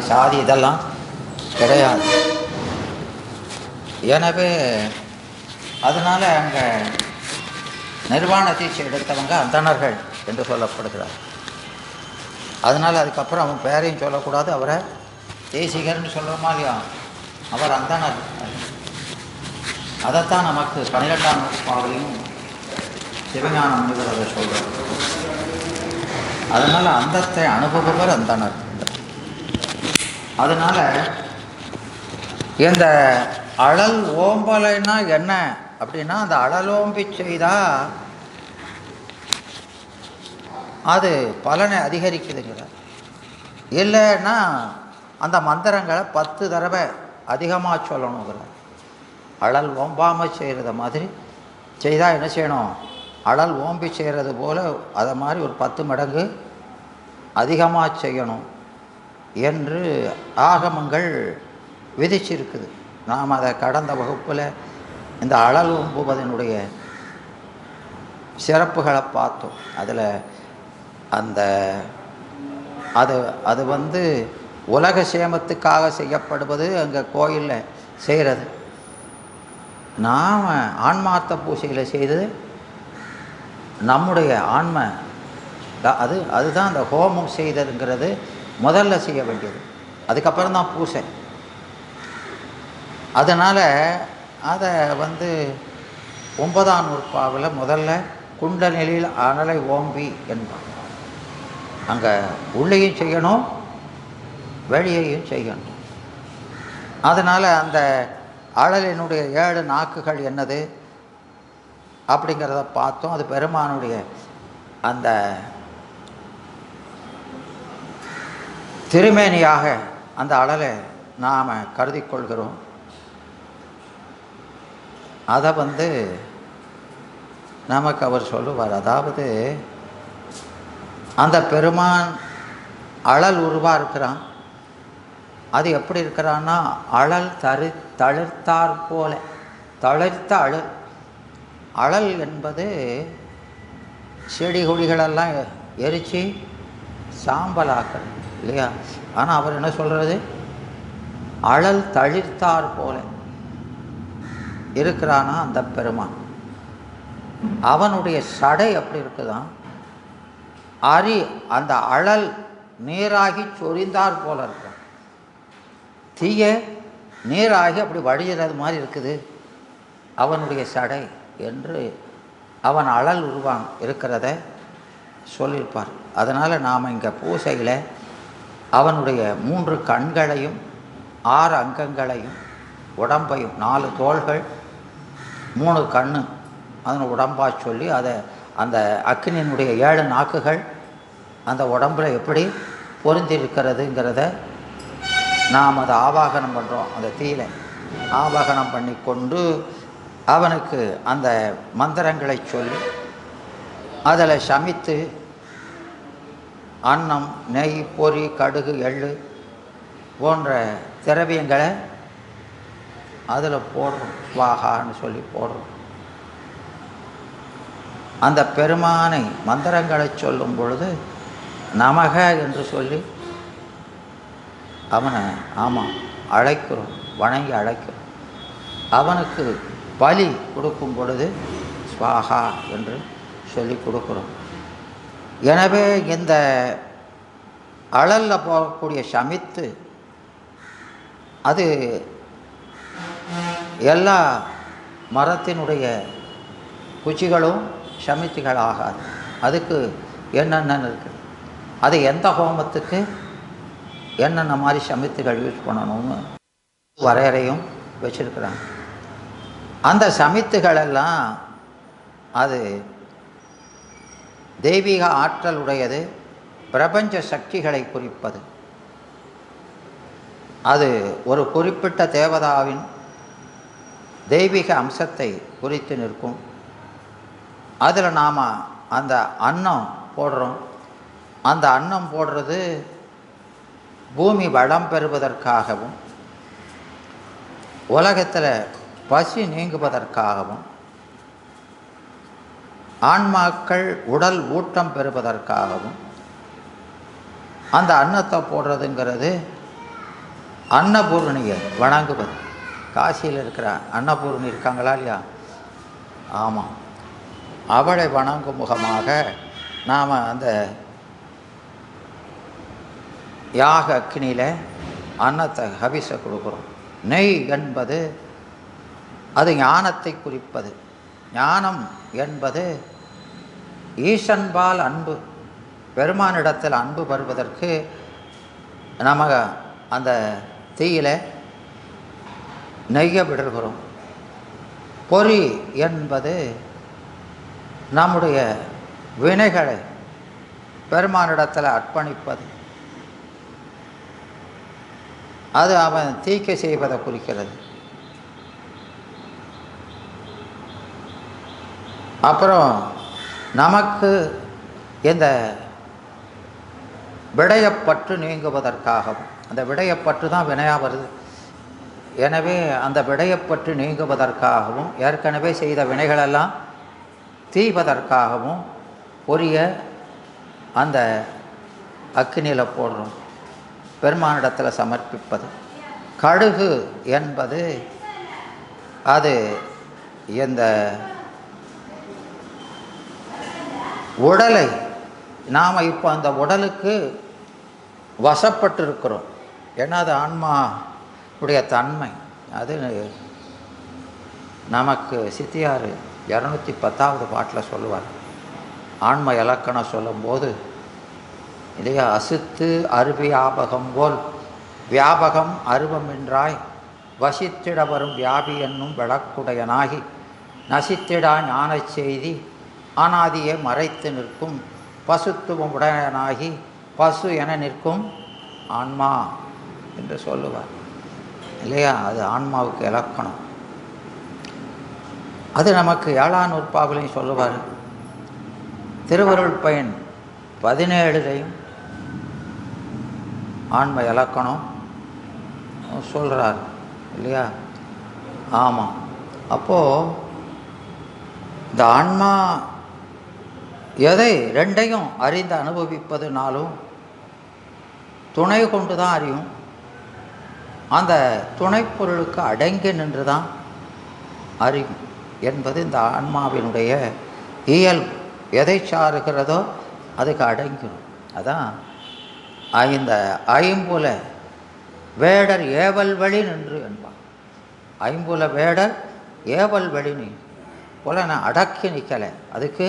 சாதி இதெல்லாம் கிடையாது. எனவே அதனால் அங்கே நிர்வாண தீட்சை எடுத்தவங்க அந்தணர்கள் என்று சொல்லப்படுகிறார். அதனால் அதுக்கப்புறம் அவன் பேரையும் சொல்லக்கூடாது, அவரை தேசிகர்னு சொல்கிறோமா இல்லையா, அவர் அந்தணர். அதைத்தான் நமக்கு 12ஆம் நூற்பாவிலையும் சிவஞான முனிவர் அதை சொல்கிறார். அதனால் அந்தத்தை அனுபவவர் அந்தணர். அதனால் இந்த அழல் ஓம்பலைன்னா என்ன அப்படின்னா, அந்த அழலோம்பி செய்தால் அது பலனை அதிகரிக்குதுங்கிறார். இல்லைன்னா அந்த மந்திரங்களை 10 தடவை அதிகமாக சொல்லணுங்கிறார். அழல் ஓம்பாமல் செய்கிறத மாதிரி செய்தால் என்ன செய்யணும், அழல் ஓம்பி செய்கிறது போல் அதை மாதிரி ஒரு 10 மடங்கு அதிகமாக செய்யணும் என்று ஆகமங்கள் விதிச்சிருக்குது. நாம் அதை கடந்த வகுப்பில் இந்த அழல் ஓம்புவதனுடைய சிறப்புகளை பார்த்தோம். அதில் அந்த அது வந்து உலக சேமத்துக்காக செய்யப்படுவது அங்கே கோயிலில் செய்கிறது. நாம் ஆன்மார்த்த பூசையில் செய்தது நம்முடைய ஆன்ம அதுதான் அந்த ஹோமம் செய்ததுங்கிறது முதல்ல செய்ய வேண்டியது. அதுக்கப்புறம் தான் பூசை. அதனால் அதை வந்து 9ஆம் நூற்பாவில் முதல்ல குண்டநிலையில் அனலை ஓம்பி என்பான். அங்கே உள்ளேயும் செய்யணும், வெளியையும் செய்யணும். அதனால் அந்த அழலினுடைய 7 நாக்குகள் என்னது அப்படிங்கிறத பார்த்தோம். அது பெருமானுடைய அந்த திருமேனியாக அந்த அழலை நாம் கருதி கொள்கிறோம். அதை வந்து நமக்கு அவர் சொல்லுவார். அதாவது அந்த பெருமான் அழல் உருவாக இருக்கிறான். அது எப்படி இருக்கிறான்னா, அழல் தளிர்த்தார் போல, தளிர்த்த அழல். அழல் என்பது செடி கொடிகளெல்லாம் எரித்து சாம்பலாக்கிறது இல்லையா. ஆனால் அவர் என்ன சொல்கிறது, அழல் தளிர்த்தார் போல இருக்கிறானா அந்த பெருமான். அவனுடைய சடை அப்படி இருக்குதான், அந்த அழல் நீராகி சொரிந்தார் போல இருக்கான். தீய நீராகி அப்படி வடிகிறது மாதிரி இருக்குது அவனுடைய சடை என்று அவன் அழல் உருவான் இருக்கிறத சொல்லியிருப்பார். அதனால் நாம் இங்கே பூசையில் அவனுடைய 3 கண்களையும் 6 அங்கங்களையும் உடம்பையும் 4 தோள்கள் 3 கண்ணு அதன் உடம்பாக சொல்லி அதை அந்த அக்னியினுடைய 7 நாக்குகள் அந்த உடம்பில் எப்படி பொருந்திருக்கிறதுங்கிறத நாம் அதை ஆவாகனம் பண்ணுறோம். அந்த தீயில ஆவாகனம் பண்ணி கொண்டு அவனுக்கு அந்த மந்திரங்களை சொல்லி அதில் சமைத்து அன்னம், நெய், பொரி, கடுகு, எள்ளு போன்ற திரவியங்களை அதில் போடுறோம். ஸ்வாகான்னு சொல்லி போடுறோம். அந்த பெருமானை மந்திரங்களை சொல்லும் பொழுது நமக என்று சொல்லி அவனை அழைக்கிறோம், வணங்கி அழைக்கிறோம். அவனுக்கு பலி கொடுக்கும் பொழுது ஸ்வாகா என்று சொல்லி கொடுக்குறோம். எனவே இந்த அழலில் போகக்கூடிய சமித்து அது எல்லா மரத்தினுடைய குச்சிகளும் சமித்துகள் ஆகாது. அதுக்கு என்னென்ன இருக்குது, அது எந்த ஹோமத்துக்கு என்னென்ன மாதிரி சமித்துகள் யூஸ் பண்ணணும்னு வரையறையும் வச்சுருக்குறாங்க. அந்த சமித்துகளெல்லாம் அது தெய்வீக ஆற்றல் உடையது, பிரபஞ்ச சக்திகளை குறிப்பது. அது ஒரு குறிப்பிட்ட தேவதாவின் தெய்வீக அம்சத்தை குறித்து நிற்கும். அதில் நாம் அந்த அன்னம் போடுறோம். அந்த அன்னம் போடுறது பூமி வளம் பெறுவதற்காகவும் உலகத்தில் பசி நீங்குவதற்காகவும் ஆன்மாக்கள் உடல் ஊட்டம் பெறுவதற்காகவும் அந்த அன்னத்தை போடுறதுங்கிறது அன்னபூரணியை வணங்குவது. காசியில் இருக்கிற அன்னபூரணி இருக்காங்களா இல்லையா? ஆமாம், அவளை வணங்கும் முகமாக நாம் அந்த யாக அக்னியில் அன்னத்தை ஹவிச கொடுக்குறோம். நெய் என்பது அது ஞானத்தை குறிப்பது. ஞானம் என்பது ஈசன்பால் அன்பு, பெருமானிடத்தில் அன்பு வருவதற்கு நம்ம அந்த தீயில நெய்ய விடுகிறோம். பொறி என்பது நம்முடைய வினைகளை பெருமானிடத்தில் அர்ப்பணிப்பது. அது அவன் தீக்கை செய்வதை குறிக்கிறது. அப்புறம் நமக்கு இந்த விடயப்பற்று நீங்குவதற்காகவும், அந்த விடயப்பற்று தான் வினையாக வருது. எனவே அந்த விடயப்பற்று நீங்குவதற்காகவும், ஏற்கனவே செய்த வினைகளெல்லாம் தீவதற்காகவும் பொரிய அந்த அக்கினியில் போடுறோம், பெருமானிடத்தில் சமர்ப்பிப்பது. கடுகு என்பது அது இந்த உடலை நாம் இப்போ அந்த உடலுக்கு வசப்பட்டு இருக்கிறோம். ஏன்னா அது ஆன்மாவுடைய தன்மை. அது நமக்கு சித்தியார் 210வது பாட்டில் சொல்லுவார். ஆன்ம இலக்கணம் சொல்லும்போது இல்லையா, அசித்து அருவியாபகம் போல் வியாபகம் அருவமின்றாய் வசித்திட வரும் வியாபி என்னும் விளக்குடையனாகி நசித்திடா ஞான செய்தி ஆனாதியை மறைத்து நிற்கும் பசுத்துவம் உடையனாகி பசு என நிற்கும் ஆன்மா என்று சொல்லுவார் இல்லையா. அது ஆன்மாவுக்கு இலக்கணம். அது நமக்கு 7ஆம் நூற்பாவிலையும் சொல்லுவார். திருவருள் பயன் 17லையும் ஆன்ம இலக்கணம் சொல்கிறார் இல்லையா. ஆமாம். அப்போது இந்த ஆன்மா எதை ரெண்டையும் அறிந்து அனுபவிப்பதுனாலும் துணை கொண்டு தான் அறியும். அந்த துணைப்பொருளுக்கு அடங்கி நின்று தான் அறியும் என்பது இந்த ஆன்மாவினுடைய இயல்பு. எதை சாருகிறதோ அதுக்கு அடங்கிடும். அதான் இந்த ஐம்புல வேடர் ஏவல் வழி நின்று என்பான். ஐம்புல வேடர் ஏவல் வழி நீ புலனை அடக்கி நிற்கலை, அதுக்கு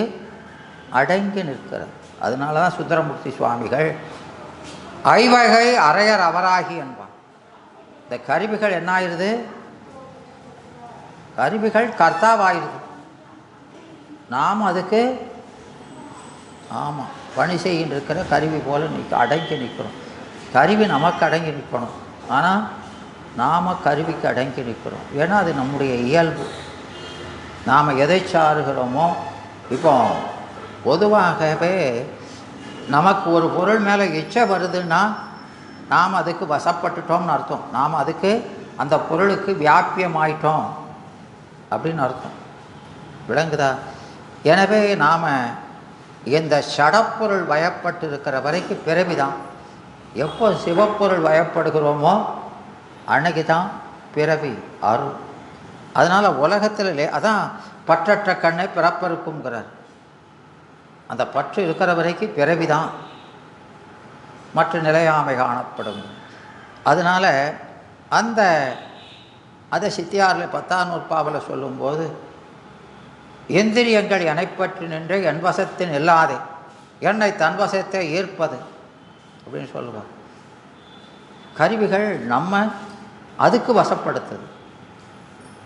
அடங்கி நிற்கிறது. அதனால தான் சுந்தரமூர்த்தி சுவாமிகள் ஐவகை அரையர் அவராகி என்பான். இந்த கருவிகள் என்ன ஆயிடுது? கருவிகள் கர்த்தாவாயிருது. நாம் அதுக்கு ஆமாம் பணி செய்கின்ற இருக்கிற கருவி போல் அடங்கி நிற்கிறோம். கருவி நமக்கு அடங்கி நிற்கணும், ஆனால் நாம் கருவிக்கு அடங்கி நிற்கிறோம். ஏன்னா அது நம்முடைய இயல்பு. நாம் எதை சாருகிறோமோ, இப்போ பொதுவாகவே நமக்கு ஒரு பொருள் மேலே இச்சை வருதுன்னா நாம் அதுக்கு வசப்பட்டுட்டோம்னு அர்த்தம். நாம் அதுக்கு அந்த பொருளுக்கு வியாபியமாயிட்டோம் அப்படின்னு அர்த்தம். விளங்குதா? எனவே நாம் இந்த சடப்பொருள் வயப்பட்டு இருக்கிற வரைக்கும் பிறவிதான். எப்போ சிவப்பொருள் வயப்படுகிறோமோ அன்னைக்கு தான் பிறவி அருள். அதனால் உலகத்தில் அதான் பற்றற்ற கண்ணை பிறப்பருக்குங்கிறார். அந்த பற்று இருக்கிற வரைக்கும் பிறவி தான், மற்ற நிலையாமை காணப்படும். அதனால் அதை சித்தியாரில் 10ஆம் நூற்பாவில் சொல்லும்போது இந்திரியங்கள் எனைப்பற்றி நின்று என் வசத்தின் இல்லாதே என்னை தன்வசத்தை ஈர்ப்பது அப்படின்னு சொல்லுவார். கருவிகள் நம்ம அதுக்கு வசப்படுத்துது.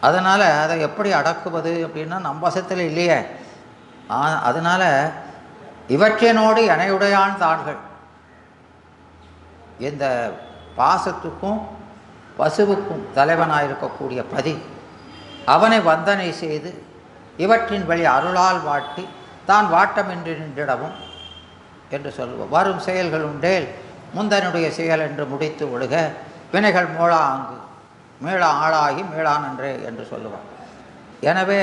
அதனால் அதை எப்படி அடக்குவது அப்படின்னா நம் வசத்தில் இல்லையே. அதனால் இவற்றினோடு எனையுடையான் தாள்கள் இந்த பாசத்துக்கும் பசுவுக்கும் தலைவனாயிருக்கக்கூடிய பதி அவனை வந்தனை செய்து இவற்றின் வழி அருளால் வாட்டி தான் வாட்டமின்றி நின்றிடவும் என்று சொல்லுவோம். வரும் செயல்கள் உண்டேல் முந்தனுடைய செயல் என்று முடித்து ஒழுக வினைகள் மூளா அங்கு மீளா ஆளாகி மீளான் என்றே என்று சொல்லுவான். எனவே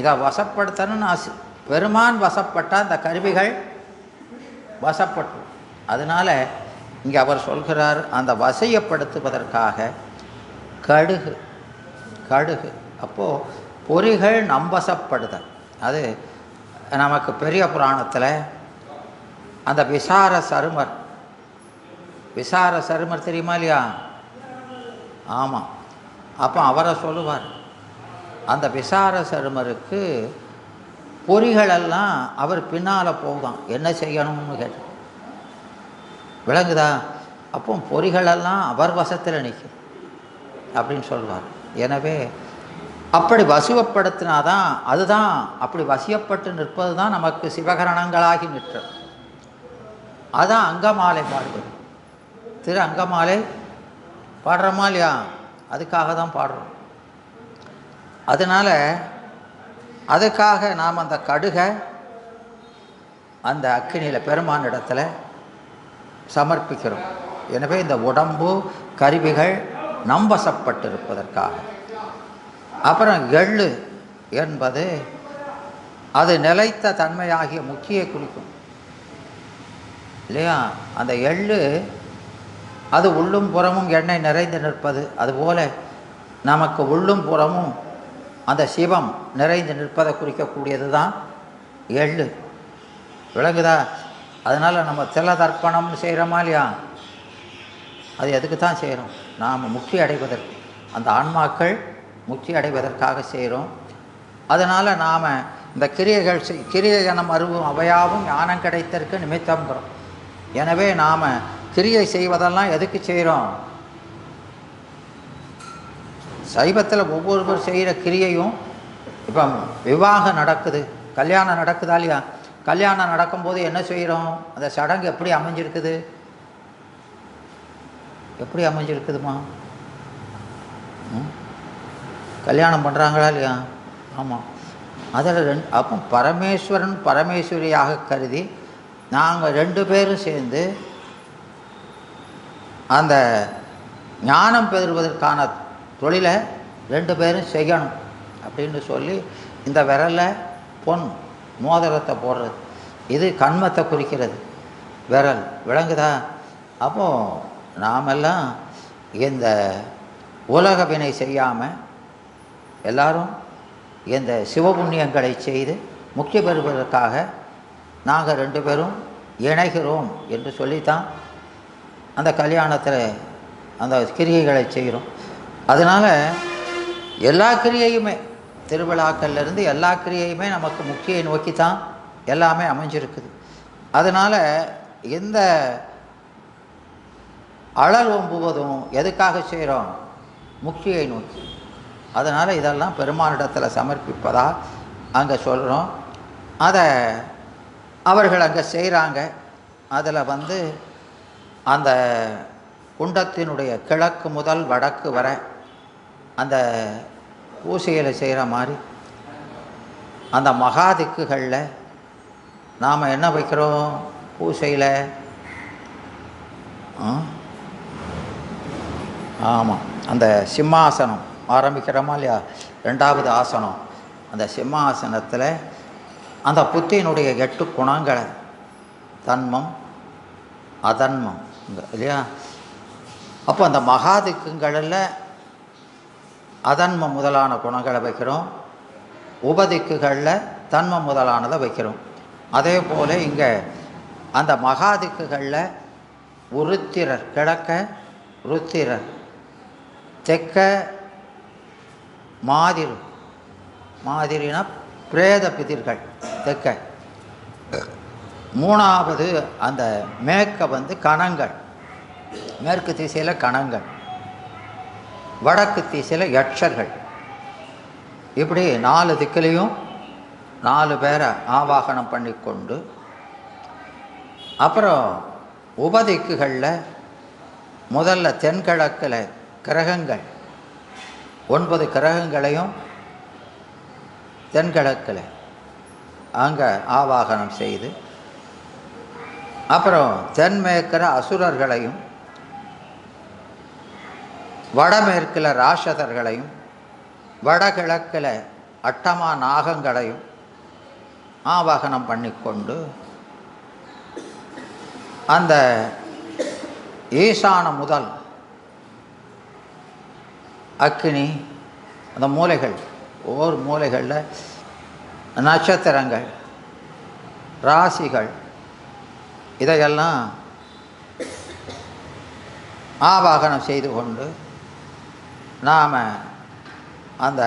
இதை வசப்படுத்தணும்னு பெருமான் வசப்பட்டால் அந்த கருவிகள் வசப்பட்டு. அதனால் இங்கே அவர் சொல்கிறார், அந்த வசையப்படுத்துவதற்காக கடுகு கடுகு அப்போது பொறிகள் நம்பசப்படுதல். அது நமக்கு பெரிய புராணத்தில் அந்த விசார சருமர் தெரியுமா இல்லையா? ஆமாம். அப்போ அவரை சொல்லுவார், அந்த விசார சருமருக்கு பொறிகளெல்லாம் அவர் பின்னால் போகுதான், என்ன செய்யணும்னு கேட்டு. விளங்குதா? அப்போ பொறிகளெல்லாம் அவர் வசத்தில் நிற்கும் அப்படின்னு சொல்லுவார். எனவே அப்படி வசுவப்படுத்தினாதான், அதுதான் அப்படி வசியப்பட்டு நிற்பது தான் நமக்கு சிவகரணங்களாகி நிற்றது. அதான் அங்கமாலை பாடுவது. திரு அங்கமாலை பாடுறோமா இல்லையா? அதுக்காக தான் பாடுறோம். அதனால் அதுக்காக நாம் அந்த கடுகை அந்த அக்கினியில் பெருமான் இடத்துல சமர்ப்பிக்கிறோம். எனவே இந்த உடம்பு கருவிகள் நம்பசப்பட்டிருப்பதற்காக. அப்புறம் எள்ளு என்பது அது நிலைத்த தன்மையாகிய முக்கிய குறிக்கும் இல்லையா? அந்த எள்ளு அது உள்ளும் புறமும் எண்ணெய் நிறைந்து நிற்பது. அதுபோல நமக்கு உள்ளும் புறமும் அந்த சிவம் நிறைந்து நிற்பதை குறிக்கக்கூடியது தான் எள்ளு. விளங்குதா? அதனால் நம்ம தில தர்ப்பணம்னு செய்கிறோமா இல்லையா? அது எதுக்கு தான் செய்கிறோம்? நாம் முக்தி அடைவதற்கு, அந்த ஆன்மாக்கள் முக்தி அடைவதற்காக செய்கிறோம். அதனால் நாம் இந்த கிரியை ஜனம் அருவும் அவையாவும் ஞானம் கிடைத்தற்கு நிமித்தம்ங்கிறோம். எனவே நாம் கிரியை செய்வதெல்லாம் எதுக்கு செய்கிறோம்? சைவத்தில் ஒவ்வொருவர் செய்கிற கிரியையும், இப்போ விவாகம் நடக்குது, கல்யாணம் நடக்குதா இல்லையா? கல்யாணம் நடக்கும்போது என்ன செய்கிறோம்? அந்த சடங்கு எப்படி அமைஞ்சிருக்குது? எப்படி அமைஞ்சிருக்குதுமா? கல்யாணம் பண்ணுறாங்களா இல்லையா? ஆமாம். அதில் அப்போ பரமேஸ்வரன் பரமேஸ்வரியாக கருதி நாங்கள் 2 பேரும் சேர்ந்து அந்த ஞானம் பெறுவதற்கான தொழிலை 2 பேரும் செய்யணும் அப்படின்னு சொல்லி இந்த விரலில் பொன் மோதிரத்தை போடுறது, இது கண்மத்தை குறிக்கிறது விரல். விளங்குதா? அப்போது நாமெல்லாம் இந்த உலக வினை செய்யாமல் எல்லாரும் இந்த சிவபுண்ணியங்களை செய்து முக்கிய பெறுவதற்காக நாங்கள் 2 பேரும் இணைகிறோம் என்று சொல்லித்தான் அந்த கல்யாணத்தில் அந்த கிரியைகளை செய்கிறோம். அதனால் எல்லா கிரியையுமே, திருவிழாக்கள்லேருந்து எல்லா கிரியையுமே நமக்கு முக்கியை நோக்கி தான் எல்லாமே அமைஞ்சிருக்குது. அதனால் இந்த அழல் ஓம்புவதும் எதுக்காக செய்கிறோம்? முக்கியை நோக்கி. அதனால் இதெல்லாம் பெருமானிடத்தில் சமர்ப்பிப்பதா அங்கே சொல்கிறோம். அதை அவர்கள் அங்கே செய்கிறாங்க. அதில் அந்த குண்டத்தினுடைய கிழக்கு முதல் வடக்கு வர அந்த பூசையில் செய்கிற மாதிரி அந்த மகாதிக்குகளில் நாம் என்ன வைக்கிறோம்? பூசையில் ஆமாம், அந்த சிம்மாசனம் ஆரம்பிக்கிறோமா இல்லையா? 2வது ஆசனம். அந்த சிம்மாசனத்தில் அந்த புத்தியினுடைய 8 குணங்களை, தன்மம் அதன்மம் இல்லையா? அப்போ அந்த மகாதிக்குங்களில் அதன்மம் முதலான குணங்களை வைக்கிறோம், உபதிக்குகளில் தன்மம் முதலானதை வைக்கிறோம். அதே போல் இங்கே அந்த மகாதிக்குகளில் உருத்திரர், கிழக்க ருத்திரர், தெற்க மாதிரினா பிரேத பிதிர்கள் தெற்க. 3வது அந்த மேற்க கணங்கள், மேற்கு திசையில் கணங்கள், வடக்கு திசையில் யட்சர்கள். இப்படி 4 திக்கிலையும் 4 பேரை ஆவாகனம் பண்ணி கொண்டு, அப்புறம் உபதிக்குகளில் முதல்ல தென்கிழக்கில் கிரகங்கள் 9 கிரகங்களையும் தென்கிழக்கில் அங்கே ஆவாகனம் செய்து, அப்புறம் தென்மேற்கிற அசுரர்களையும் வடமேற்கில் ராட்சதர்களையும் வடகிழக்கில் அட்டமா நாகங்களையும் ஆவாகனம் பண்ணிக்கொண்டு அந்த ஈசான முதல் அக்கினி, அந்த மூலைகள், ஒவ்வொரு மூலைகளில் நட்சத்திரங்கள், ராசிகள், இதையெல்லாம் ஆவாகனம் செய்து கொண்டு நாம் அந்த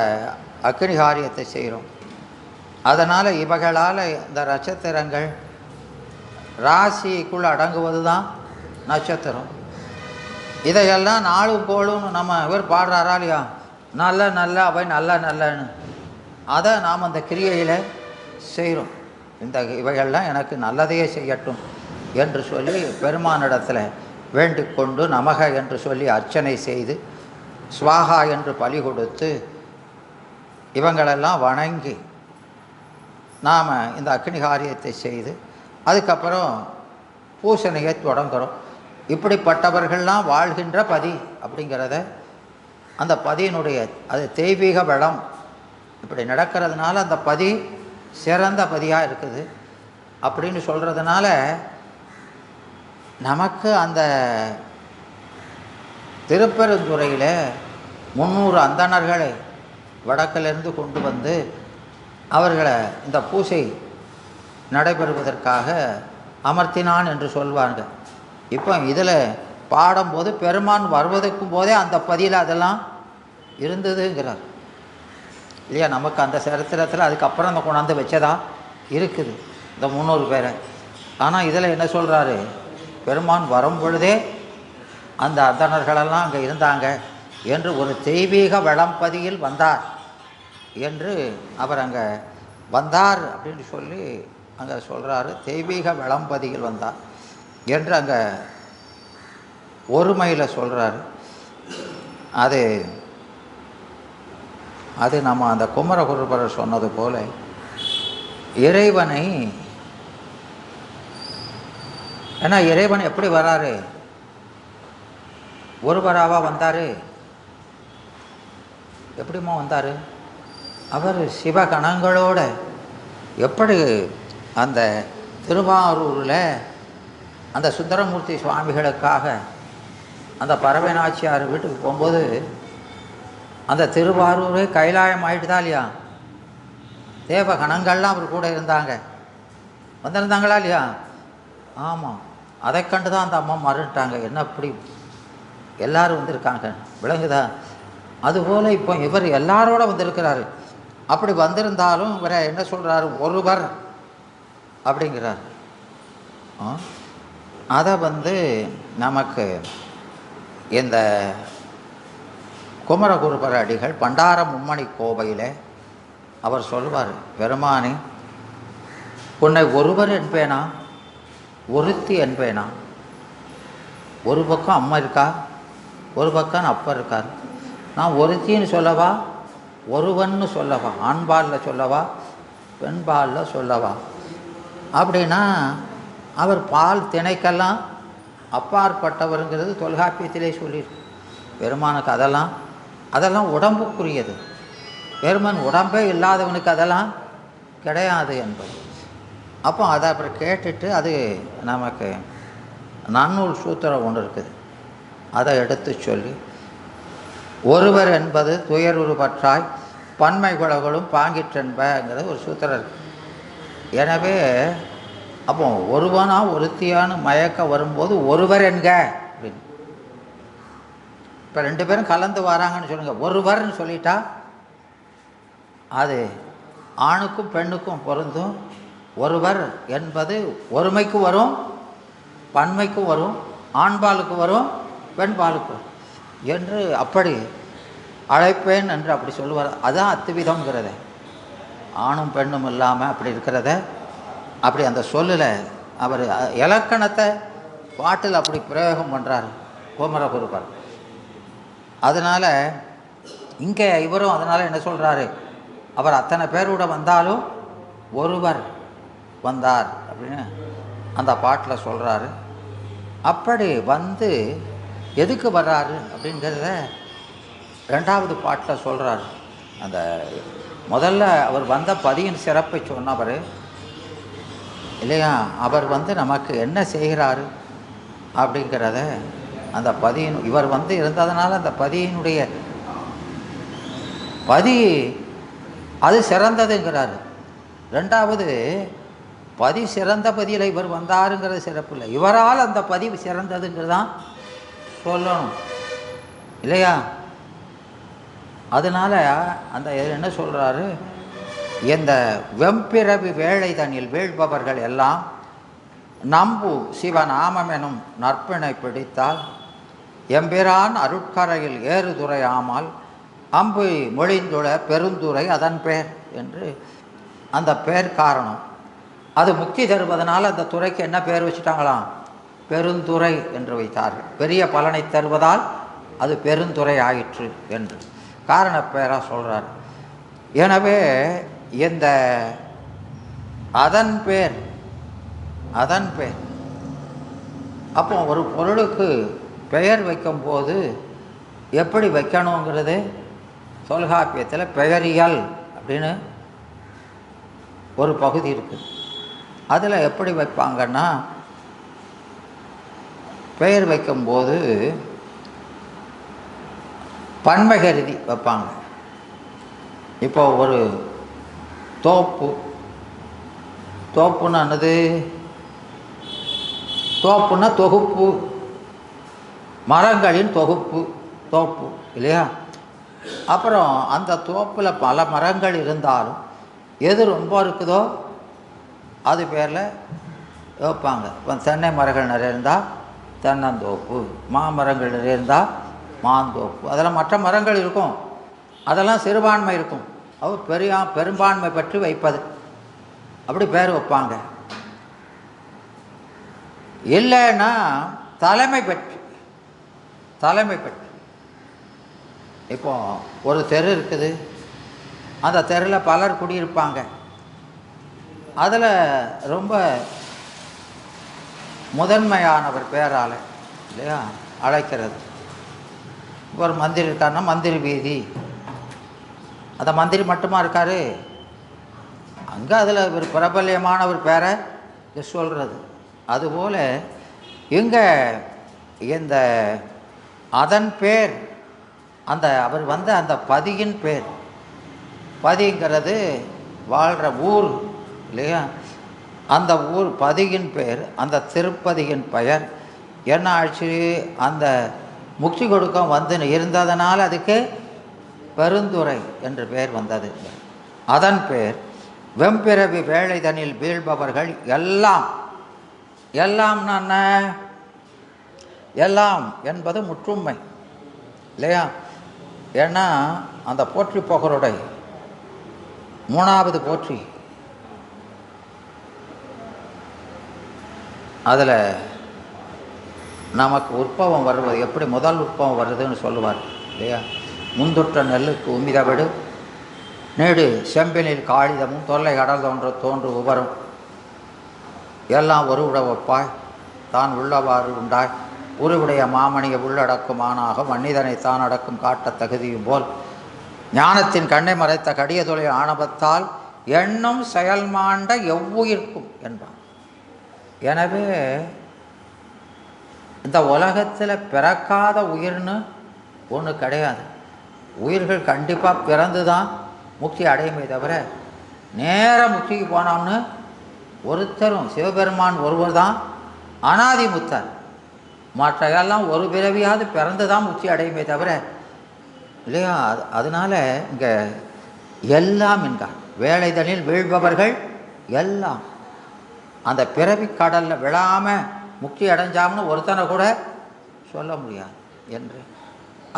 அக்னி காரியத்தை செய்கிறோம். அதனால் இவைகளால் இந்த நட்சத்திரங்கள் ராசிக்குள் அடங்குவது தான் நட்சத்திரம். இதையெல்லாம் நாளும் கோளும் நம்ம இவர் பாடுறாரா இல்லையா, நல்ல நல்ல அவை நல்ல நல்லன்னு, அதை நாம் அந்த கிரியையில் செய்கிறோம். இந்த இவைகள்லாம் எனக்கு நல்லதையே செய்யட்டும் என்று சொல்லி பெருமானிடத்தில் வேண்டிக் கொண்டு நமக என்று சொல்லி அர்ச்சனை செய்து ஸ்வாகா என்று பலி கொடுத்து இவங்களெல்லாம் வணங்கி நாம் இந்த அக்னி காரியத்தை செய்து அதுக்கப்புறம் பூசணையை தொடங்குகிறோம். இப்படிப்பட்டவர்கள்லாம் வாழ்கின்ற பதி அப்படிங்கிறத, அந்த பதியினுடைய அது தெய்வீக வளம் இப்படி நடக்கிறதுனால அந்த பதி சிறந்த பதியாக இருக்குது அப்படின்னு சொல்கிறதுனால நமக்கு அந்த திருப்பெருந்துறையில் 300 அந்தணர்களை வடக்கிலிருந்து கொண்டு வந்து அவர்களை இந்த பூசை நடைபெறுவதற்காக அமர்த்தினான் என்று சொல்வாங்க. இப்போ இதில் பாடும்போது பெருமான் வருவதற்கும் போதே அந்த பதியில் அதெல்லாம் இருந்ததுங்கிறார் இல்லையா. நமக்கு அந்த சரித்திரத்தில் அதுக்கப்புறம் அந்த கொண்டாந்து வச்சதா இருக்குது இந்த 300 பேரை. ஆனால் இதில் என்ன சொல்கிறாரு, பெருமான் வரும் பொழுதே அந்த அந்தணர்களெல்லாம் அங்கே இருந்தாங்க என்று ஒரு தெய்வீக வளம்பதியில் வந்தார் என்று அவர் அங்கே வந்தார் அப்படின்னு சொல்லி அங்கே சொல்கிறாரு. தெய்வீக வளம்பதியில் வந்தார் என்று அங்கே ஒருமையில் சொல்கிறாரு. அது நம்ம அந்த குமரகுருபரர் சொன்னது போல இறைவனை, ஏன்னா இறைவன் எப்படி வராரு, ஒருவராவா வந்தார், எப்படிமா வந்தார், அவர் சிவகணங்களோட எப்படி அந்த திருவாரூரில் அந்த சுந்தரமூர்த்தி சுவாமிகளுக்காக அந்த பறவை நாச்சியார் வீட்டுக்கு போகும்போது அந்த திருவாரூரே கைலாயம் ஆகிட்டுதா இல்லையா, தேவகணங்கள்லாம் அவர் கூட இருந்தாங்க, வந்திருந்தாங்களா இல்லையா. ஆமாம், அதை கண்டு தான் அந்த அம்மா மறுட்டாங்க, என்ன அப்படி எல்லோரும் வந்திருக்காங்க விளங்குதா. அதுபோல் இப்போ இவர் எல்லாரோட வந்திருக்கிறாரு. அப்படி வந்திருந்தாலும் இவரை என்ன சொல்கிறாரு, ஒருவர் அப்படிங்கிறார். அதை நமக்கு இந்த குமரகுருபர அடிகள் பண்டார மும்மணி கோவையில் அவர் சொல்வார், பெருமானே உன்னை ஒருவர் என்பேனா ஒருத்தி என்பேனா, ஒரு பக்கம் அம்மா இருக்கா, ஒரு பக்கம் அப்பா இருக்கார், நான் ஒருத்தின்னு சொல்லவா ஒருவன்னு சொல்லவா, ஆண்பாலில் சொல்லவா பெண்பாலில் சொல்லவா அப்படின்னா அவர் பால் திணைக்கெல்லாம் அப்பாற்பட்டவருங்கிறது தொல்காப்பியத்திலே சொல்லியிருக்கு. பெருமானுக்கு அதெல்லாம் உடம்புக்குரியது, பெருமான் உடம்பே இல்லாதவனுக்கு அதெல்லாம் கிடையாது என்பது. அப்போ அதை அப்புறம் கேட்டுட்டு அது நமக்கு நன்னூல் சூத்திரம் ஒன்று இருக்குது, அதை எடுத்து சொல்லி ஒருவர் என்பது துயருரு பற்றாய் பன்மை குலகளும் பாங்கிற்றென்பங்கிறது ஒரு சூத்திரம் இருக்குது. எனவே அப்போ ஒருவனா ஒருத்தியான்னு மயக்க வரும்போது ஒருவர் என்க அப்படின்னு. இப்போ 2 பேரும் கலந்து வராங்கன்னு சொல்லுங்கள், ஒருவர்னு சொல்லிட்டா அது ஆணுக்கும் பெண்ணுக்கும் பொருந்தும். ஒருவர் என்பது ஒருமைக்கு வரும், பன்மைக்கும் வரும், ஆண்பாலுக்கு வரும், பெண்பாலுக்கு வரும் என்று அப்படி அழைப்பேன் என்று அப்படி சொல்லுவார். அதுதான் அத்துவிதம்ங்கிறத, ஆணும் பெண்ணும் இல்லாமல் அப்படி இருக்கிறத அப்படி அந்த சொல்லில் அவர் இலக்கணத்தை பாட்டில் அப்படி பிரயோகம் பண்ணுறார் குமரகுருபர். அதனால் இங்கே இவரும் அதனால் என்ன சொல்கிறாரு, அவர் அத்தனை பேரோட வந்தாலும் ஒருவர் வந்தார் அப்படின்னு அந்த பாட்டில் சொல்கிறாரு. அப்படி வந்து எதுக்கு வர்றாரு அப்படிங்கிறத 2வது பாட்டில் சொல்கிறார். அந்த முதல்ல அவர் வந்த பதியின் சிறப்பை சொன்னவர் இல்லையா, அவர் நமக்கு என்ன செய்கிறாரு அப்படிங்கிறத அந்த பதியின் இவர் இருந்ததுனால அந்த பதியினுடைய பதி அது சிறந்ததுங்கிறார். ரெண்டாவது, பதி சிறந்த பதியில் இவர் வந்தாருங்கிறது சிறப்பு இல்லை, இவரால் அந்த பதிவு சிறந்ததுங்கிறதான் சொல்லணும் இல்லையா? அதனால் அந்த என்ன சொல்கிறாரு, இந்த வெம்பிறவி வேளை தனில் வீழ்பவர்கள் எல்லாம் நம்பு சிவநாமம் எனும் நற்பினை பிடித்தால் எம்பிரான் அருட்கரையில் ஏறுதுறையாமல் அம்பு மொழிந்துள பெருந்துறை அதன் பெயர் என்று அந்த பெயர் காரணம். அது முக்தி தருவதனால் அந்த துறைக்கு என்ன பெயர் வச்சுட்டாங்களாம்? பெருந்துறை என்று வைத்தார்கள். பெரிய பலனை தருவதால் அது பெருந்துறை ஆயிற்று என்று காரண பெயராக சொல்கிறார். எனவே இந்த அதன் பேர் அப்போ ஒரு பொருளுக்கு பெயர் வைக்கும்போது எப்படி வைக்கணுங்கிறது தொல்காப்பியத்தில் பெயரியல் அப்படின்னு ஒரு பகுதி இருக்குது. அதில் எப்படி வைப்பாங்கன்னா, பெயர் வைக்கும்போது பன்மை கருதி வைப்பாங்க. இப்போ ஒரு தோப்புன்னு என்னது? தோப்புன்னா தொகுப்பு, மரங்களின் தொகுப்பு தோப்பு இல்லையா? அப்புறம் அந்த தோப்பில் பல மரங்கள் இருந்தாலும் எது ரொம்ப இருக்குதோ அது பேரில் வைப்பாங்க. இப்போ தென்னை மரங்கள் நிறைய இருந்தால் தென்னந்தோப்பு, மாமரங்கள் நிறைய இருந்தால் மாந்தோப்பு. அதில் மற்ற மரங்கள் இருக்கும், அதெல்லாம் சிறுபான்மை இருக்கும். அவர் பெரும்பான்மை பற்றி வைப்பது, அப்படி பேர் வைப்பாங்க. இல்லைன்னா தலைமை பற்றி இப்போ ஒரு தெரு இருக்குது, அந்த தெருவில் பலர் குடியிருப்பாங்க. அதில் ரொம்ப முதன்மையானவர் பேரால் இல்லையா அழைக்கிறது. ஒரு மந்திரி இருக்காருன்னா மந்திரி வீதி, அந்த மந்திரி மட்டுமா இருக்கார் அங்கே, அதில் ஒரு பிரபல்யமானவர் பேரை சொல்கிறது. அதுபோல் இங்கே இந்த அதன் பேர் அவர் அந்த பதியின் பேர், பதிங்கிறது வாழ்கிற ஊர் இல்லையா? அந்த ஊர் பதியின் பேர், அந்த திருப்பதியின் பெயர் என்ன ஆச்சு? அந்த முக்தி கொடுக்க இருந்ததனால் அதுக்கு பெருந்துறை என்று பெயர் வந்தது. அதன் பேர் வெம்பிறவி வேளை தனில் வீழ்பவர்கள் எல்லாம். எல்லாம்னா என்ன? எல்லாம் என்பது முற்றுமை இல்லையா? ஏன்னா அந்த போற்றி புகழுடை 3வது போற்றி, அதில் நமக்கு உற்பவம் வருவது எப்படி? முதல் உற்பவம் வருதுன்னு சொல்லுவார் இல்லையா? முந்துற்ற நெல்லுக்கு உமிதவிடு நீடு செம்பினில் காளிதமும் தொல்லை கடல் தோன்று உபரும் எல்லாம் ஒரு உடவப்பாய் தான் உள்ளவாறு உண்டாய் உருவுடைய மாமணியை உள்ளடக்கும் ஆணாக மன்னிதனை தான் அடக்கும் காட்ட தகுதியும் போல் ஞானத்தின் கண்ணை மறைத்த கடிய தொழில் ஆணவத்தால் எண்ணம் செயல்மாண்ட எவ்வுயிர்க்கும் என்பான். எனவே இந்த உலகத்தில் பிறக்காத உயிர்னு ஒன்று கிடையாது. உயிர்கள் கண்டிப்பாக பிறந்து தான் முக்தி அடையுமே தவிர நேர முக்திக்கு போனோம்னு ஒருத்தரும், சிவபெருமான் ஒருவர் தான் அனாதி முத்தர், மற்ற எல்லாம் ஒரு பிறவியாவது பிறந்து தான் முக்தி அடையுமே தவிர இல்லையா? அதனால் இங்கே எல்லாம் என்கிறார். வேலைதனில் வீழ்பவர்கள் எல்லாம். அந்த பிறவி கடலில் விழாமல் முக்தி அடைஞ்சாங்கன்னு ஒருத்தனை கூட சொல்ல முடியாது என்று.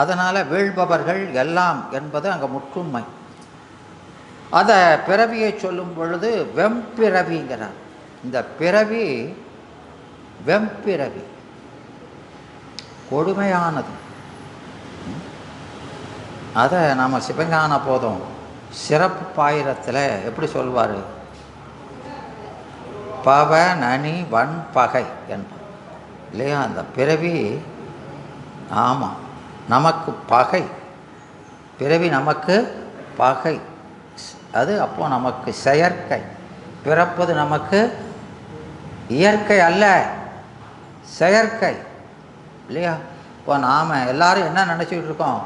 அதனால் வீழ்பவர்கள் எல்லாம் என்பது அங்கே முற்றுமை. அதை பிறவியை சொல்லும் பொழுது வெம்பிறவிங்கிறார். இந்த பிறவி வெம்பிறவி கொடுமையானது. அதை நாம் சிவஞான போதும் சிறப்பு பாயிரத்தில் எப்படி சொல்வார்? பவ நனி வன் பகை என்பார் இல்லையா? அந்த பிறவி ஆமாம் நமக்கு பகை, பிறவி நமக்கு பகை. அது அப்போ நமக்கு செயற்கை. பிறப்பது நமக்கு இயற்கை அல்ல, செயற்கை இல்லையா? இப்போ நாம் எல்லாரும் என்ன நினச்சிக்கிட்டு இருக்கோம்?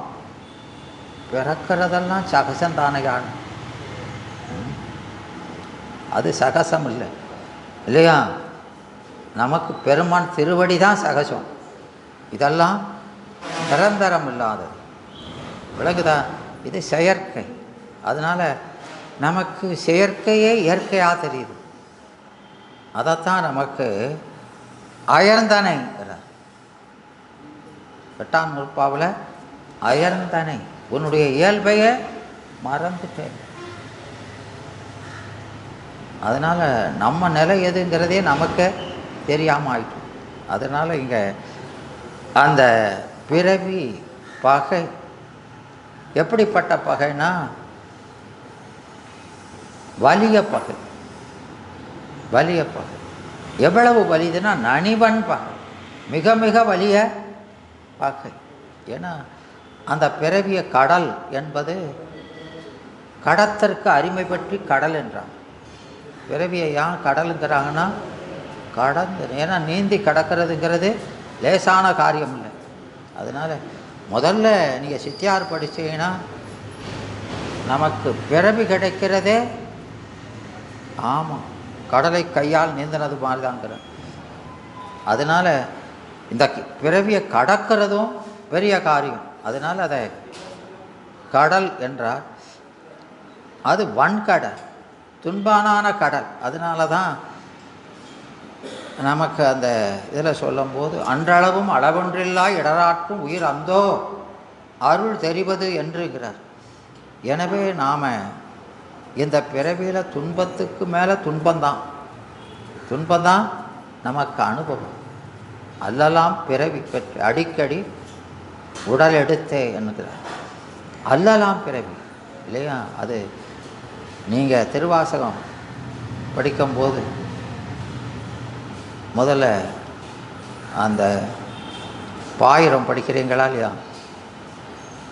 பிறக்கிறதெல்லாம் சகசந்தானே. அது சகசம் இல்லை இல்லையா? நமக்கு பெருமான் திருவடி தான் சகசம். இதெல்லாம் நிரந்தரம் இல்லாதது. விளங்குதா? இது செயற்கை. அதனால் நமக்கு செயற்கையே இயற்கையாக தெரியுது. அதைத்தான் நமக்கு அயர்ந்தனைங்கிறார் 8ஆம் நூற்பாவில். அயர்ந்தனை, உன்னுடைய இயல்பையே மறந்துட்டேன். அதனால் நம்ம நிலை எதுங்கிறதே நமக்கு தெரியாமல் ஆயிட்டோம். அதனால் இங்கே அந்த பிறவி பகை எப்படிப்பட்ட பகைனா வலிய பகை. வலிய பகை எவ்வளவு வலிதுன்னா நனிவன் பகை, மிக மிக வலிய பகை. ஏன்னா அந்த பிறவிய கடல் என்பது கடத்திற்கு அருமை பற்றி கடல் என்றான். பிறவியை ஏன் கடலுங்கிறாங்கன்னா கடந்து, ஏன்னா நீந்தி கடக்கிறதுங்கிறது லேசான காரியம் இல்லை. அதனால் முதல்ல நீங்கள் சித்தியார் படித்தீங்கன்னா நமக்கு பிறவி கிடைக்கிறதே ஆமாம் கடலை கையால் நீந்தினது மாதிரி தாங்கிற. அதனால் இந்த பிறவியை கடக்கிறதும் பெரிய காரியம். அதனால் அதை கடல் என்றால் அது வன்கடல், துன்பான கடல். அதனால தான் நமக்கு அந்த இதில் சொல்லும்போது அன்றளவும் அளவொன்றில்லா இடராற்றும் உயிர் அந்தோ அருள் தெரிவது என்றுகிறார். எனவே நாம் இந்த பிறவியில் துன்பத்துக்கு மேலே துன்பந்தான் நமக்கு அனுபவம். அல்லலாம் பிறவி பெற்று அடிக்கடி உடல் எடுத்தே என்கிறார். அல்லலாம் பிறவி இல்லையா? அது நீங்கள் திருவாசகம் படிக்கும்போது முதல்ல அந்த பாயிரம் படிக்கிறீங்களா இல்லையா?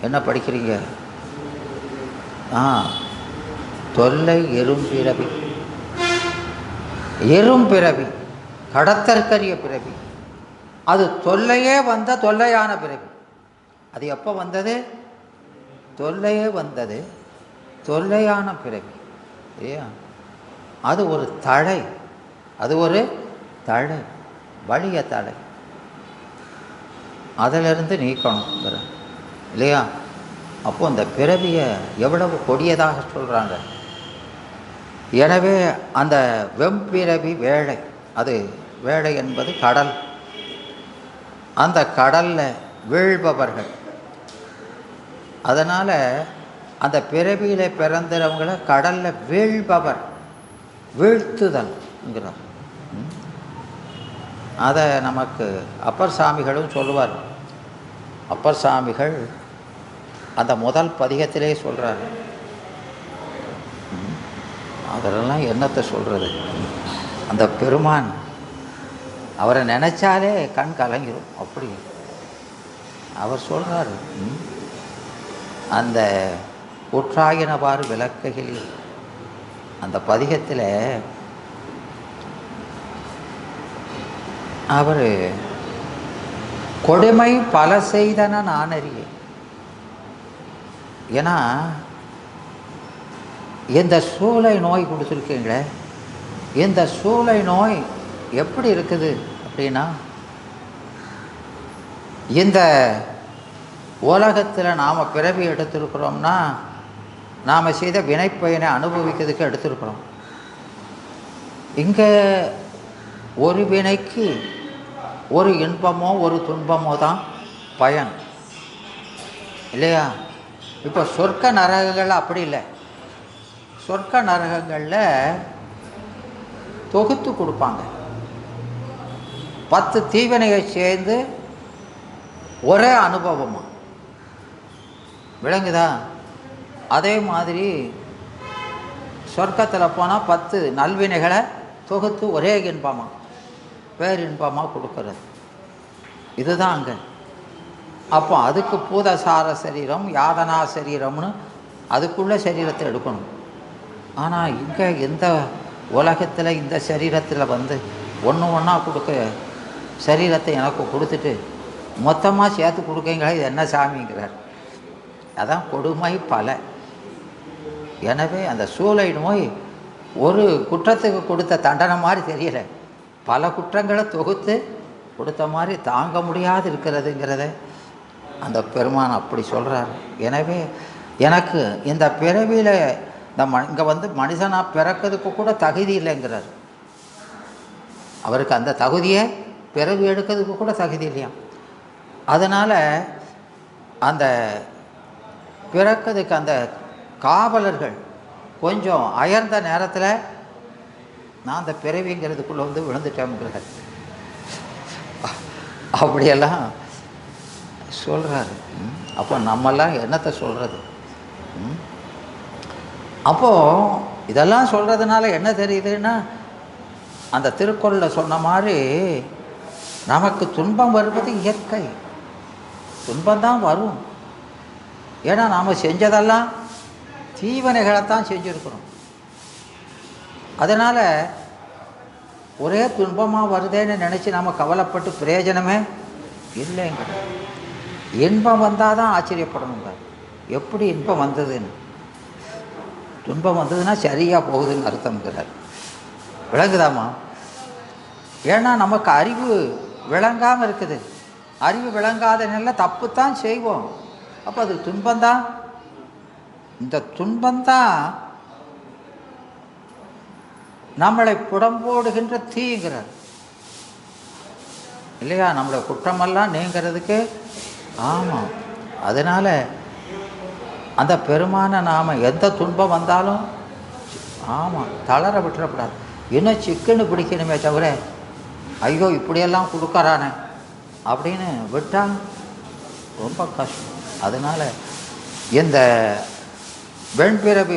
என்ன படிக்கிறீங்க? தொல்லை எறும்பிறவி, எறும்பிறவி கடத்தற்கரிய பிறவி. அது தொல்லையே வந்த தொல்லையான பிறவி. அது எப்போ வந்தது? தொல்லையே வந்தது தொல்லையான பிறவி இல்லையா? அது ஒரு தடை, அது ஒரு தடை, வலிய தடை. அதிலிருந்து நீக்கணும் இல்லையா? அப்போ அந்த பிறவியை எவ்வளவு கொடியதாக சொல்கிறாங்க. எனவே அந்த வெம்பிறவி வேளை, அது வேளை என்பது கடல். அந்த கடலில் வீழ்பவர்கள். அதனால் அந்த பிறவியில் பிறந்தவங்களை கடலில் வீழ்பவர், வீழ்த்துதல்ங்கிறார். அதை நமக்கு அப்பர் சாமிகளும் சொல்லுவார். அப்பர் சாமிகள் அந்த முதல் பதிகத்திலே சொல்கிறார். அதெல்லாம் என்னத்தை சொல்கிறது? அந்த பெருமான் அவரை நினச்சாலே கண் கலங்கிடும். அப்படி அவர் சொல்கிறார், அந்த உற்றாயினவாறு விளக்கையில் அந்த பதிகத்தில் அவர் கொடுமை பல செய்தன நான் அறிய. ஏன்னா இந்த சூளை நோய் கொடுத்துருக்கீங்களே, இந்த சூளை நோய் எப்படி இருக்குது அப்படின்னா, இந்த உலகத்தில் நாம் பிறவி எடுத்திருக்கிறோம்னா நாம் செய்த வினைப்பயனை அனுபவிக்கிறதுக்கு எடுத்திருக்கிறோம். இங்கே ஒரு வினைக்கு ஒரு இன்பமோ ஒரு துன்பமோ தான் பயன் இல்லையா? இப்போ சொர்க்க நரகங்கள் அப்படி இல்லை. சொர்க்க நரகங்களில் தொகுத்து கொடுப்பாங்க. 10 தீவினையை சேர்ந்து ஒரே அனுபவமாக விளங்குதா? அதே மாதிரி சொர்க்கத்தில் போனால் 10 நல்வினைகளை தொகுத்து ஒரே இன்பமாக பேரின்பமாக கொடுக்கறது. இதுதான் அங்கே. அப்போ அதுக்கு பூதசார சரீரம், யாதனா சரீரம்னு அதுக்குள்ளே சரீரத்தை எடுக்கணும். ஆனால் இங்கே இந்த உலகத்தில் இந்த சரீரத்தில் வந்து ஒன்று ஒன்றா கொடுக்க சரீரத்தை எனக்கு கொடுத்துட்டு மொத்தமாக சேர்த்து கொடுக்கீங்களா, இது என்ன சாமிங்கிறார். அதான் கொடுமை பல. எனவே அந்த சூளை நோய் ஒரு குற்றத்துக்கு கொடுத்த தண்டனை மாதிரி தெரியலை, பல குற்றங்களை தொகுத்து கொடுத்த மாதிரி தாங்க முடியாது இருக்கிறதுங்கிறத அந்த பெருமான் அப்படி சொல்கிறார். எனவே எனக்கு இந்த பிறவியில் இங்கே மனுஷனாக பிறக்கிறதுக்கு கூட தகுதி இல்லைங்கிறார். அவருக்கு அந்த தகுதியை பிறவி எடுக்கிறதுக்கு கூட தகுதி இல்லையா. அதனால் அந்த பிறக்கிறதுக்கு அந்த காவலர்கள் கொஞ்சம் அயர்ந்த நேரத்தில் நான் அந்த பிறவிங்கிறதுக்குள்ளே விழுந்துட்டேங்கிறார். அப்படியெல்லாம் சொல்கிறாரு. அப்போ நம்மெல்லாம் என்னத்தை சொல்கிறது? அப்போது இதெல்லாம் சொல்கிறதுனால என்ன தெரியுதுன்னா, அந்த திருக்குறளில் சொன்ன மாதிரி நமக்கு துன்பம் வருவது இயற்கை. துன்பம்தான் வரும். ஏன்னா நாம் செஞ்சதெல்லாம் தீவனைகளைத்தான் செஞ்சுருக்கிறோம். அதனால் ஒரே துன்பமாக வருதேன்னு நினச்சி நம்ம கவலைப்பட்டு பிரயோஜனமே இல்லைங்க. இன்பம் வந்தால் தான் ஆச்சரியப்படணுங்க. எப்படி இன்பம் வந்ததுன்னு, துன்பம் வந்ததுன்னா சரியாக போகுதுன்னு அர்த்தம்ங்கிறார். விளங்குதாமா? ஏன்னா நமக்கு அறிவு விளங்காமல் இருக்குது. அறிவு விளங்காத நிலையில் தப்பு தான் செய்வோம். அப்போ அது துன்பந்தான். இந்த துன்பந்தான் நம்மளை புடம்போடுகின்ற தீங்கிறார் இல்லையா? நம்மளை குற்றமெல்லாம் நீங்கிறதுக்கு. ஆமாம். அதனால் அந்த பெருமானை நாம் எந்த துன்பம் வந்தாலும் ஆமாம் தளர விட்டுறக்கூடாது. இன்னும் சிக்கன்னு பிடிக்கணுமே தவிர ஐயோ இப்படியெல்லாம் கொடுக்கறானே அப்படின்னு விட்டால் ரொம்ப கஷ்டம். அதனால் இந்த வெண்பிறவி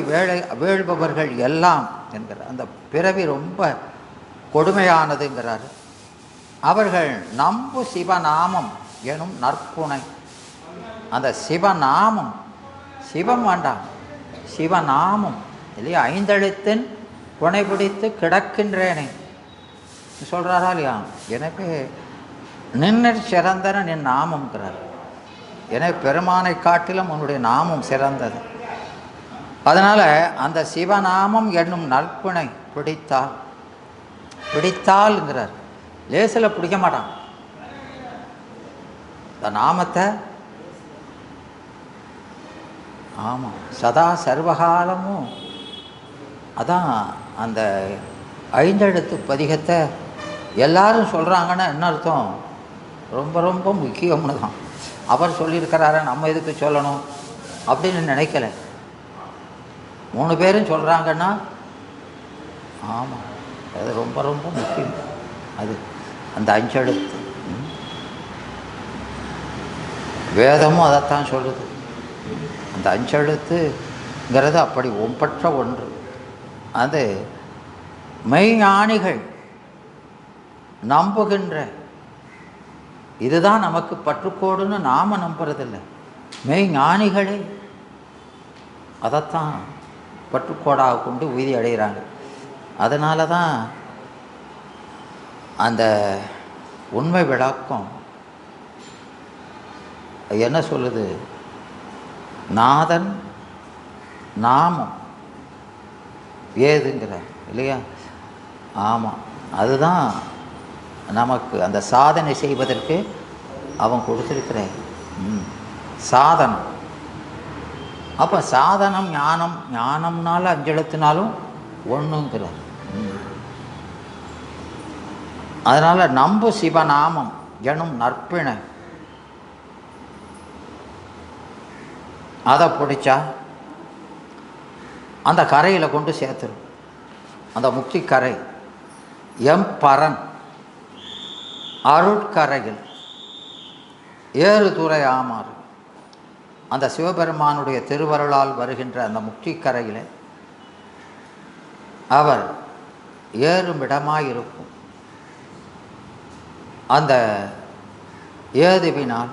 வேள்பவர்கள் எல்லாம் என்கிற அந்த பிறவி ரொம்ப கொடுமையானதுங்கிறார். அவர்கள் நம்பு சிவநாமம் எனும் நற்புணை. அந்த சிவநாமம், சிவம் வேண்டாம், சிவநாமம் இல்லையா? ஐந்தெழுத்தின் புனை பிடித்து கிடக்கின்றேனே சொல்கிறாரா இல்லையா? எனக்கு நின்னர் சிறந்தன நின் நாமம்ங்கிறார். எனவே பெருமானை காட்டிலும் உன்னுடைய நாமம் சிறந்தது. அதனால் அந்த சிவநாமம் என்னும் நற்புணை பிடித்தால்ங்கிறார். லேசில் பிடிக்க மாட்டான். இந்த நாமத்தை ஆமாம் சதா சர்வகாலமும். அதான் அந்த ஐந்தெழுத்து பதிகத்தை எல்லாரும் சொல்கிறாங்கன்னா என்ன அர்த்தம்? ரொம்ப ரொம்ப முக்கியம்னு தான். அவர் சொல்லியிருக்கிறார, நம்ம எதுக்கு சொல்லணும் அப்படின்னு நினைக்கல. 3 பேரும் சொல்கிறாங்கன்னா ஆமாம் அது ரொம்ப ரொம்ப முக்கியம். அது அந்த 5 எழுத்து. வேதமும் அதைத்தான் சொல்லுது. அந்த 5 எழுத்துங்கிறது அப்படி ஒப்பற்ற ஒன்று. அது மெய்ஞானிகள் நம்புகின்ற இதுதான் நமக்கு பற்றுக்கோடுன்னு நாம் நம்புறதில்லை. மெய்ஞானிகளே அதைத்தான் பற்றுக்கோடாக கொண்டு உறுதி அடைகிறாங்க. அதனால தான் அந்த உண்மை விளக்கம் என்ன சொல்லுது? நாதன் நாமம் ஏதுங்கிற இல்லையா? ஆமாம், அதுதான் நமக்கு அந்த சாதனை செய்வதற்கு அவன் கொடுத்துருக்கிற சாதனம். அப்போ சாதனம் ஞானம், ஞானம்னாலும் 5 எழுத்துனாலும் ஒன்றுங்கிறார். அதனால் நம்பு சிவநாமம் எனும் நற்பிணை அதை பிடிச்சா அந்த கரையில் கொண்டு சேர்த்துரும். அந்த முக்தி கரை எம்பரன் அருட்கரையில் ஏறுதுறை ஆமாறு. அந்த சிவபெருமானுடைய திருவருளால் வருகின்ற அந்த முக்தி கரையில் அவர் ஏறுமிடமாயிருக்கும். அந்த ஏதுவினால்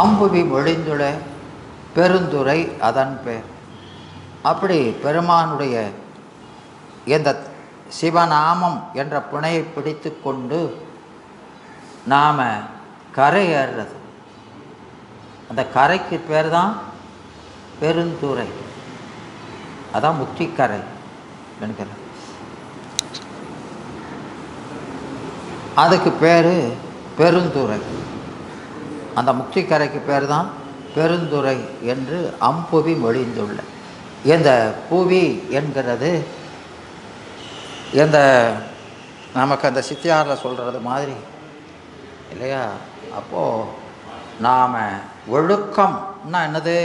அம்புவி மொழிந்துள பெருந்துரை அதன் பேர். அப்படி பெருமானுடைய இந்த சிவநாமம் என்ற புனையை பிடித்து கொண்டு நாம் கரை ஏறுறது. அந்த கரைக்கு பேர் தான் பெருந்துறை. அதான் முக்திக்கரை என்கிற. அதுக்கு பேர் பெருந்துறை. அந்த முக்திக்கரைக்கு பேர் தான் பெருந்துறை என்று அம்புவி மொழிந்துள்ள. இந்த புவி என்கிறது இந்த நமக்கு அந்த சித்தியாரில் சொல்கிறது மாதிரி இல்லையா? அப்போது நாம் ஒழுக்கம்னா என்னது?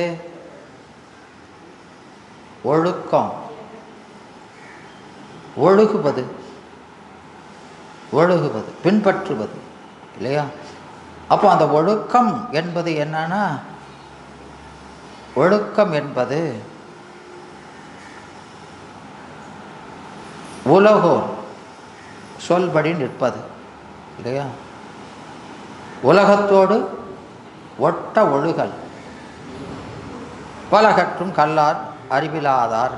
ஒழுக்கம் ஒழுகுவது, ஒழுகுவது, பின்பற்றுவது இல்லையா? அப்போ அந்த ஒழுக்கம் என்பது என்னன்னா, ஒழுக்கம் என்பது உலகோர் சொல்படி நிற்பது இல்லையா? உலகத்தோடு ஒட்ட ஒழுகல். பலகற்றும் கல்லார் அறிவிலாதார்.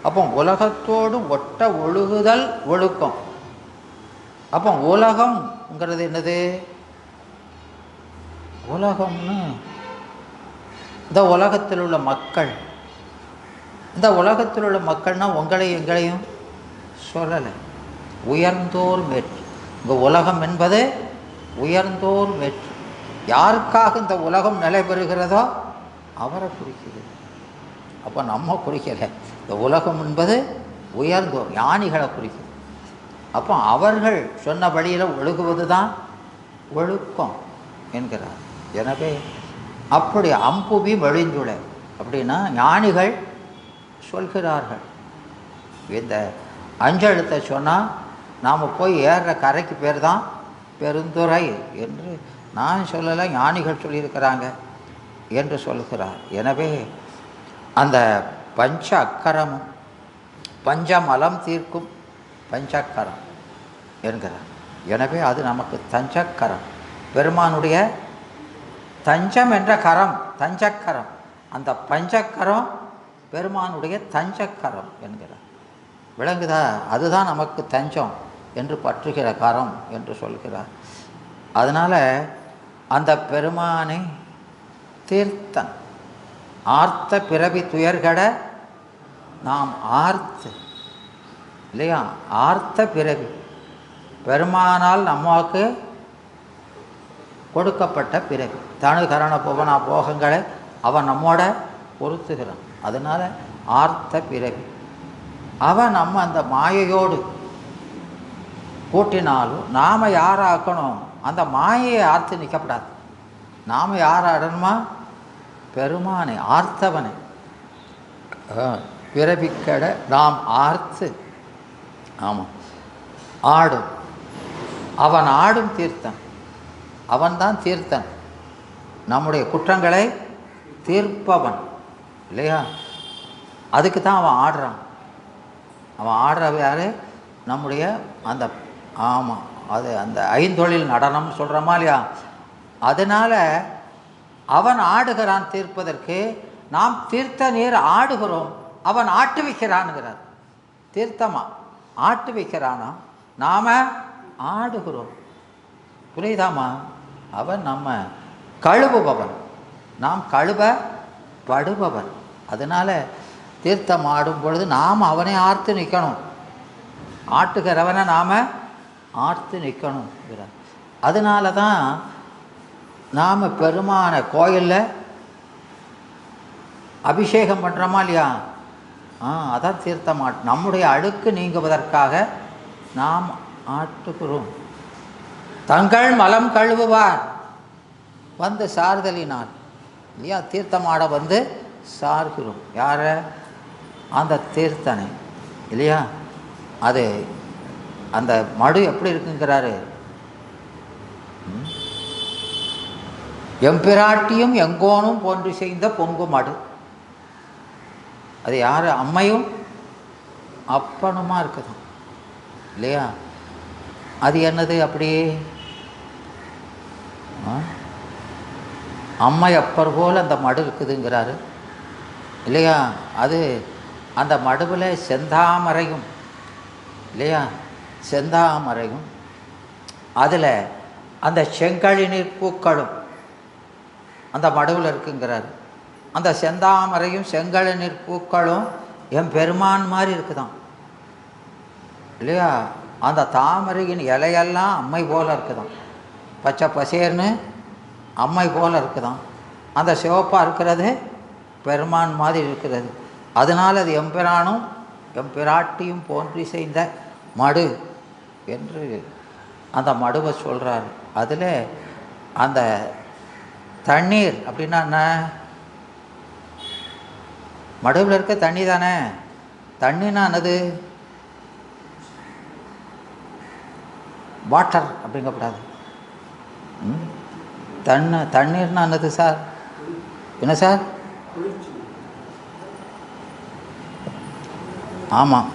அப்போ உலகத்தோடு ஒட்ட ஒழுகுதல் ஒழுக்கம். அப்போ உலகம்ங்கிறது என்னது? உலகம்னு இந்த உலகத்தில் உள்ள மக்கள். இந்த உலகத்தில் உள்ள மக்கள்னால் உங்களையும் எங்களையும் சொல்லலை. உயர்ந்தோர் மேற்று. இந்த உலகம் என்பது உயர்ந்தோர் மேற்று. யாருக்காக இந்த உலகம் நிலை பெறுகிறதோ அவரை குறிக்கிறது. அப்போ நம்ம குறிக்கலை. இந்த உலகம் என்பது உயர்ந்தோர் ஞானிகளை குறிக்கிறது. அப்போ அவர்கள் சொன்ன வழியில் ஒழுகுவது தான் ஒழுக்கம் என்கிறார். எனவே அப்படி அம்புவி மொழிந்துளை அப்படின்னா ஞானிகள் சொல்கிறார்கள். இந்த அஞ்செழுத்தை சொன்னால் நாம் போய் ஏறுற கரைக்கு பேர் தான் பெருந்துறை என்று நான் சொல்லலை, ஞானிகள் சொல்லியிருக்கிறாங்க என்று சொல்கிறார். எனவே அந்த பஞ்ச அக்கரமும் பஞ்சமலம் தீர்க்கும் பஞ்சக்கரம் என்கிறார். எனவே அது நமக்கு தஞ்சக்கரம், பெருமானுடைய தஞ்சம் என்ற கரம், தஞ்சக்கரம். அந்த பஞ்சக்கரம் பெருமானுடைய தஞ்சக்கரம் என்கிறார். விளங்குதா? அதுதான் நமக்கு தஞ்சம் என்று பற்றுகிற கரம் என்று சொல்கிறார். அதனால் அந்த பெருமானை தீர்த்தன் ஆர்த்த பிறவி துயர்கட நாம் ஆர்த்து இல்லையா? ஆர்த்த பிறவி பெருமானால் நமக்கு கொடுக்கப்பட்ட பிறவி. தனு கரண புவனா போகங்களை அவன் நம்மோட பொறுத்துகிறான். அதனால் ஆர்த்த பிறவி. அவன் நம்ம அந்த மாயையோடு கூட்டினாலும் நாம் யாராக்கணும்? அந்த மாயையை ஆர்த்து நிற்கப்படாது. நாம் யாராடணுமா? பெருமானை ஆர்த்தவனை பிறவிக்கட நாம் ஆர்த்து. ஆமாம், ஆடும். அவன் ஆடும் தீர்த்தன். அவன்தான் தீர்த்தன், நம்முடைய குற்றங்களை தீர்ப்பவன் இல்லையா? அதுக்கு தான் அவன் ஆடுறான். அவன் ஆடுற யார்? நம்முடைய அந்த ஆமாம் அது அந்த ஐந்தொழில் நடனம் சொல்கிறோமா இல்லையா? அதனால் அவன் ஆடுகிறான் தீர்ப்பதற்கு. நாம் தீர்த்த நீர் ஆடுகிறோம், அவன் ஆட்டு வைக்கிறான்ங்கிறார். தீர்த்தமா ஆட்டு வைக்கிறானா, நாம் ஆடுகிறோம். புரியுதாமா? அவன் நம்ம கழுவுபவன், நாம் கழுவப்படுபவன். அதனால் தீர்த்தம் ஆடும் பொழுது நாம் அவனை ஆர்த்து நிற்கணும். ஆட்டுகிறவனை நாம் ஆர்த்து நிற்கணும். அதனால தான் நாம் பெருமான கோயிலில் அபிஷேகம் பண்ணுறோமா இல்லையா? அதான் தீர்த்தம் ஆட்டு. நம்முடைய அழுக்கு நீங்குவதற்காக நாம் ஆட்டுகிறோம். தங்கள் மலம் கழுவுவார் வந்து சார்தலினார் இல்லையா? தீர்த்தமாட வந்து சார்கிறோம். யார? அந்த தீர்த்தனை இல்லையா? அது அந்த மடு எப்படி இருக்குங்கிறாரு? எம்பிராட்டியும் எங்கோனும் போன்று செய்த பொங்கு மடு. அது யார்? அம்மையும் அப்பனுமா இருக்குது இல்லையா? அது என்னது? அப்படி அம்மை அப்பர் போல் அந்த மடு இருக்குதுங்கிறாரு இல்லையா? அது அந்த மடுவில் செந்தாமரையும் இல்லையா? செந்தாமரையும் அதில் அந்த செங்கழிநீர் பூக்களும் அந்த மடுவில் இருக்குங்கிறார். அந்த செந்தாமரையும் செங்கழிநீர் பூக்களும் என் பெருமான் மாதிரி இருக்குதான் இல்லையா? அந்த தாமரையின் இலையெல்லாம் அம்மை போல் இருக்குதான், பச்சை பசேர்னு அம்மை போல் இருக்குதான். அந்த சிவப்பாக இருக்கிறது பெருமான் மாதிரி இருக்கிறது. அதனால் அது எம்பிரானும் எம்பிராட்டியும் போன்றி செய்த மடு என்று அந்த மடுவை சொல்கிறார். அதில் அந்த தண்ணீர் அப்படின்னா என்ன? மடுவில் இருக்க தண்ணி தானே. தண்ணின்னா என்னது? வாட்டர் அப்படிங்கக்கூடாது. தண்ணீர்னா என்னது சார்? என்ன சார்? ஆமாம்,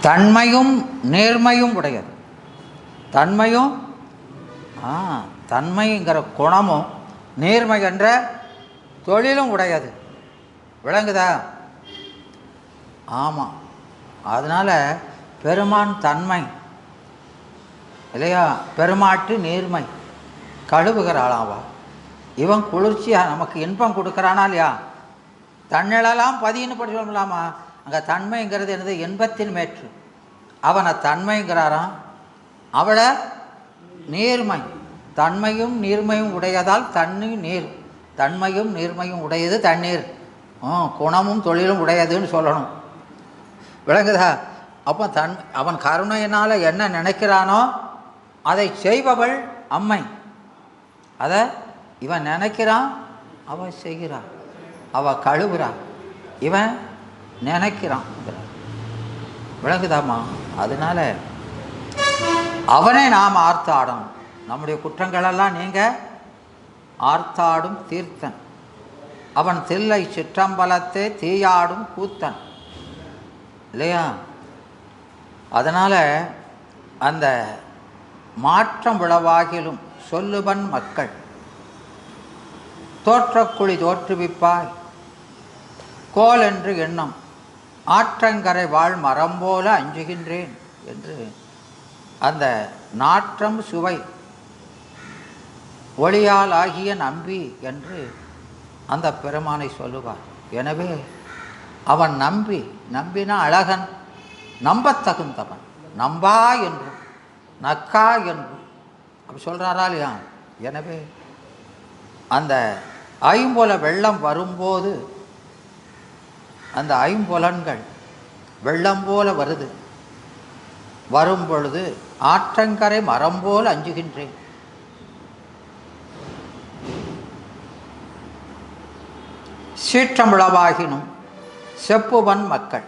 தன்மையும் நேர்மையும் உடையது. தன்மையும் தன்மைங்கிற குணமும் நேர்மை என்ற தொழிலும் உடையது. விளங்குதா? ஆமாம். அதனால் பெருமான் தன்மை இல்லையா? பெருமாட்டு நேர்மை. கழுவுகிற ஆளாவா இவன்? குளிர்ச்சியாக நமக்கு இன்பம் கொடுக்குறானா இல்லையா? தன்னிலெல்லாம் பதின்னு படி சொல்லலாமா? அங்கே தன்மைங்கிறது என்னது? இன்பத்தின் மேற்று. அவனை தன்மைங்கிறாராம், அவளை நீர்மை. தன்மையும் நீர்மையும் உடையதால் தண்ணீர் நீர். தன்மையும் நீர்மையும் உடையது தண்ணீர். குணமும் தொழிலும் உடையதுன்னு சொல்லணும். விளங்குதா? அப்போ அவன் கருணையினால் என்ன நினைக்கிறானோ அதை செய்பவள் அம்மை. அதை இவன் நினைக்கிறான், அவன் செய்கிறான். அவள் கழுவுறான், இவன் நினைக்கிறான். விளங்குதாம்மா? அதனால அவனை நாம் ஆர்த்தாடணும். நம்முடைய குற்றங்களெல்லாம் நீங்கள் ஆர்த்தாடும் தீர்த்தன். அவன் தில்லை சிற்றம்பலத்தே தீயாடும் கூத்தன் இல்லையா? அதனால் அந்த மாற்றம் விளவாகிலும் சொல்லுவன் மக்கள் தோற்றக்குழி தோற்றுவிப்பாய் கோல் என்று எண்ணம் ஆற்றங்கரை வாழ் மரம் போல அஞ்சுகின்றேன் என்று அந்த நாற்றம் சுவை ஒளியால் ஆகிய நம்பி என்று அந்த பெருமானை சொல்லுவார். எனவே அவன் நம்பினா அழகன், நம்பத்தகுந்தவன். நம்பா என்றும் நக்கா என்றும் அப்படி சொல்கிறாரா இல்லையா? எனவே அந்த ஐம்புல வெள்ளம் வரும்போது அந்த ஐம்புலன்கள் வெள்ளம் போல வருது. வரும் பொழுது ஆற்றங்கரை மரம் போல் அஞ்சுகின்றேன். சீற்றமுளவாகினும் செப்புவன் மக்கள்.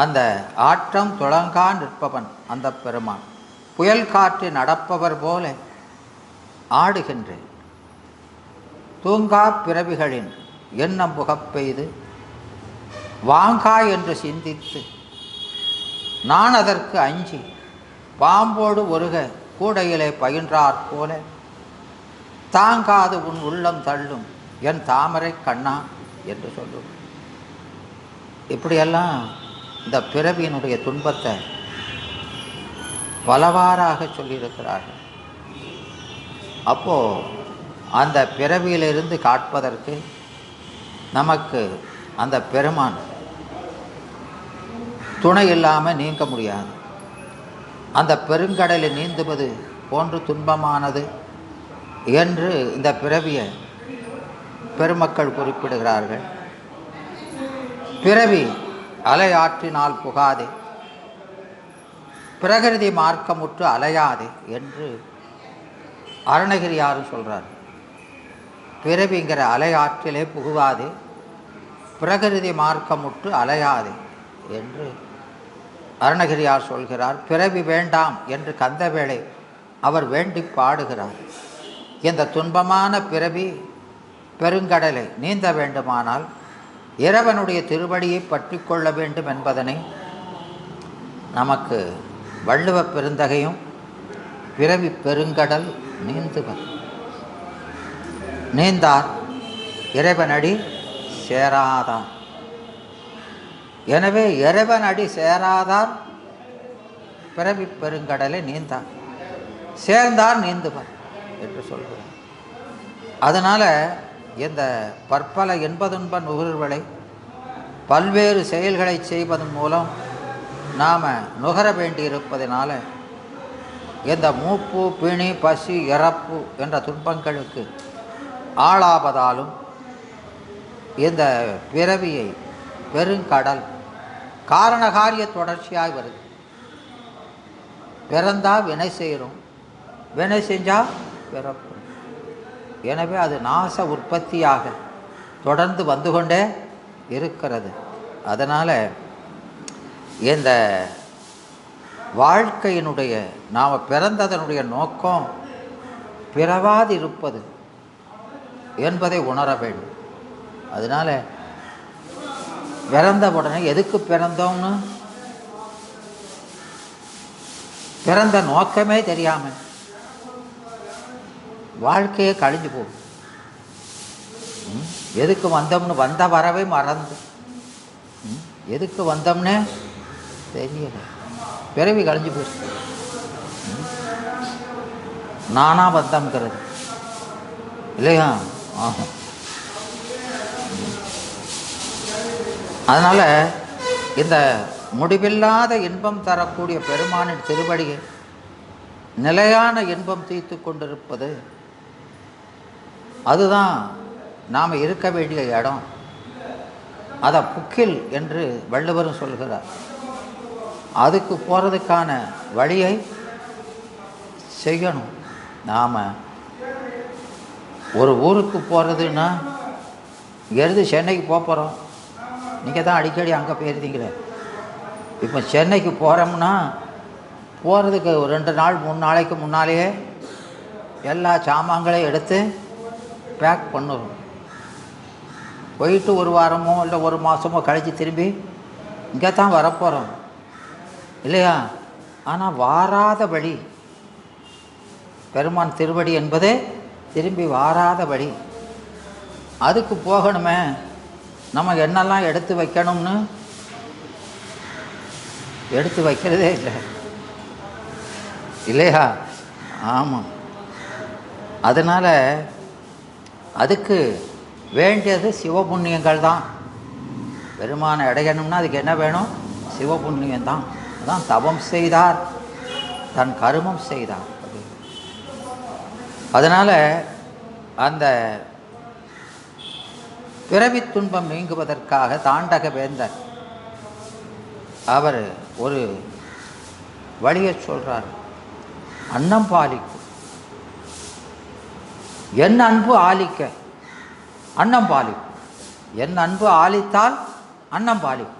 அந்த ஆற்றம் துளங்கா நிற்பவன் அந்த பெருமான். புயல் காற்று நடப்பவர் போல ஆடுகின்றேன். தூங்கா பிறவிகளின் எண்ணம் புகப்பெய்து வாங்கா என்று சிந்தித்து நான் அதற்கு அஞ்சி பாம்போடு ஒருக கூடையிலே பயின்றாற் போல தாங்காது உன் உள்ளம் தள்ளும் என் தாமரை கண்ணா என்று சொல்லும். இப்படியெல்லாம் இந்த பிறவியினுடைய துன்பத்தை பலவாறாக சொல்லியிருக்கிறார்கள். அப்போது அந்த பிறவியிலிருந்து காட்பதற்கு நமக்கு அந்த பெருமான் துணை இல்லாமல் நீங்க முடியாது. அந்த பெருங்கடலில் நீந்துவது போன்று துன்பமானது என்று இந்த பிறவியை பெருமக்கள் குறிப்பிடுகிறார்கள். பிறவி அலையாற்றினால் புகாதே, பிரகிருதி மார்க்கமுற்று அலையாதே என்று அருணகிரியாரும் சொல்கிறார். பிறவிங்கிற அலையாற்றிலே புகுவாதே, பிரகிருதி மார்க்கமுற்று அலையாதே என்று அருணகிரியார் சொல்கிறார். பிறவி வேண்டாம் என்று கந்தவேளை அவர் வேண்டி பாடுகிறார். இந்த துன்பமான பிறவி பெருங்கடலை நீந்த வேண்டுமானால் இறைவனுடைய திருவடியை பற்றி கொள்ள வேண்டும் என்பதனை நமக்கு வள்ளுவ பெருந்தகையும் பிறவி பெருங்கடல் நீந்துவர் நீந்தார் இறைவனடி சேராதார். எனவே இறைவனடி சேராதார் பிறவி பெருங்கடலை நீந்தார், சேர்ந்தார் நீந்துவர் என்று சொல்கிறார். அதனால் இந்த பற்பல என்பதுன்ப நுகர்வுகளை பல்வேறு செயல்களை செய்வதன் மூலம் நாம் நுகர வேண்டியிருப்பதனால இந்த மூப்பு, பிணி, பசி, இறப்பு என்ற துன்பங்களுக்கு ஆளாவதாலும் இந்த பிறவியை பெருங்கடல் காரணகாரிய தொடர்ச்சியாய் வருது. பிறந்தா வினை செய்கிறோம், வினை செஞ்சால் பிறப்பு. எனவே அது நாச உற்பத்தியாக தொடர்ந்து வந்து கொண்டே இருக்கிறது. அதனால் இந்த வாழ்க்கையினுடைய நாம் பிறந்ததனுடைய நோக்கம் பிறவாதிருப்பது என்பதை உணர வேண்டும். அதனால் பிறந்த உடனே எதுக்கு பிறந்தோம்னு பிறந்த நோக்கமே தெரியாமல் வாழ்க்கையே கழிஞ்சு போகும். எதுக்கு வந்தோம்னு வந்த வரவே மறந்து எதுக்கு வந்தோம்னே தெரியல, பிறவி கழிஞ்சு போச்சு. நானா வந்தம்ங்கிறது இல்லையா? ஆகும். அதனால் இந்த முடிவில்லாத இன்பம் தரக்கூடிய பெருமானின் திருவடியை நிலையான இன்பம் தீர்த்து கொண்டிருப்பது, அதுதான் நாம் இருக்க வேண்டிய இடம். அதை புக்கில் என்று வள்ளுவரும் சொல்கிறார். அதுக்கு போகிறதுக்கான வழியை செய்யணும். நாம் ஒரு ஊருக்கு போகிறதுன்னா இங்கேருந்து சென்னைக்கு போகிறோம். நீங்கள் தான் அடிக்கடி அங்கே போயிருந்தீங்களே. இப்போ சென்னைக்கு போகிறோம்னா போகிறதுக்கு 2 நாள் 3 நாளைக்கு முன்னாலேயே எல்லா சாமான்களையும் எடுத்து பேக் பண்ணுறோம். போயிட்டு 1 வாரமோ இல்லை 1 மாதமோ கழித்து திரும்பி இங்கே தான் வரப்போகிறோம் இல்லையா? ஆனால் வாராத வழி பெருமான் திருவடி என்பதே திரும்பி வாராத வழி. அதுக்கு போகணுமே, நம்ம என்னெல்லாம் எடுத்து வைக்கணும்னு எடுத்து வைக்கிறதே இல்லை இல்லையா? ஆமாம். அதனால் அதுக்கு வேண்டியது சிவபுண்ணியங்கள் தான். பெருமானை அடையணும்னா அதுக்கு என்ன வேணும்? சிவபுண்ணியம்தான். அதான் தவம் செய்தார் தன் கருமம் செய்தார். அதனால் அந்த பிறவி துன்பம் நீங்குவதற்காக தாண்டக வேந்தர் அவர் ஒரு வழியை சொல்கிறார். அன்னம் பாலிக்கும், என் அன்பு ஆலிக்க அன்னம் பாலிக்கும். என் அன்பு ஆலித்தால் அன்னம் பாலிக்கும்.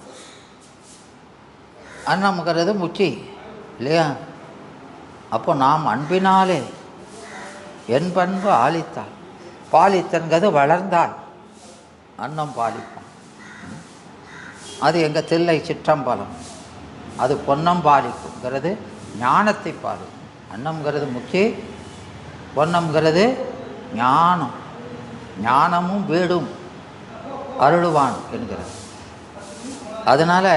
அன்னம்ங்கிறது முச்சி இல்லையா? அப்போ நாம் அன்பினாலே என் பண்பு ஆலித்தால், பாலித்தன்கிறது வளர்ந்தால் அன்னம் பாலிக்கும். அது எங்கள் தில்லை சிற்றம்பலம். அது பொன்னம் பாலிக்குங்கிறது ஞானத்தை பாலிக்கும். அன்னம்ங்கிறது முச்சி, பொன்னம்ங்கிறது ஞானம். ஞானமும் வீடும் அருளுவான் என்கிறது. அதனால்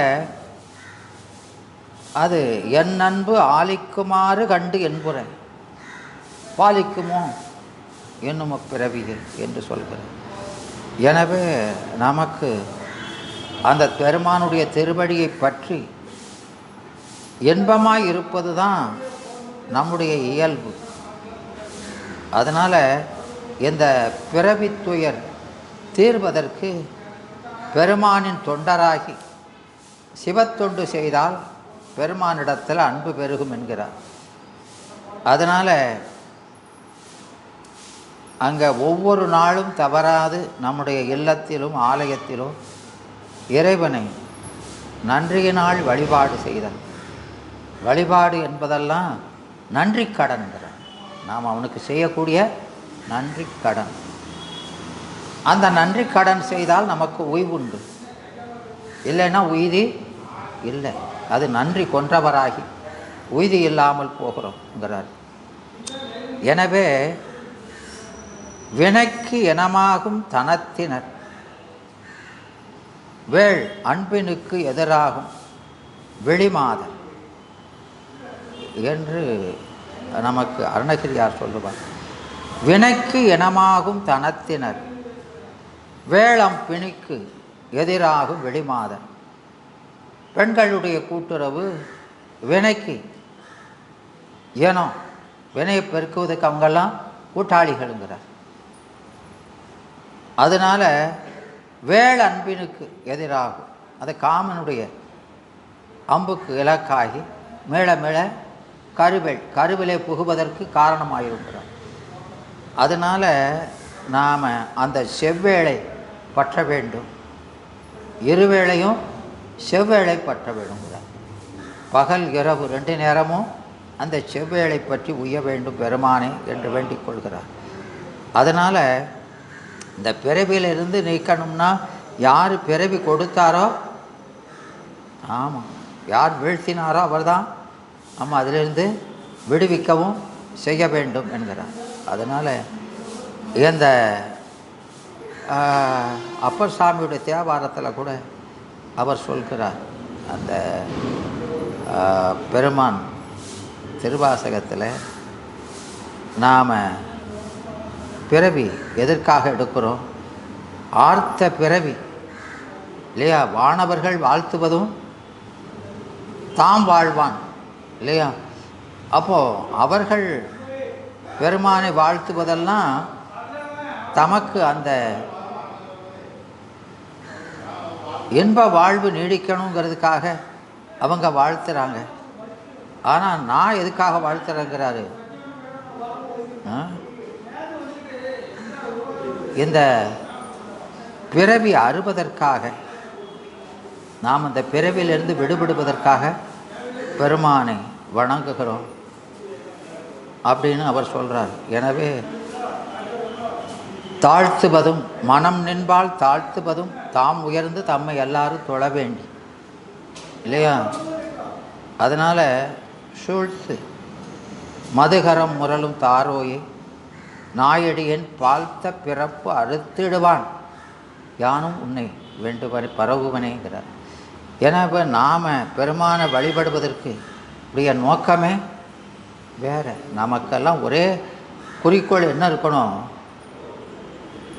அது என் அன்பு ஆலிக்குமாறு கண்டு என்புரை பாலிக்குமோ என்னும் பிறவிகள் என்று சொல்கிறது. எனவே நமக்கு அந்த பெருமானுடைய திருவடியை பற்றி இன்பமாய் இருப்பது தான் நம்முடைய இயல்பு. அதனால் இந்த பிறவி துயர் தீர்வதற்கு பெருமானின் தொண்டராகி சிவத்தொண்டு செய்தால் பெருமானிடத்தில் அன்பு பெருகும் என்கிறார். அதனால் அங்கே ஒவ்வொரு நாளும் தவறாது நம்முடைய இல்லத்திலும் ஆலயத்திலும் இறைவனை நன்றியினால் வழிபாடு செய்தல். வழிபாடு என்பதெல்லாம் நன்றி கடன்கிறார். நாம் அவனுக்கு செய்யக்கூடிய நன்றி கடன். அந்த நன்றி கடன் செய்தால் நமக்கு உய்வுண்டு, இல்லைன்னா உய்தி இல்லை. அது நன்றி கொன்றவராகி உய்தி இல்லாமல் போகிறோங்கிறார். எனவே வினைக்கு இனமாகும் தனத்தினர் வேள் அன்பினுக்கு எதிராகும் வெளிமாதல். என்று நமக்கு அருணகிரியார் சொல்லுவார். வினைக்கு இனமாகும் தனத்தினர் வேளம் பிணிக்கு எதிராகும் வெளிமாதன். பெண்களுடைய கூட்டுறவு வினைக்கு இனம், வினையை பெருக்குவதற்கு அவங்கெல்லாம் கூட்டாளிகளுங்கிறார். அதனால் வேள் அன்பினுக்கு எதிராகும், அது காமனுடைய அம்புக்கு இலக்காகி மேல மேல கருவிலே புகுவதற்கு காரணமாயிருக்கிறார். அதனால் நாம் அந்த செவ்வேளை பற்ற வேண்டும், இருவேளையும் செவ்வேளை பற்ற வேண்டுங்கிறார். பகல் இரவு 2 நேரமும் அந்த செவ்வேளை பற்றி உய்ய வேண்டும் பெருமானே என்று வேண்டிக் கொள்கிறார். அதனால் இந்த பிறவியிலிருந்து நீக்கணும்னா யார் பிறவி கொடுத்தாரோ, ஆமாம், யார் வீழ்த்தினாரோ அவர் தான் நம்ம அதிலிருந்து விடுவிக்கவும் செய்ய வேண்டும் என்கிறார். அதனால் இந்த அப்பர் சாமியுடைய தேவாரத்தில் கூட அவர் சொல்கிறார். அந்த பெருமான் திருவாசகத்தில் நாம் பிறவி எதற்காக எடுக்கிறோம்? ஆர்த்த பிறவி இல்லையா? வானவர்கள் வாழ்த்துவதும் தாம் வாழ்வான் இல்லையா? அப்போது அவர்கள் பெருமானை வாழ்த்துவதெல்லாம் தமக்கு அந்த இன்ப வாழ்வு நீடிக்கணுங்கிறதுக்காக அவங்க வாழ்த்துறாங்க. ஆனால் நான் எதுக்காக வாழ்த்துறேங்கிறாரு? இந்த பிறவி அறுவதற்காக, நாம் அந்த பிறவியிலிருந்து விடுபடுவதற்காக பெருமானை வணங்குகிறோம் அப்படின்னு அவர் சொல்கிறார். எனவே தாழ்த்துவதும் மனம் நின்பால் தாழ்த்துவதும் தாம் உயர்ந்து தம்மை எல்லாரும் தொழ வேண்டி இல்லையா? அதனால் சூழ்த்து மதுகரம் முரலும் தாரோயே நாயடியன் பால்த்த பிறப்பு அறுத்திடுவான் யானும் உன்னை வேண்டுவனை பரவுவனேங்கிறார். ஏன்னா இப்போ நாம் பெருமானை வழிபடுவதற்கு உடைய நோக்கமே வேறு. நமக்கெல்லாம் ஒரே குறிக்கோள் என்ன இருக்கணும்?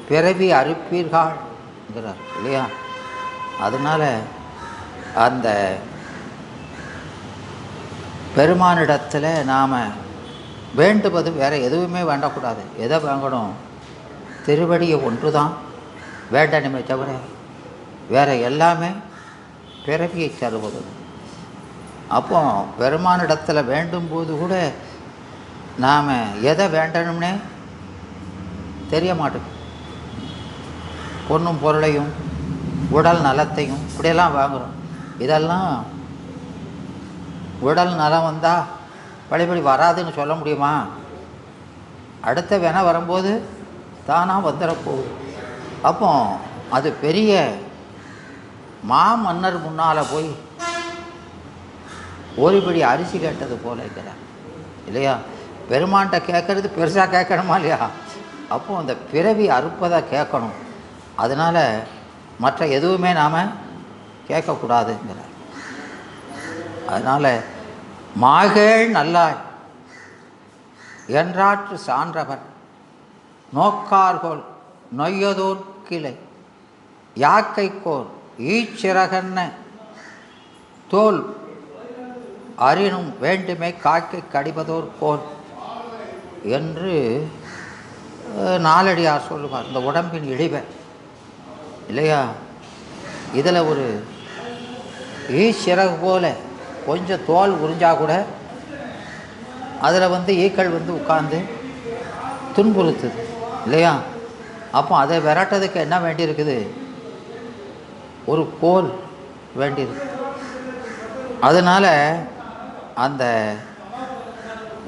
பிறவி அறுப்பீர்கள்ங்கிறார் இல்லையா? அதனால் அந்த பெருமானிடத்தில் நாம் வேண்டுவது வேறு எதுவுமே வேண்டக்கூடாது. எதை வாங்கணும்? திருவடியை ஒன்று தான் வேண்டணுமே தவிர வேறு எல்லாமே பிறவியை தருவது. அப்போ பெருமானிடத்தில் வேண்டும்போது கூட நாம் எதை வேண்டணும்னே தெரிய மாட்டேங்குது. பொன்னும் பொருளையும் உடல் நலத்தையும் இப்படியெல்லாம் வாங்குகிறோம். இதெல்லாம் உடல் நலம் வந்தால் பழையபடி வராதுன்னு சொல்ல முடியுமா? அடுத்த வேணா வரும்போது தானாக வந்துடப்போகுது. அப்போ அது பெரிய மாமன்னர் முன்னால் போய் ஓரிபடி அரிசி கேட்டது போல இருக்கிறார் இல்லையா? பெருமான்கிட்ட கேட்கறது பெருசாக கேட்கணுமா இல்லையா? அப்போ அந்த பிறவி அறுப்பதை கேட்கணும். அதனால் மற்ற எதுவுமே நாம் கேட்கக்கூடாதுங்கிறார். அதனால் மாகேள் நல்லாய் என்றாற்று சான்றவர் நோக்கார்கோள் நொய்யதோர் கிளை யாக்கைக்கோர் ஈச்சிறகன்ன தோல் அறினும் வேண்டுமே காக்கை கடிபதோர் கோல் என்று நாலடியார் சொல்லுவார். இந்த உடம்பின் இழிவை இல்லையா? இதில் ஒரு ஈச்சிறகு போல கொஞ்சம் தோல் உறிஞ்சால் கூட அதில் ஈக்கள் உட்கார்ந்து துன்புறுத்துது இல்லையா? அப்போ அதை விரட்டதுக்கு என்ன வேண்டியிருக்குது? ஒரு கோல் வேண்டியிருக்கு. அதனால் அந்த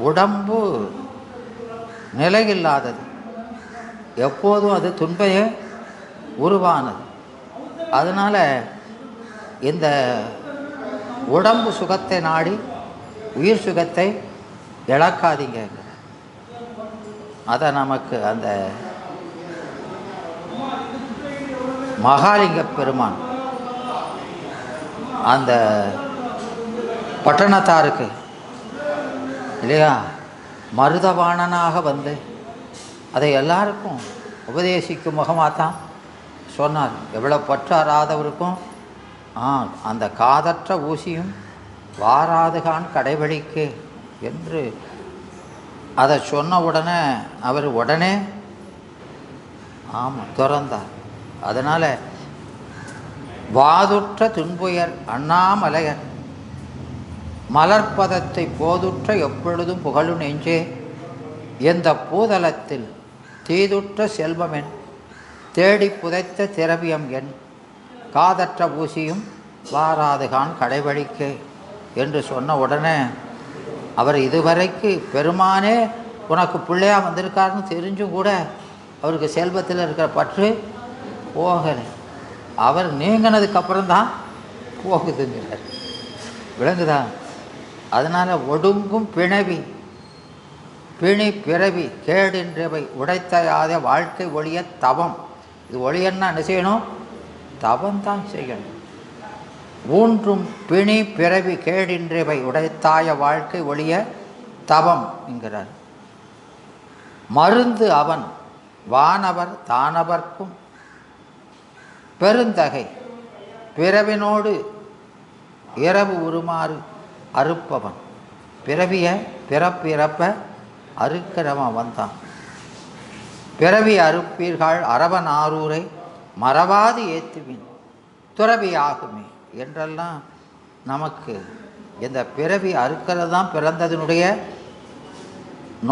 உடம்பு நிலையில்லாதது, எப்போதும் அது துன்பையே உருவானது. அதனால் இந்த உடம்பு சுகத்தை நாடி உயிர் சுகத்தை இழக்காதீங்க. அதை நமக்கு அந்த மகாலிங்க பெருமான் அந்த பட்டணத்தாருக்கு இல்லையா? மருதவாணனாக வந்து அதை எல்லாருக்கும் உபதேசிக்கும் முகமாக தான் சொன்னார். எவ்வளோ பற்றாராதவருக்கும் அந்த காதற்ற ஊசியும் வாராதுகான் கடைவழிக்கு என்று அதை சொன்ன உடனே அவர் உடனே துறந்தார். அதனால் வாதுற்ற துன்புயர் அண்ணாமலையர் மலர்பதத்தை போதுற்ற எப்பொழுதும் புகழு நெஞ்சே எந்த பூதலத்தில் தீதுற்ற செல்வமென் தேடி புதைத்த திரவியம் என் காதற்ற ஊசியும் வாராதுகான் கடைவழிக்கு என்று சொன்ன உடனே அவர் இதுவரைக்கு பெருமானே உனக்கு பிள்ளையாக வந்திருக்காருன்னு தெரிஞ்சும் கூட அவருக்கு செல்வத்தில் இருக்கிற பற்று போகலை. அவர் நீங்கினதுக்கப்புறம்தான் போகுதுங்கிறார். விளங்குதா? அதனால் ஒடுங்கும் பிணவி பிணி பிறவி கேடின்றவை உடைத்தையாத வாழ்க்கை ஒழிய தவம். இது ஒழியன்னா என்ன செய்யணும்? தவம்தான் செய்யணும். ஊன்றும் பிணி பிறவி கேடின்றவை உடைத்தாய வாழ்க்கை ஒழிய தவம் என்கிறார். மருந்து அவன் வானவர் தானவர்க்கும் பெருந்தகை பிறவினோடு இரவு உருமாறு அறுப்பவன். பிறவிய பிறப்பிறப்ப அறுக்கிறவன் வந்தான். பிறவி அறுப்பீர்கள் அரவன் ஆரூரை மறவாது ஏத்துவின் துறவி ஆகுமே என்றெல்லாம் நமக்கு இந்த பிறவி அறுக்கிறது தான் பிறந்ததனுடைய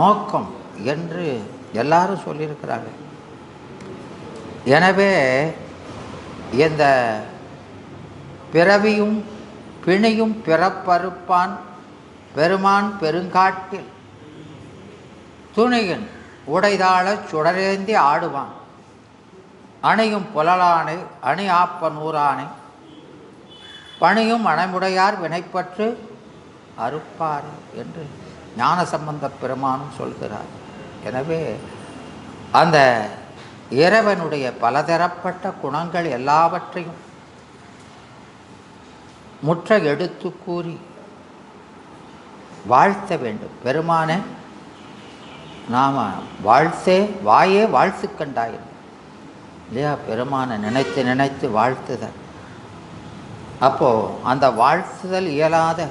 நோக்கம் என்று எல்லாரும் சொல்லியிருக்கிறாங்க. எனவே இந்த பிறவியும் பிணியும் பிறப்பறுப்பான் பெருமான் பெருங்காட்டில் துணியின் உடைதாழச் சுடரேந்தி ஆடுவான் அணியும் புலலானை அணி ஆப்ப நூறானை பணியும் அணைமுடையார் வினைப்பற்று அறுப்பார் என்று ஞானசம்பந்த பெருமானும் சொல்கிறார். எனவே அந்த இறைவனுடைய பலதரப்பட்ட குணங்கள் எல்லாவற்றையும் முற்ற எடுத்து கூறி வாழ்த்த வேண்டும். பெருமானே நாம் வாயே வாழ்த்து கண்டாயின் இல்லையா? பெருமானை நினைத்து நினைத்து வாழ்த்துதல். அப்போது அந்த வாழ்த்துதல் இயலாத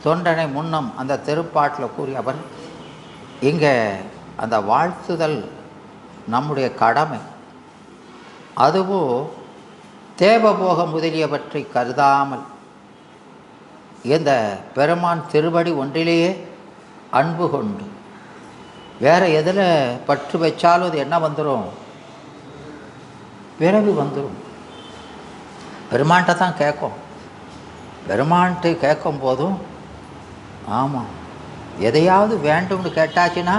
தொண்டனை முன்னம் அந்த திருப்பாட்டில் கூறியவர் இங்கே அந்த வாழ்த்துதல் நம்முடைய கடமை. அதுவும் தேவபோக முதலியவற்றை கருதாமல் இந்த பெருமான் திருவடி ஒன்றிலேயே அன்பு கொண்டு வேறு எதில் பற்று வச்சாலும் அது என்ன வந்துடும்? பிறகு வந்துடும். பெருமான்கிட்ட தான் கேட்கும். பெருமான்ட்டு கேட்கும் போதும் ஆமாம் எதையாவது வேண்டும்னு கேட்டாச்சுன்னா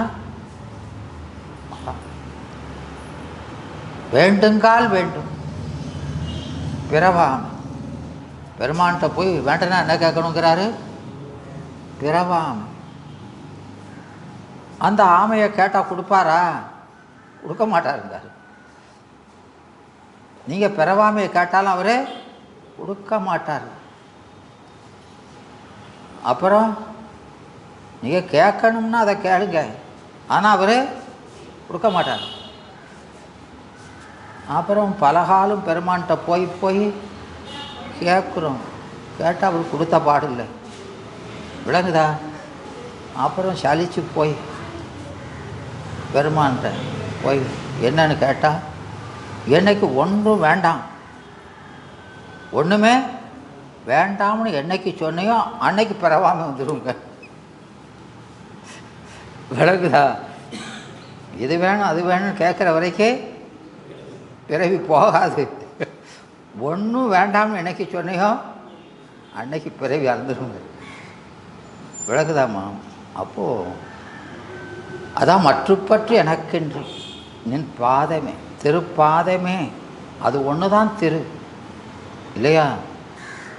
வேண்டுங்கால் வேண்டும் பிறவாமை. பெருமான்கிட்ட போய் வேண்டனா என்ன கேட்கணுங்கிறாரு? பிறவாமை. அந்த ஆமையை கேட்டால் கொடுப்பாரா? கொடுக்க மாட்டாருங்கிறாரு. நீங்கள் பிறவாமையை கேட்டாலும் அவரே கொடுக்க மாட்டார். அப்புறம் நீங்கள் கேட்கணும்னா அதை கேளுங்க, ஆனால் அவர் கொடுக்க மாட்டார். அப்புறம் பலகாலம் பெருமான்கிட்ட போய் போய் கேட்குறோம், கேட்டால் அவர் கொடுத்த பாடில்லை. விளங்குதா? அப்புறம் சலிச்சு போய் பெருமான்கிட்ட போய் என்னன்னு கேட்டால் என்னைக்கு ஒன்றும் வேண்டாம், ஒன்றுமே வேண்டாம்னு என்னைக்கு சொன்னையோ அன்னைக்கு பிறவாமல் வந்துடுங்க. விளங்குதா? இது வேணும் அது வேணும்னு கேட்குற வரைக்கும் பிறவி போகாது. ஒன்றும் வேண்டாம்னு என்னைக்கு சொன்னையோ அன்னைக்கு பிறவி அறந்துடுங்க. விளக்குதாம்மா? அப்போது அதான் மற்றுப்பற்று எனக்கென்று நின் பாதமே திருப்பாதமே, அது ஒன்று தான் திரு இல்லையா?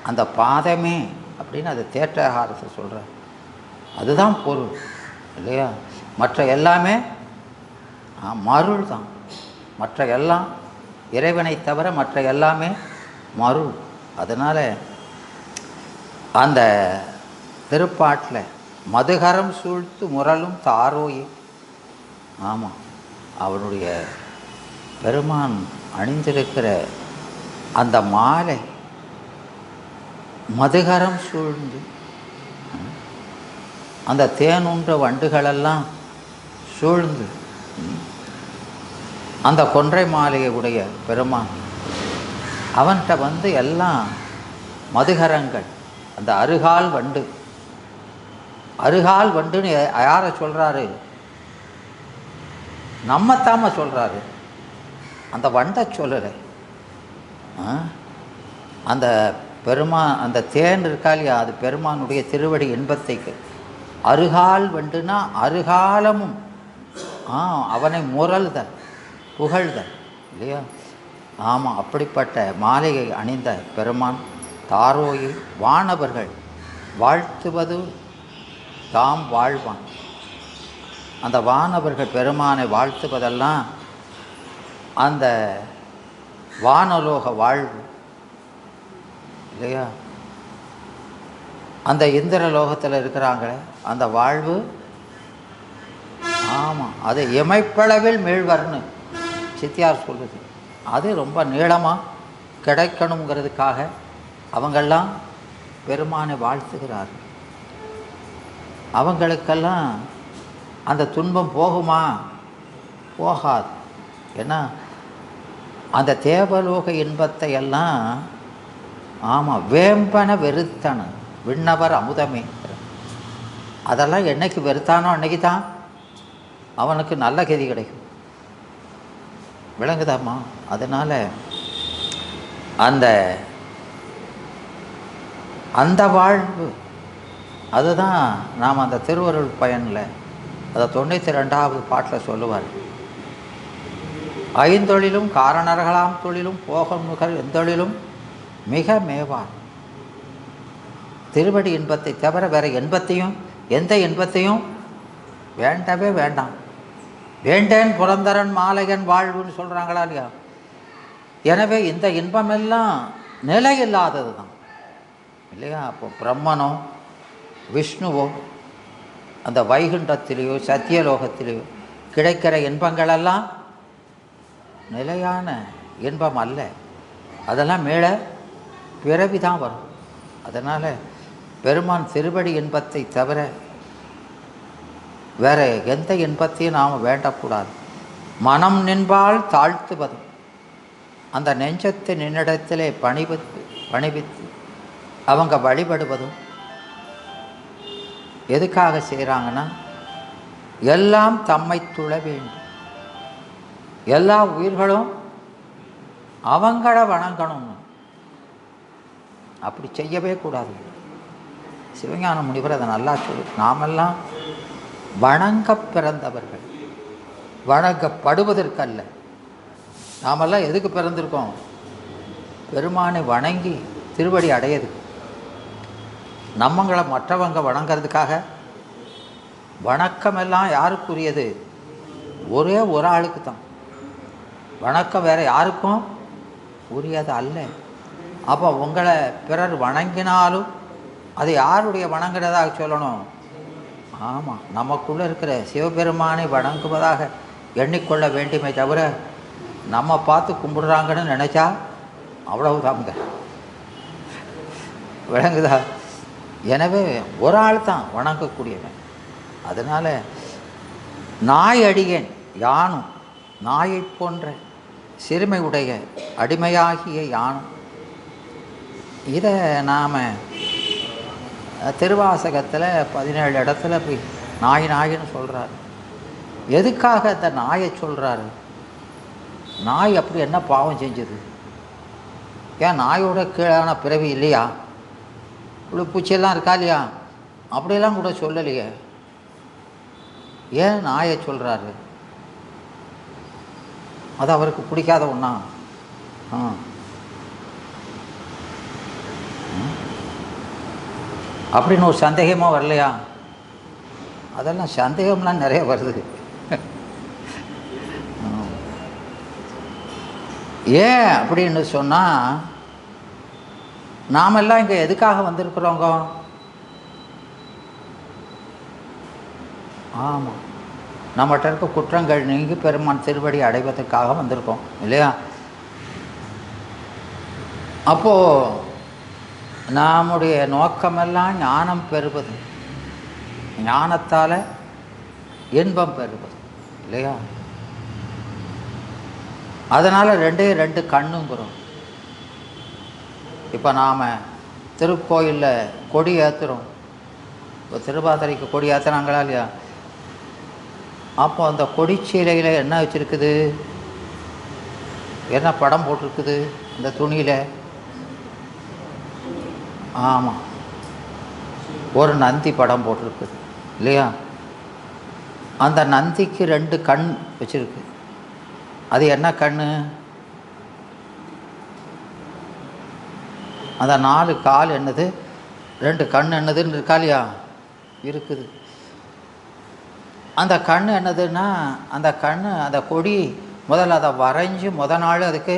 அந்த பாதமே அப்படின்னு அது தேற்றகாரத்தை சொல்கிறார். அதுதான் பொருள் இல்லையா? மற்ற எல்லாமே மருள் தான். மற்ற எல்லாம் இறைவனை தவிர மற்ற எல்லாமே மருள். அதனால் அந்த திருப்பாட்டில் மதுகரம் சூழ்த்து முரலும் தாரோயே. ஆமாம், அவனுடைய பெருமான் அணிந்திருக்கிற அந்த மாலை மதுகரம் சூழ்ந்து அந்த தேனுன்ற வண்டுகளெல்லாம் சூழ்ந்து அந்த கொன்றை மாலையை உடைய பெருமான் அவன்கிட்ட வந்து எல்லாம் மதுகரங்கள், அந்த அருகால் வண்டு. அருகால் வண்டுன்னு யாரை சொல்கிறாரு? நம்மத்தாம சொல்கிறாரு, அந்த வண்டை சொல்லலை. அந்த பெருமான், அந்த தேன் இருக்கா இல்லையா, அது பெருமானுடைய திருவடி இன்பத்தைக்கு. அருகால் வண்டுனா அருகாலமும் அவனை முரல்தல் புகழ்தல் இல்லையா? ஆமாம், அப்படிப்பட்ட மாலையை அணிந்த பெருமான் தாரோயை வானவர்கள் வாழ்த்துவது தாம் வாழ்வான். அந்த வானவர்கள் பெருமானை வாழ்த்துவதெல்லாம் அந்த வானலோக வாழ்வு இல்லையா? அந்த இந்திரலோகத்தில் இருக்கிறாங்களே அந்த வாழ்வு. ஆமாம், அது இமைப்பளவில் மீழ்வர்னு சித்தியார் சொல்லுது. அது ரொம்ப நீளமாக கிடைக்கணுங்கிறதுக்காக அவங்கெல்லாம் பெருமானை வாழ்த்துகிறார்கள். அவங்களுக்கெல்லாம் அந்த துன்பம் போகுமா? போகாது. ஏன்னா அந்த தேவலோக இன்பத்தை எல்லாம் ஆமாம் வேம்பன வெறுத்தன விண்ணவர் அமுதமே. அதெல்லாம் என்னைக்கு வெறுத்தானோ அன்னைக்கு தான் அவனுக்கு நல்ல கதி கிடைக்கும். விளங்குதாம்மா? அதனால் அந்த அந்த வாழ்வு அதுதான் நாம் அந்த திருவருள் பயனில் அதை 92வது பாட்டில் சொல்லுவார். ஐந்தொழிலும் காரணர்களாம் தொழிலும் போகம் நுகர் எந்தொழிலும் மிக மேவார். திருவடி இன்பத்தை தவிர வேறு இன்பத்தையும் எந்த இன்பத்தையும் வேண்டவே வேண்டாம். வேண்டேன் புரந்தரன் மாலையன் வாழ்வுன்னு சொல்கிறாங்களா இல்லையா? எனவே இந்த இன்பமெல்லாம் நிலை இல்லாதது தான் இல்லையா? அப்போ பிரம்மனோ விஷ்ணுவோ அந்த வைகுண்டத்திலேயோ சத்தியலோகத்திலேயோ கிடைக்கிற இன்பங்களெல்லாம் நிலையான இன்பம் அல்ல. அதெல்லாம் மேலே பிறவி தான் வரும். அதனால் பெருமான் திருவடி இன்பத்தை தவிர வேறு எந்த இன்பத்தையும் நாம் வேண்டக்கூடாது. மனம் நின்பால் தாழ்த்துவதும் அந்த நெஞ்சத்தை நின்னிடத்திலே பணிவித்து அவங்க வழிபடுவதும் எதுக்காக செய்கிறாங்கன்னா எல்லாம் தம்மை துள வேண்டும். எல்லா உயிர்களும் அவங்கள வணங்கணும்னு. அப்படி செய்யவே கூடாது. சிவஞான முனிவர் அதை நல்லா சொல்லு. நாமெல்லாம் வணங்க பிறந்தவர்கள், வணங்கப்படுவதற்கல்ல. நாமெல்லாம் எதுக்கு பிறந்திருக்கோம்? பெருமானை வணங்கி திருவடி அடையது. நம்மங்களை மற்றவங்க வணங்கிறதுக்காக. வணக்கமெல்லாம் யாருக்குரியது? ஒரே ஒரு ஆளுக்கு தான் வணக்கம், வேறு யாருக்கும் உரியது அல்ல. அப்போ உங்களை பிறர் வணங்கினாலும் அது யாருடைய வணங்குறதாக சொல்லணும்? ஆமாம், நமக்குள்ளே இருக்கிற சிவபெருமானை வணங்குவதாக எண்ணிக்கொள்ள வேண்டுமே தவிர நம்ம பார்த்து கும்பிடுறாங்கன்னு நினச்சா அவ்வளவுதாங்க. விளங்குதா? எனவே ஒரு ஆள் தான் வணங்கக்கூடியவன். அதனால் நாய் அடியேன் யானும் நாயை போன்ற சிறுமை உடைய அடிமையாகிய யானும். இதை நாம் திருவாசகத்தில் 17 இடத்துல போய் நாய் நாயின்னு சொல்கிறாரு. எதுக்காக அந்த நாயை சொல்கிறாரு? நாய் அப்படி என்ன பாவம் செஞ்சது? ஏன் நாயோட கீழான பிறவி இல்லையா? இவ்வளோ பூச்சியெல்லாம் இருக்கா இல்லையா? அப்படியெல்லாம் கூட சொல்லலையே. ஏன் நாயை சொல்கிறாரு? அது அவருக்கு பிடிக்காத ஒன்றா? அப்படின்னு ஒரு சந்தேகமாக வரலையா? அதெல்லாம் சந்தேகம்லாம் நிறைய வருது. ஏன் அப்படின்னு சொன்னால், நாமெல்லாம் இங்கே எதுக்காக வந்திருக்கிறோங்க? ஆமாம், நம்மகிட்ட இருக்க குற்றங்கள் நீங்கி பெருமான் திருவடி அடைவதற்காக வந்திருக்கோம் இல்லையா? அப்போது நம்முடைய நோக்கமெல்லாம் ஞானம் பெறுவது, ஞானத்தால் இன்பம் பெறுவது இல்லையா? அதனால் ரெண்டு கண்ணுங்கிறோம். இப்போ நாம் திருக்கோயிலில் கொடி ஏற்றுறோம். இப்போ திருவாதிரைக்கு கொடி ஏற்றுறாங்களா இல்லையா? அப்போ அந்த கொடிச்சீலையில் என்ன வச்சுருக்குது, என்ன படம் போட்டிருக்குது அந்த துணியில்? ஆமாம், ஒரு நந்தி படம் போட்டிருக்குது இல்லையா? அந்த நந்திக்கு 2 கண் வச்சுருக்கு. அது என்ன கண்? அந்த 4 கால் என்னது, 2 கண் என்னதுன்னு இருக்கா இல்லையா? இருக்குது. அந்த கண் என்னதுன்னா, அந்த கண் அந்த கொடி முதல்ல அதை வரைஞ்சி நாள் அதுக்கு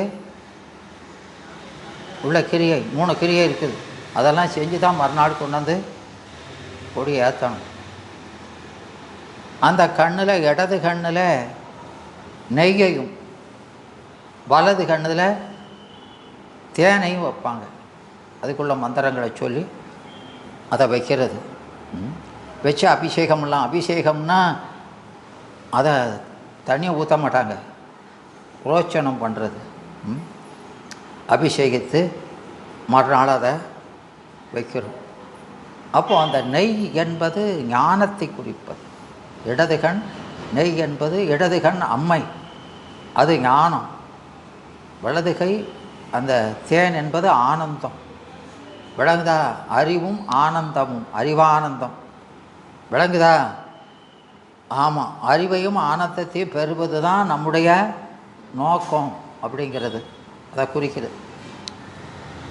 உள்ள கிரியை 3 கிரியை இருக்குது. அதெல்லாம் செஞ்சு தான் மறுநாள் கொண்டு வந்து கொடி ஏற்றணும். அந்த கண்ணில் இடது கண்ணில் நெய்யையும் வலது கண்ணில் தேனையும் வைப்பாங்க. அதுக்குள்ள மந்திரங்களை சொல்லி அதை வைக்கிறது. வச்சு அபிஷேகம்லாம், அபிஷேகம்னா அதை தண்ணியை ஊற்ற மாட்டாங்க, புரோச்சனம் பண்ணுறது. அபிஷேகித்து மறுநாள் அதை வைக்கிறோம். அப்போது அந்த நெய் என்பது ஞானத்தை குறிப்பது. இடது கண் நெய் என்பது இடது கண் அம்மை, அது ஞானம். வலது கை அந்த தேன் என்பது ஆனந்தம். விளங்குதா? அறிவும் ஆனந்தமும், அறிவானந்தம். விளங்குதா? ஆமாம், அறிவையும் ஆனந்தத்தையும் பெறுவது தான் நம்முடைய நோக்கம் அப்படிங்கிறது அதை குறிக்கிறது.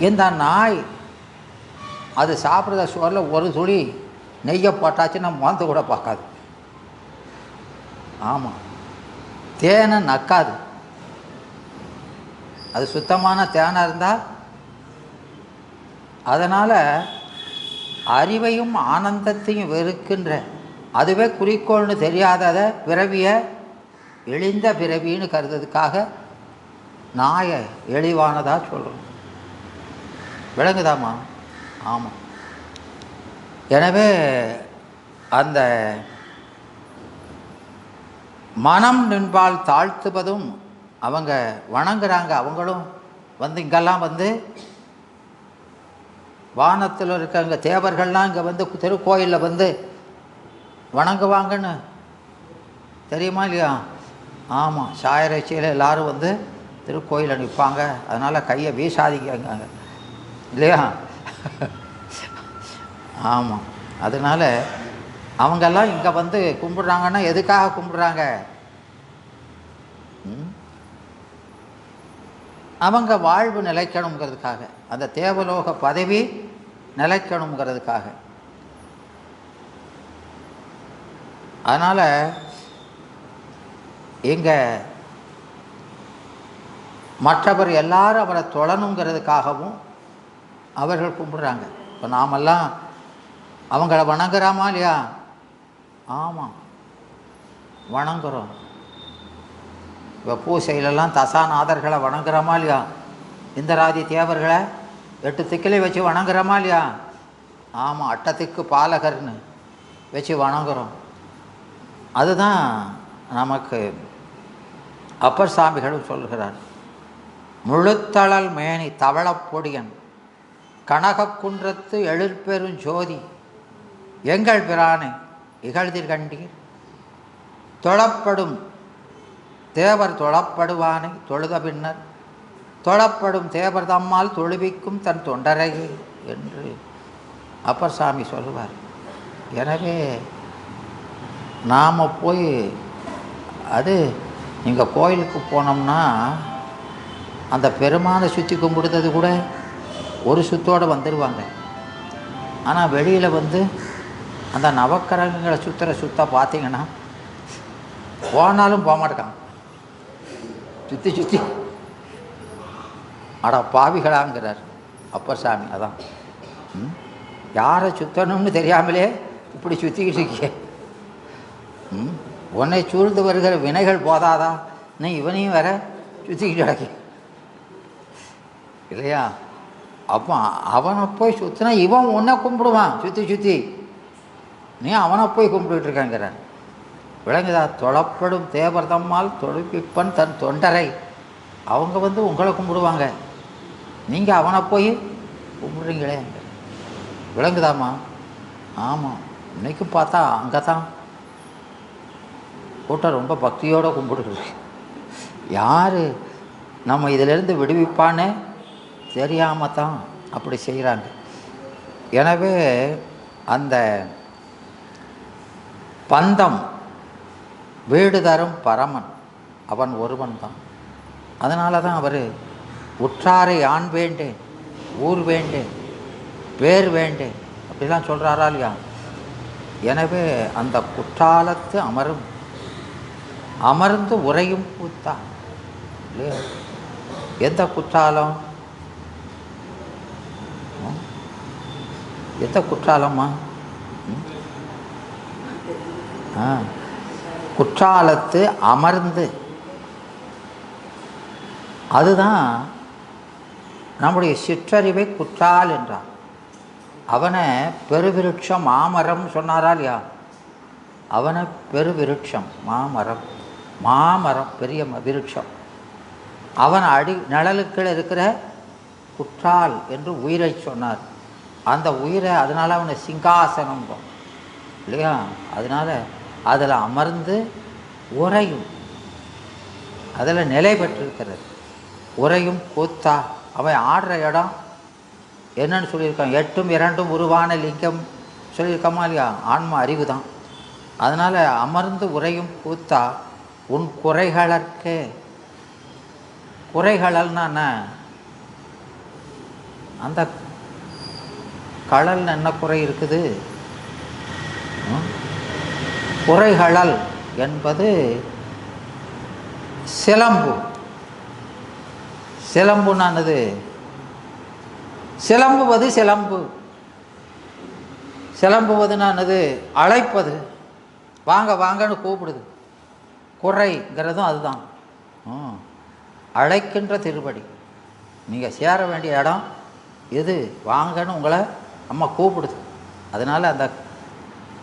இந்த நாய் அது சாப்பிட்ற சோறில் ஒரு துளி நெய்யை போட்டாச்சுன்னா மோந்து கூட பார்க்காது. ஆமாம், தேனை நக்காது. அது சுத்தமான தேனாக இருந்தால். அதனால் அறிவையும் ஆனந்தத்தையும் வெறுக்கின்ற, அதுவே குறிக்கோள்னு தெரியாதத பிறவியை எளிந்த பிறவின்னு கருதுறதுக்காக நாயை எளிவானதாக சொல்கிறோம். விளங்குதாம்மா? ஆமாம். எனவே அந்த மனம் நின்பால் தாழ்த்துவதும், அவங்க வணங்குறாங்க. அவங்களும் வந்து இங்கெல்லாம் வந்து வானத்தில் இருக்காங்க தேவர்கள்லாம் இங்கே வந்து திருக்கோயிலில் வந்து வணங்குவாங்கன்னு தெரியுமா இல்லையா? ஆமாம், சாயரட்சியில் எல்லோரும் வந்து திருக்கோயிலில் நிற்பாங்க. அதனால் கையை வீசாதிக்காங்க இல்லையா? ஆமாம், அதனால் அவங்கெல்லாம் இங்கே வந்து கும்பிட்றாங்கன்னா எதுக்காக கும்பிட்றாங்க? அவங்க வாழ்வு நிலைக்கணுங்கிறதுக்காக, அந்த தேவலோக பதவி நிலைக்கணுங்கிறதுக்காக. அதனால் இங்கே மற்றவர் எல்லாரும் அவரை தொழணுங்கிறதுக்காகவும் அவர்கள் கும்பிட்றாங்க. இப்போ நாமெல்லாம் அவங்கள வணங்குறாமா இல்லையா? ஆமாம், வணங்குறோம். இப்போ பூசையிலெல்லாம் தசாநாதர்களை வணங்குறோமா இல்லையா? இந்திராதி தேவர்களை 8 திக்கிலே வச்சு வணங்குறோமா இல்லையா? ஆமாம், அட்டத்திக்கு பாலகர்னு வச்சு வணங்குறோம். அதுதான் நமக்கு அப்பர் சாமிகளும் சொல்கிறார். முழுத்தளல் மேனி தவளப்பொடியன் கனகக்குன்றத்து எழிற்பெரும் ஜோதி எங்கள் பிரானை இகழ்திர் கண்டீர். தொழப்படும் தேவர் தொழப்படுவானை தொழுத பின்னர் தொழப்படும் தேவர் தம்மால் தொழுவிக்கும் தன் தொண்டரையே என்று அப்பர் சாமி சொல்லுவார். எனவே நாம் போய் அது நீங்கள் கோயிலுக்கு போனோம்னா அந்த பெருமானை சுற்றி கும்பிடுறது கூட ஒரு சுத்தோடு வந்துடுவாங்க. ஆனால் வெளியில் வந்து அந்த நவக்கிரகங்களை சுற்ற பார்த்தீங்கன்னா போனாலும் போக மாட்டேக்கான், சுற்றி அட பாவிகளாங்கிறார் அப்பர் சாமி. அதான் யாரை சுற்றணும்னு தெரியாமலே இப்படி சுற்றிக்கிட்டு இருக்கே. உன்னை சூழ்ந்து வருகிற வினைகள் போதாதா, நீ இவனையும் வேற சுற்றிக்கிட்டு கிடக்கு இல்லையா? அப்போ அவனை போய் சுற்றினா இவன் உன்னை கும்பிடுவான் சுற்றி, நீ அவனை போய் கும்பிட்டுக்கிட்டு இருக்காங்கிற. விளங்குதா? தொழப்படும் தேவர் தம்மால் தொழுப்பிப்பன் தன் தொண்டரை. அவங்க உங்களை கும்பிடுவாங்க, நீங்கள் அவனை போய் கும்பிடுறீங்களே. விளங்குதாம்மா? ஆமாம். இன்னைக்கு பார்த்தா அங்கே தான் கூட்டம் ரொம்ப பக்தியோடு கும்பிடுறது. யார் நம்ம இதிலேருந்து விடுவிப்பான்னு தெரியாமல் தான் அப்படி செய்கிறாங்க. எனவே அந்த பந்தம் வீடு தரும் பரமன் அவன் ஒருவன் தான். அதனால தான் அவர் உற்றாரை ஆண் வேண்டேன், ஊர் வேண்டேன், பேர் வேண்டேன் அப்படிலாம் சொல்கிறாரா இல்லையா? எனவே அந்த குற்றாலத்து அமர்ந்து உரையும் கூத்தா இல்லையா? எந்த குற்றாலம்? எந்த குற்றாலம்மா? குற்றாலத்து அமர்ந்து, அதுதான் நம்முடைய சிற்றறிவை குற்றால் என்றார். அவனை பெருவிருட்சம் மாமரம் சொன்னாரா இல்லையா? அவனை பெருவிருட்சம் மாமரம் பெரிய விருட்சம். அவன் நிழலுக்குள் இருக்கிற குற்றால் என்று உயிரை சொன்னார். அந்த உயிரை அதனால் அவனை சிங்காசனம் இல்லையா? அதனால் அதில் அமர்ந்து உரையும், அதில் நிலை பெற்றிருக்கிறது. உரையும் கூத்தா. அவன் ஆடுற இடம் என்னன்னு சொல்லியிருக்கான்? 8ம் 2ம் உருவான லிங்கம் சொல்லியிருக்கோமா இல்லையா? ஆன்ம அறிவு தான். அதனால் அமர்ந்து உரையும் கூத்தா உன் குறைகளற்கே. குறைகளல்னா என்ன? அந்த கடல் என்ன குறை இருக்குது? குறைகளல் என்பது சிலம்புனானது சிலம்புவது சிலம்புவதுனானது அழைப்பது, வாங்க வாங்கன்னு கூப்பிடுது. குறைங்கிறதும் அதுதான். அழைக்கின்ற திருப்படி. நீங்கள் சேர வேண்டிய இடம் எது? வாங்கன்னு உங்களை அம்மா கூப்பிடுது. அதனால் அந்த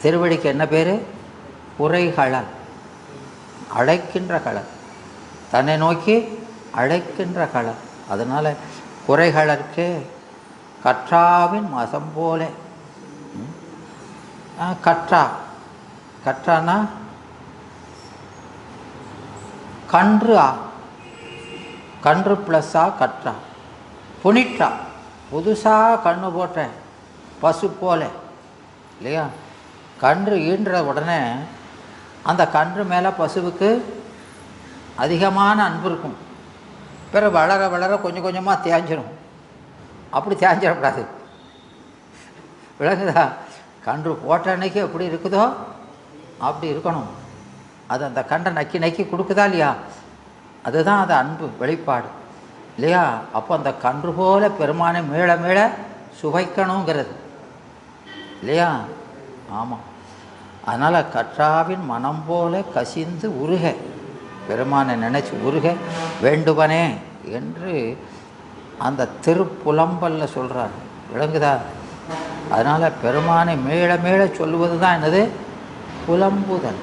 திருவடிக்கு என்ன பேர்? குறைகளல், அழைக்கின்ற களல், தன்னை நோக்கி அழைக்கின்ற களல். அதனால் குறைகளற்கே கற்றாவின் மசம் போல. கற்றானா கன்று ப்ளஸ்ஸா கற்றா. புனிற்றா, புதுசாக கண்ணு போட்ட பசு போல இல்லையா? கன்று ஈன்ற உடனே அந்த கன்று மேலே பசுவுக்கு அதிகமான அன்பு இருக்கும். பிறகு வளர வளர கொஞ்சம் கொஞ்சமாக தேஞ்சிடும். அப்படி தேஞ்சிடக்கூடாது. விளங்குதா? கன்று போட்ட அன்னைக்கு எப்படி இருக்குதோ அப்படி இருக்கணும். அது அந்த கன்றை நக்கி கொடுக்குதா இல்லையா? அதுதான் அது அன்பு வெளிப்பாடு இல்லையா? அப்போ அந்த கன்று போல பெருமானை மேல சுவைக்கணுங்கிறது இல்லையா? ஆமாம். அதனால் கற்றாவின் மனம் போல கசிந்து உருக, பெருமானை நினச்சி உருக வேண்டுவனே என்று அந்த திருப்புலம்பல்ல சொல்கிறார். விளங்குதா? அதனால் பெருமானை மேல சொல்லுவது தான் என்னது? புலம்புதல்.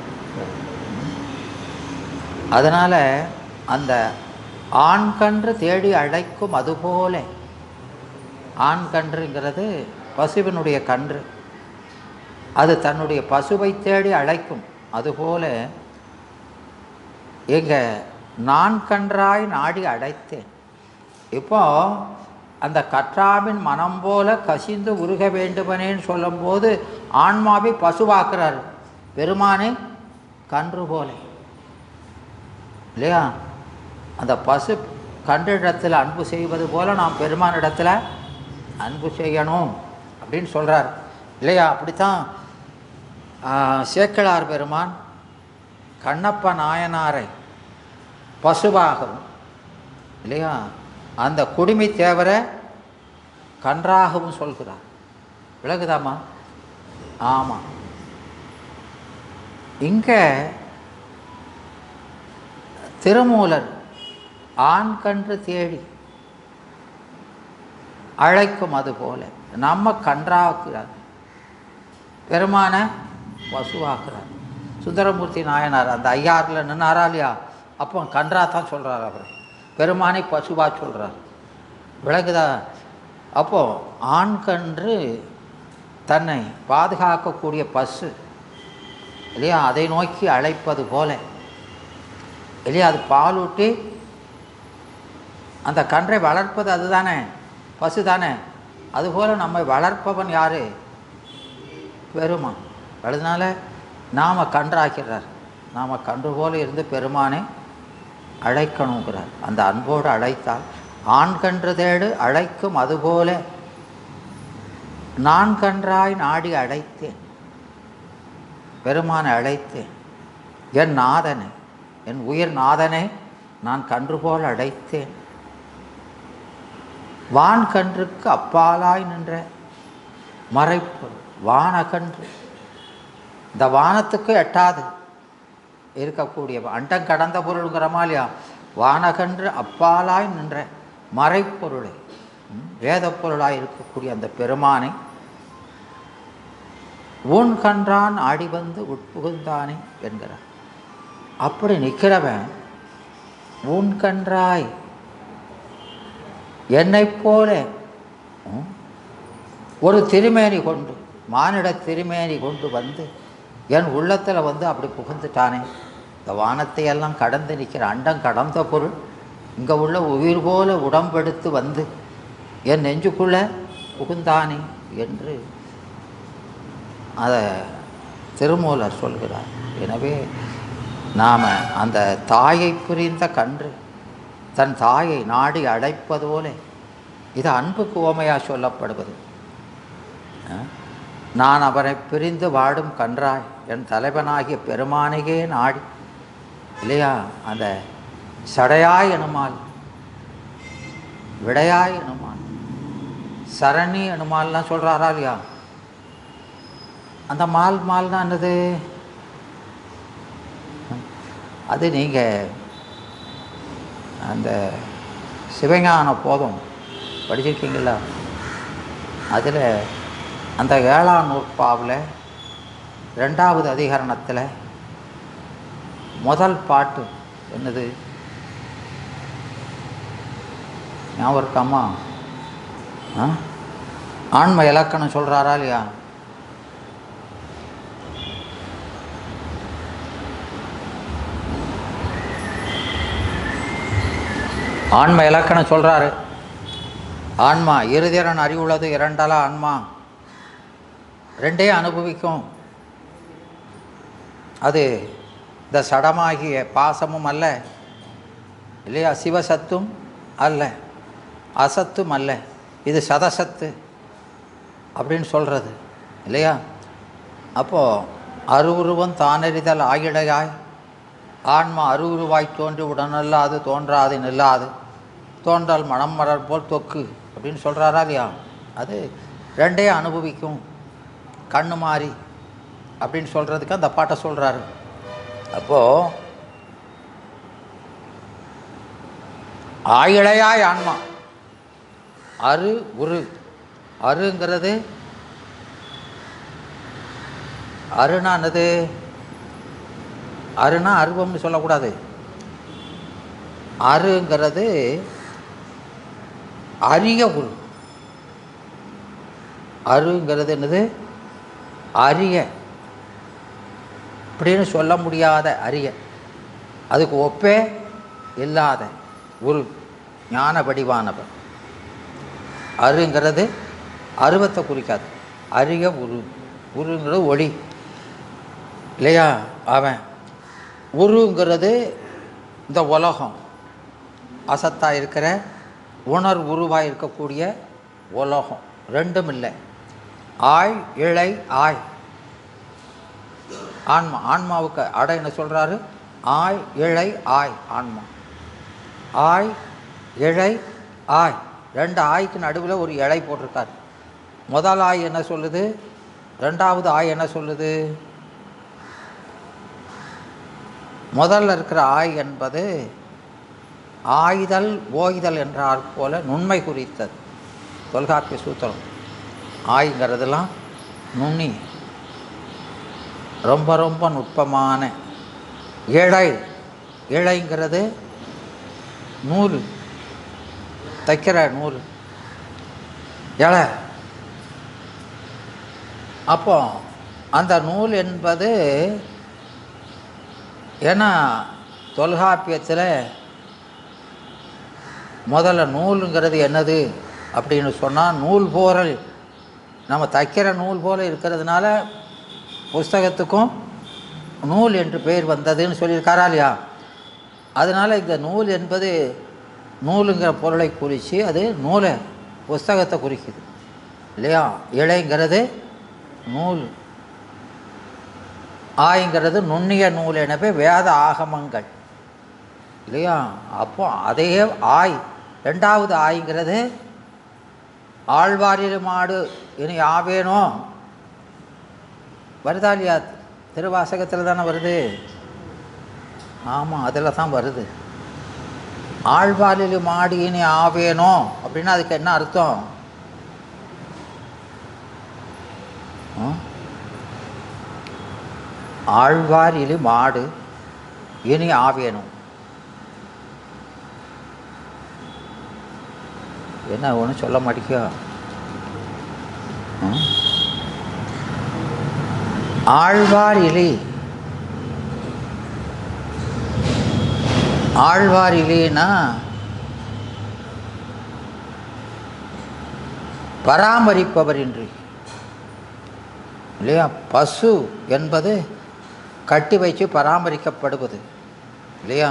அதனால் அந்த ஆண்கன்று தேடி அழைக்கும். அதுபோல ஆண்கன்றுங்கிறது பசுவினுடைய கன்று, அது தன்னுடைய பசுவை தேடி அழைக்கும். அதுபோல நான் கன்றாய் நாடி அழைத்தேன். இப்போ அந்த கற்றாவின் மனம் போல கசிந்து உருக வேண்டுவனேன்னு சொல்லும்போது ஆன்மாவை பசுவாக்குறார், பெருமானை கன்று போல இல்லையா? அந்த பசு கன்றிடத்தில் அன்பு செய்வது போல நாம் பெருமானிடத்தில் அன்பு செய்யணும் அப்படின்னு சொல்கிறார் இல்லையா? அப்படித்தான் சேக்கிழார் பெருமான் கண்ணப்ப நாயனாரை பசுவாகவும் இல்லையா, அந்த குடிமை தேவரை கன்றாகவும் சொல்கிறார். விளக்குதாம்மா? ஆமாம். இங்கே திருமூலர் ஆண் கன்று தேடி அழைக்கும். அது போல நம்ம கன்றாக்குறார், பெருமான பசுவாக்குறார். சுந்தரமூர்த்தி நாயனார் அந்த ஐயாறில் நின்னாரா இல்லையா? அப்போ கன்றா தான் சொல்கிறார், அவர் பெருமானை பசுவாக சொல்கிறார். விளக்குதா? அப்போது ஆண் கன்று தன்னை பாதுகாக்கக்கூடிய பசு இல்லையா, அதை நோக்கி அழைப்பது போல இல்லையா, அது பாலூட்டி அந்த கன்றை வளர்ப்பது அதுதானே, பசு தானே. அதுபோல் நம்மை வளர்ப்பவன் யார்? பெருமான். அதனால நாம் கன்றாக்கிறார். நாம் கன்று போல இருந்து பெருமானை அழைக்கணுங்கிறார். அந்த அன்போடு அழைத்தால் ஆண் கன்று தேடு அழைக்கும். அதுபோல நான் கன்றாய் நாடி அழைத்தேன், பெருமானை அழைத்தேன். என் நாதனை, என் உயிர் நாதனை நான் கன்று போல் அழைத்தேன். வான் கன்றுக்கு அப்பாலாய் நின்ற மறைப்பு வானகன்று, இந்த வானத்துக்கு எட்டாது இருக்கக்கூடிய அண்டம் கடந்த பொருளுங்கிறமா இல்லையா, வானகன்று அப்பாலாய் நின்ற மறைப்பொருளை, வேத பொருளாய் இருக்கக்கூடிய அந்த பெருமானை ஊன் கன்றான் ஆடி வந்து உட்புகுந்தானே என்கிறார். அப்படி நிற்கிறவன் ஊன் கன்றாய் என்னை போல ஒரு திருமேனி கொண்டு, மானிட திருமேனி கொண்டு வந்து என் உள்ளத்தில் வந்து அப்படி புகுந்துட்டானே. இந்த வானத்தை எல்லாம் கடந்து நிற்கிற அண்டம் கடந்த பொருள் இங்கே உள்ள உயிர் போல உடம்பெடுத்து வந்து என் நெஞ்சுக்குள்ளே புகுந்தானே என்று அதை திருமூலர் சொல்கிறார். எனவே நாம் அந்த தாயை புரிந்த கன்று தன் தாயை நாடி அழைப்பது போல இது அன்புக்கு உவமையாக சொல்லப்படுவது. நான் அவரை பிரிந்து வாடும் கன்றாய் என் தலைவனாகிய பெருமானையே நாடி இல்லையா, அந்த சடையாய் எனுமால், விடையாய் எனுமால், சரணி எனுமால்லாம் சொல்கிறாரா இல்லையா? அந்த மால்னா என்னது? அது நீங்கள் அந்த சிவஞான போதம் படிச்சிருக்கீங்களா? அதில் அந்த 7ஆம் நூற்பாவில் 2வது அதிகரணத்தில் முதல் பாட்டு என்னது ஞாபகம் இருக்காமா? ஆன்ம இலக்கணம் சொல்கிறாரா இல்லையா? ஆன்ம இலக்கணம் சொல்கிறாரு. ஆன்மா இருதிறன் அறிவுள்ளது, இரண்டல ஆன்மா ரெண்டே அனுபவிக்கும். அது இந்த சடமாகிய பாசமும் அல்ல இல்லையா, சிவசத்தும் அல்ல, அசத்தும் அல்ல, இது சதசத்து அப்படின்னு சொல்கிறது இல்லையா. அப்போது அருவுருவம் தானறிதல் ஆகிடையாய் ஆன்மா அருவுருவாய் தோன்றி உடனல்லாது தோன்றாது நில்லாது தோன்றால் மனம் மலர் போல் தொக்கு அப்படின்னு சொல்கிறாரா இல்லையா. அது ரெண்டே அனுபவிக்கும் கண்ணு மாறி அப்படின்னு சொல்கிறதுக்கு அந்த பாட்டை சொல்கிறாரு. அப்போது ஆயிழையாய் ஆன்மா அரு உரு, அருங்கிறது அருணா என்னது? அருணா அருவம்னு சொல்லக்கூடாது. அருங்கிறது அரிய உரு. அருங்கிறது என்னது? அரிய, அப்படின்னு சொல்ல முடியாத அரிய, அதுக்கு ஒப்பே இல்லாத உரு, ஞான வடிவானவர். அருங்கிறது அருவத்தை குறிக்காது, அரிய உரு. உருங்கிறது ஒளி இல்லையா. அவன் உருங்கிறது இந்த உலகம், அசத்தாக இருக்கிற உணர்வுருவாக இருக்கக்கூடிய உலகம், ரெண்டும் இல்லை. ஆய் இழை ஆய் ஆன்மா. ஆன்மாவுக்கு அடை என்ன சொல்கிறாரு? ஆய் இழை ஆய் ஆன்மா. ஆய் இழை ஆய், ரெண்டு ஆய்க்கு நடுவில் ஒரு இழை போட்டிருக்காரு. முதல் ஆய் என்ன சொல்லுது? ரெண்டாவது ஆய் என்ன சொல்லுது? முதல்ல இருக்கிற ஆய் என்பது ஆய்தல் ஓய்தல் என்றால் போல நுண்மை குறித்தது. தொல்காப்பிய சூத்திரம் ஆய்ங்கிறதுலாம் நுண்ணி, ரொம்ப ரொம்ப நுட்பமான. இழைங்கிறது நூல், தைக்கிற நூல் இழை. அப்போ அந்த நூல் என்பது ஏன்னா தொல்காப்பியத்தில் முதல்ல நூலுங்கிறது என்னது அப்படின்னு சொன்னால், நூல் போரல், நம்ம தைக்கிற நூல் போல இருக்கிறதுனால புஸ்தகத்துக்கும் நூல் என்று பெயர் வந்ததுன்னு சொல்லியிருக்காரா இல்லையா? அதனால் இந்த நூல் என்பது நூலுங்கிற பொருளை குறித்து அது நூலை, புஸ்தகத்தை குறிக்குது இல்லையா? இழைங்கிறது நூல், ஆய்ங்கிறது நுண்ணிய நூல். எனவே வேத ஆகமங்கள் இல்லையா? அப்போ அதே ஆய். ரெண்டாவது ஆய்ங்கிறது ஆழ்வாரில் மாடு இனி ஆவேனோ வருதா இல்லையா? திருவாசகத்தில் தானே வருது. ஆமாம், அதில் தான் வருது. ஆழ்வாரில் மாடு இனி ஆவேனோ அப்படின்னா அதுக்கு என்ன அர்த்தம்? ஆழ்வாரில் மாடு இனி ஆவேனும். என்ன ஒன்றும் சொல்ல மாட்டேங்க. ஆழ்வார் இலி, ஆழ்வார் இலின்னா பராமரிப்பவர் இன்றி இல்லையா? பசு என்பது கட்டி வைத்து பராமரிக்கப்படுவது இல்லையா?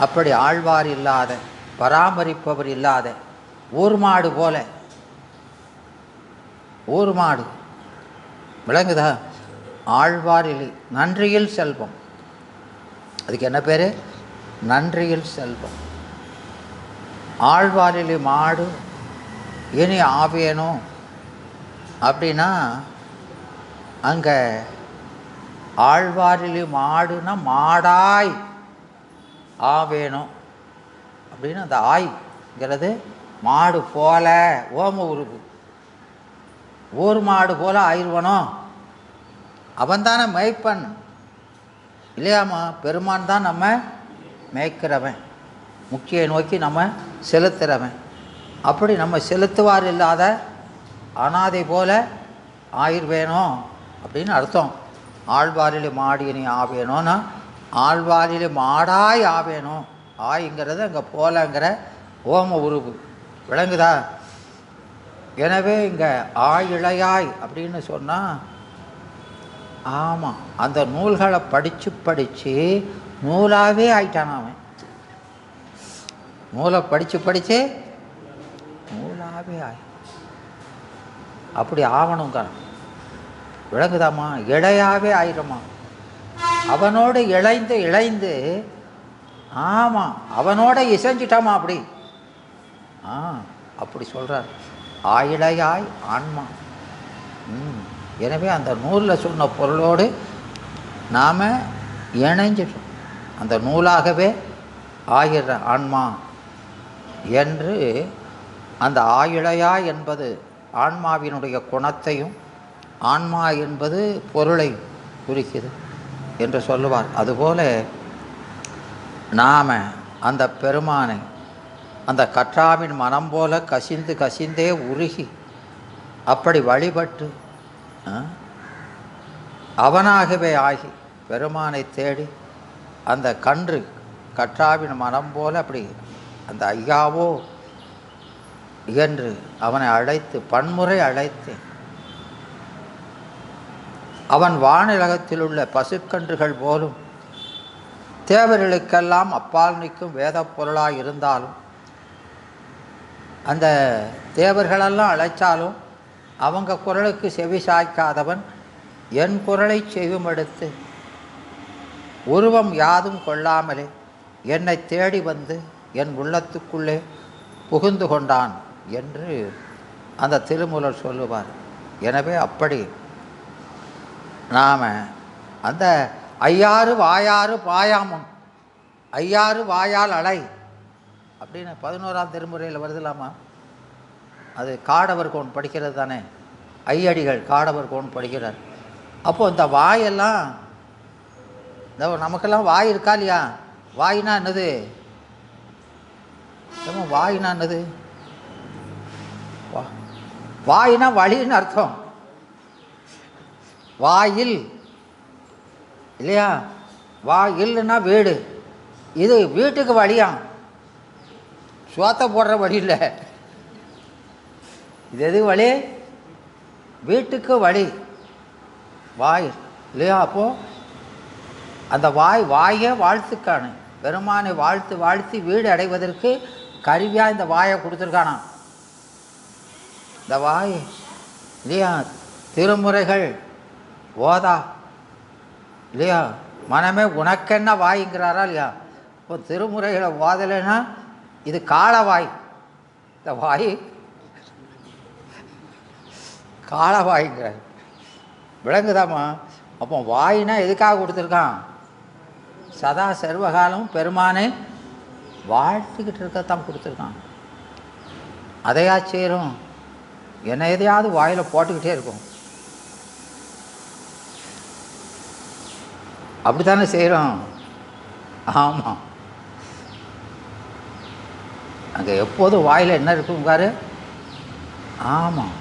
அப்படி ஆழ்வார் இல்லாத, பராமரிப்பவர் இல்லாத ஊர் மாடு போல, ஊர் மாடு விளங்குதா? ஆழ்வார் இலி, நன்றியில் செல்வம். அதுக்கு என்ன பேர்? நன்றியில் செல்வம். ஆழ்வாரிலி மாடு இனி ஆவேனும் அப்படின்னா அங்கே ஆழ்வாரிலி மாடுனா மாடாய் ஆவேணும் அப்படின்னு. அந்த ஆய்ங்கிறது மாடு போல, ஓம உருவு, ஊர் மாடு போல ஆயிடுவனும். அவன் தானே மேய்ப்பன் இல்லையாம்மா? பெருமான் தான் நம்ம மேய்க்கிறவன், முக்கிய நோக்கி நம்ம செலுத்துகிறவன். அப்படி நம்ம செலுத்துவார் இல்லாத அனாதை போல ஆயிர்வேணும் அப்படின்னு அர்த்தம். ஆழ்வாரில் மாடியினி ஆவேணும்னா ஆழ்வாரில் மாடாய் ஆவேணும். ஆய்ங்கிறது அங்கே போலங்கிற ஓம உருவு விளங்குதா? எனவே இங்கே ஆயிழையாய் அப்படின்னு சொன்னால், ஆமாம், அந்த நூல்களை படித்து படித்து நூலாகவே ஆயிட்டான் அவன். நூலை படித்து படித்து நூலாகவே ஆய் அப்படி ஆவணுங்க. விளங்குதாம்மா? இழையாகவே ஆயிடுமா. அவனோடு இழைந்து இழைந்து, ஆமாம், அவனோட இசைஞ்சிட்டாமா. அப்படி அப்படி சொல்கிறார். ஆயிழையாய் ஆன்மா. எனவே அந்த நூலில் சொன்ன பொருளோடு நாம் இணைஞ்சிட்டோம். அந்த நூலாகவே ஆகிற ஆன்மா என்று அந்த ஆயிழையா என்பது ஆன்மாவினுடைய குணத்தையும், ஆன்மா என்பது பொருளை குறிக்குது என்று சொல்லுவார். அதுபோல நாம் அந்த பெருமானை அந்த கற்றாவின் மனம் போல கசிந்து கசிந்தே உருகி அப்படி வழிபட்டு அவனாகவே ஆகி பெருமானை தேடி அந்த கன்று கற்றாவின் மனம் போல அப்படி அந்த ஐயாவோ என்று அவனை அழைத்து பன்முறை அழைத்து அவன் வானிலகத்தில் உள்ள பசுக்கன்றுகள் போலும் தேவர்களுக்கெல்லாம் அப்பால் நிற்கும் வேத பொருளாக இருந்தாலும், அந்த தேவர்களெல்லாம் அழைச்சாலும் அவங்க குரலுக்கு செவி சாய்க்காதவன் என் குரலை செவிமடுத்து உருவம் யாதும் கொள்ளாமலே என்னை தேடி வந்து என் உள்ளத்துக்குள்ளே புகுந்து கொண்டான் என்று அந்த திருமூலர் சொல்லுவார். எனவே அப்படி நாம் அந்த ஐயாறு வாயாறு பாயாமுன் ஐயாறு வாயால் அலை அப்படின்னு 11ஆம் திருமுறையில் வருதுலாமா? அது காடவர் கோன் படிக்கிறது தானே, ஐயடிகள் காடவர் கோன் படிக்கிறார். அப்போது இந்த வாயெல்லாம், இந்த நமக்கெல்லாம் வாய் இருக்கா இல்லையா? வாயினா என்னது? வாயினா என்னது? வாயினா வழின்னு அர்த்தம். வாயில் இல்லையா? வாயில்னா வீடு. இது வீட்டுக்கு வழியா, சோத்தை போடுற வழி இல்லை. இது எது வழி? வீட்டுக்கு வழி வாய் இல்லையா? அப்போது அந்த வாயை வாழ்த்துக்கானு பெருமானை வாழ்த்தி வீடு அடைவதற்கு கருவியாக இந்த வாயை கொடுத்துருக்கானா. இந்த வாய் இல்லையா? திருமுறைகள் ஓதா இல்லையா? மனமே உனக்கென்ன வாய்ங்கிறாரா இல்லையா? இப்போ திருமுறைகளை ஓதலைன்னா இது காளவாய். இந்த வாய் காளவாய்ங்கிறார். விளங்குதாம்மா? அப்போ வாயினா எதுக்காக கொடுத்துருக்கான்? சதா சர்வகாலம் பெருமானை வாழ்த்துக்கிட்டு இருக்கத்தான் கொடுத்துருக்கான். அதையா செய்கிறோம்? என்ன எதையாவது வாயில் போட்டுக்கிட்டே இருக்கும். அப்படித்தானே செய்கிறோம். ஆமாம், அங்கே எப்போதும் வாயில் என்ன இருக்கும் பாரு. ஆமாம்,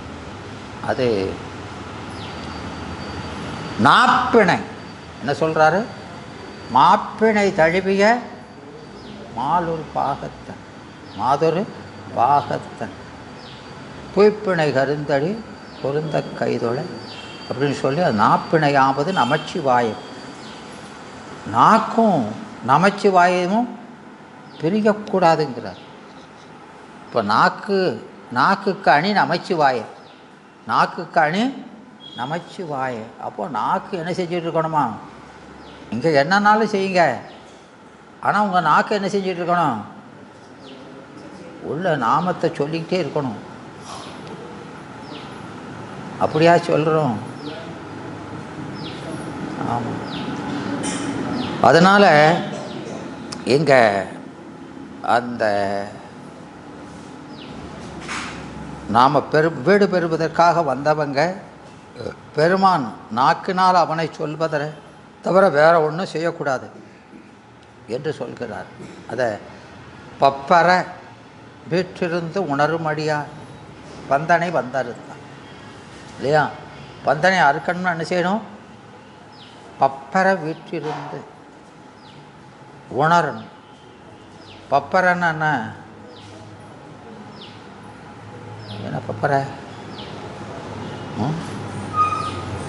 அது நாப்பிணை என்ன சொல்கிறாரு? மாப்பிணை தழுவிய மாலொரு பாகத்தன் மாதொரு பாகத்தன் பொய்ப்பிணை கருந்தடி பொருந்த கைதொலை அப்படின்னு சொல்லி அது நாப்பிணையாவது நமச்சிவாயம். நாக்கும் நமச்சிவாயமும் பிரியக்கூடாதுங்கிறார். இப்போ நாக்குக்கு அணி நமச்சிவாயம், நாக்குக்கு அணி நமச்சிவாயம். அப்போது நாக்கு என்ன செஞ்சுட்டு இருக்கணுமா? இங்கே என்னன்னாலும் செய்யுங்க, ஆனால் உங்கள் நாக்கு என்ன செஞ்சுட்டு இருக்கணும்? உள்ள நாமத்தை சொல்லிக்கிட்டே இருக்கணும். அப்படியா சொல்கிறோம்? ஆமாம். அதனால் இங்கே அந்த நாம் வீடு பெறுவதற்காக வந்தவங்க பெருமான் நாக்கினால் அவனை சொல்வதை தவிர வேறு ஒன்றும் செய்யக்கூடாது என்று சொல்கிறார். அதை பப்பர வீற்றிருந்து உணருமடியா பந்தனை வந்தறுத்தான் இல்லையா? பந்தனை அறுக்கணும்னு என்ன செய்யணும்? பப்பர வீற்றிருந்து உணரணும். பப்பரன்னு என்ன பப்பர?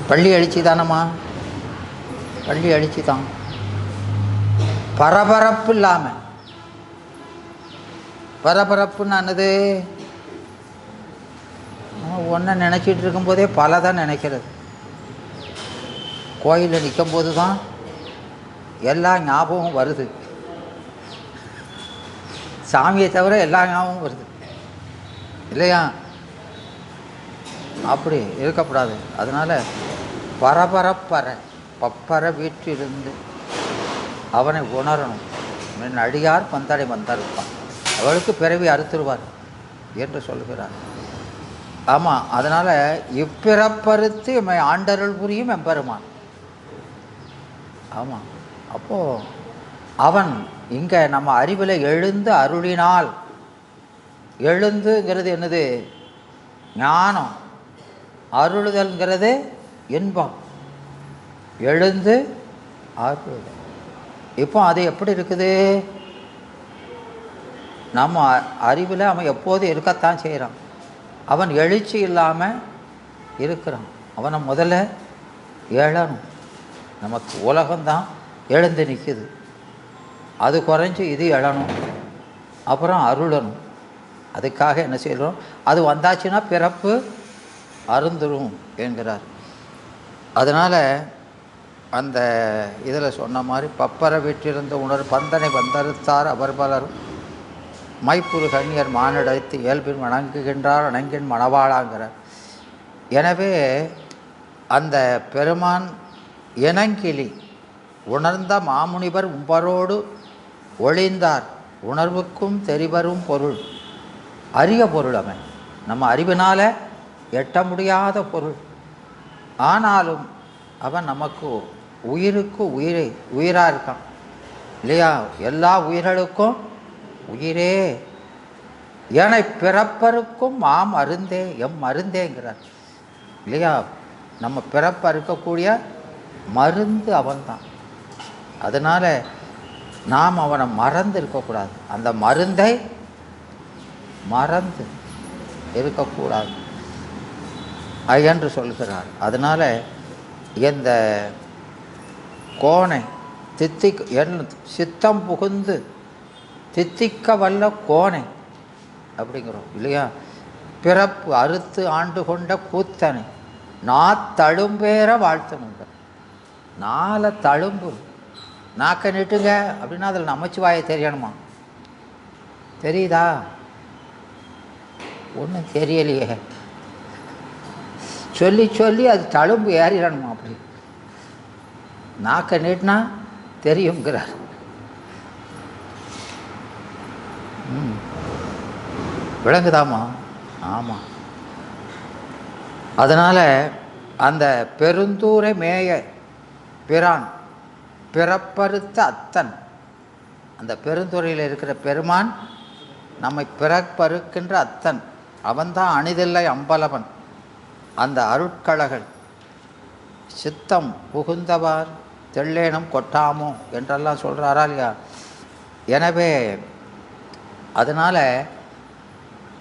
பள்ளி அழிச்சி தானம்மா, பள்ளி அழிச்சி தான். பரபரப்பு இல்லாமல், பரபரப்புன்னு என்னது? ஒன்றை நினச்சிட்டு இருக்கும்போதே பல தான் நினைக்கிறது. கோயிலில் நிற்கும்போது தான் எல்லா ஞாபகம் வருது, சாமியை தவிர எல்லா ஞாபகம் வருது இல்லையா? அப்படி இருக்கக்கூடாது. அதனால் பரபரப்பற பப்பர வீற்றிருந்து அவனை உணரணும். என் அடியார் பந்தடை வந்தறுப்பான், அவளுக்கு பிறவி அறுத்துருவார் என்று சொல்கிறார். ஆமாம், அதனால் இப்பிறப்பறுத்து எம்மை ஆண்டருள் புரியும் எம்பெருமான். ஆமாம், அப்போது அவன் இங்கே நம்ம அறிவில் எழுந்து அருளினால், எழுந்துங்கிறது என்னது? ஞானம். அருளுதல்ங்கிறது இன்பம். எழுந்து அருளுதல். இப்போ அது எப்படி இருக்குது? நம்ம அறிவில் அவன் எப்போதும் இருக்கத்தான் செய்கிறான். அவன் எழுச்சி இல்லாமல் இருக்கிறான். அவனை முதல்ல எழணும். நமக்கு உலகம்தான் எழுந்து நிற்குது, அது குறைஞ்சி இது எழணும், அப்புறம் அருளணும். அதுக்காக என்ன செய்கிறோம்? அது வந்தாச்சுன்னா பிறப்பு அருந்துரும் என்கிறார். அதனால் அந்த இதில் சொன்ன மாதிரி பப்பர வீற்றிருந்த உணர் பந்தனை வந்தறுத்தார் அவர் பலரும் மைப்புறு கண்ணியர் மானிடத்து இயல்பின் வணங்குகின்றார் வணங்கின் மணவாளாங்கிறார். எனவே அந்த பெருமான் இனங்கிளி உணர்ந்த மாமுனிவர் உம்பரோடு ஒளிந்தார் உணர்வுக்கும் தெரிவரும் பொருள். அரிய பொருள் அவன், நம்ம அறிவினால் எட்ட முடியாத பொருள். ஆனாலும் அவன் நமக்கு உயிருக்கு உயிராக இருக்கான் இல்லையா? எல்லா உயிர்களுக்கும் உயிரே. ஏனை பிறப்பருக்கும் அருந்தே மருந்தேங்கிறார் இல்லையா? நம்ம பிறப்ப இருக்கக்கூடிய மருந்து அவன்தான். அதனால் நாம் அவனை மறந்து இருக்கக்கூடாது, அந்த மருந்தை மறந்து இருக்கக்கூடாது என்று சொல்கிறார். அதனால் இந்த கோணை சித்தம் புகுந்து தித்திக்க வல்ல கோணை அப்படிங்கிறோம் இல்லையா? பிறப்பு அறுத்து ஆண்டு கொண்ட கூத்தனை தழும்பேற வாழ்த்தணுங்க. 4 தழும்பு நாக்க நீட்டுங்க அப்படின்னா அதில் நமச்சிவாயை தெரியணுமா? தெரியுதா? ஒன்றும் தெரியலையே. சொல்லி சொல்லி அது தழும்பு ஏறிடணுமா? அப்படி நாக்க நீட்டினா தெரியுங்கிறார். விளங்குதாமா? ஆமாம். அதனால் அந்த பெருந்தூரை மேய பிரான் பிறப்பறுத்த அத்தன், அந்த பெருந்துறையில் இருக்கிற பெருமான் நம்மை பிறப்பறுக்கின்ற அத்தன், அவன்தான் அணிதில்லை அம்பலவன். அந்த அருட்கழகள் சித்தம் புகுந்தவார் தெள்ளேனம் கொட்டாமோ என்றெல்லாம் சொல்கிறாரா இல்லையா? எனவே அதனால்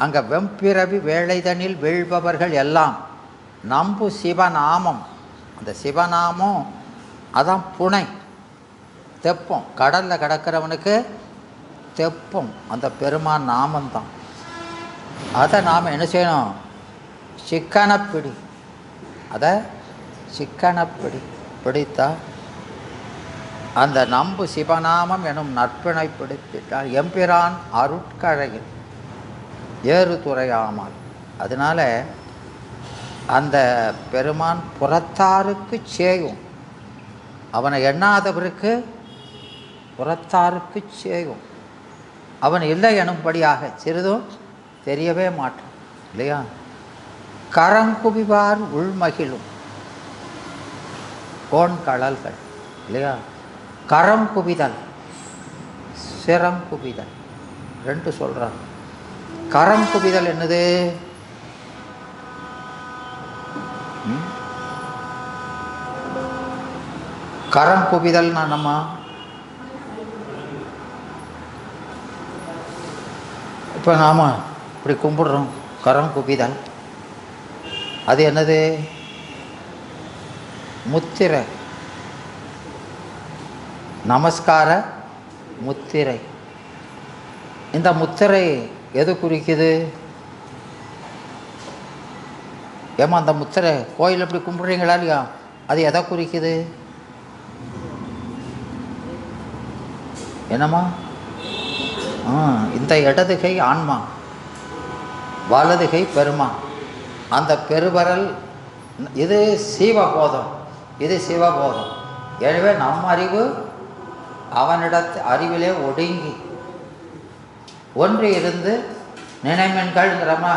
அங்கே வெம்பிறவி வேளைதனில் வீழ்பவர்கள் எல்லாம் நம்பு சிவநாமம், அந்த சிவநாமம் அதான் புனை தெப்பம். கடலில் கிடக்கிறவனுக்கு தெப்பம் அந்த பெருமான் நாமந்தான். அதை நாம் என்ன செய்யணும்? சிக்கனப்பிடி, அதை சிக்கனப்பிடி பிடித்தா அந்த நம்பு சிவநாமம் எனும் நற்பிணை பிடித்திட்டால் எம்பிரான் அருட்கழகில் ஏறு துறையாமல். அதனால் அந்த பெருமான் புறத்தாருக்கு சேயும், அவனை எண்ணாதவருக்கு புறத்தாருக்கு சேயும். அவன் இல்லை எனும்படியாக சிறிதும் தெரியவே மாட்டான் இல்லையா? கரங்குவிவார் உள்மகிழும் கோன் கடல்கள் இல்லையா? கரம் குவிதல் சிரம் குவிதல் 2 சொல்கிறான். கரம் குவிதல் என்னது? கரம் குவிதல்னா நம்ம இப்போ நாம் இப்படி கும்பிடுறோம், கரம் குவிதல். அது என்னது? முத்திரை, நமஸ்கார முத்திரை. இந்த முத்திரை எது குறிக்குது? ஏமா அந்த முத்திரை கோயில் எப்படி கும்பிட்றீங்களா இல்லையா? அது எதை குறிக்குது? என்னம்மா? இந்த இடதுகை ஆன்மா, வலதுகை பெருமா. அந்த பெருவரல் இது சிவபோதம், இது சிவபோதம். எனவே நம் அறிவு அவனிடத்து அறிவிலே ஒடுங்கி ஒன்று இருந்து நினைமென்கள்ங்கிறமா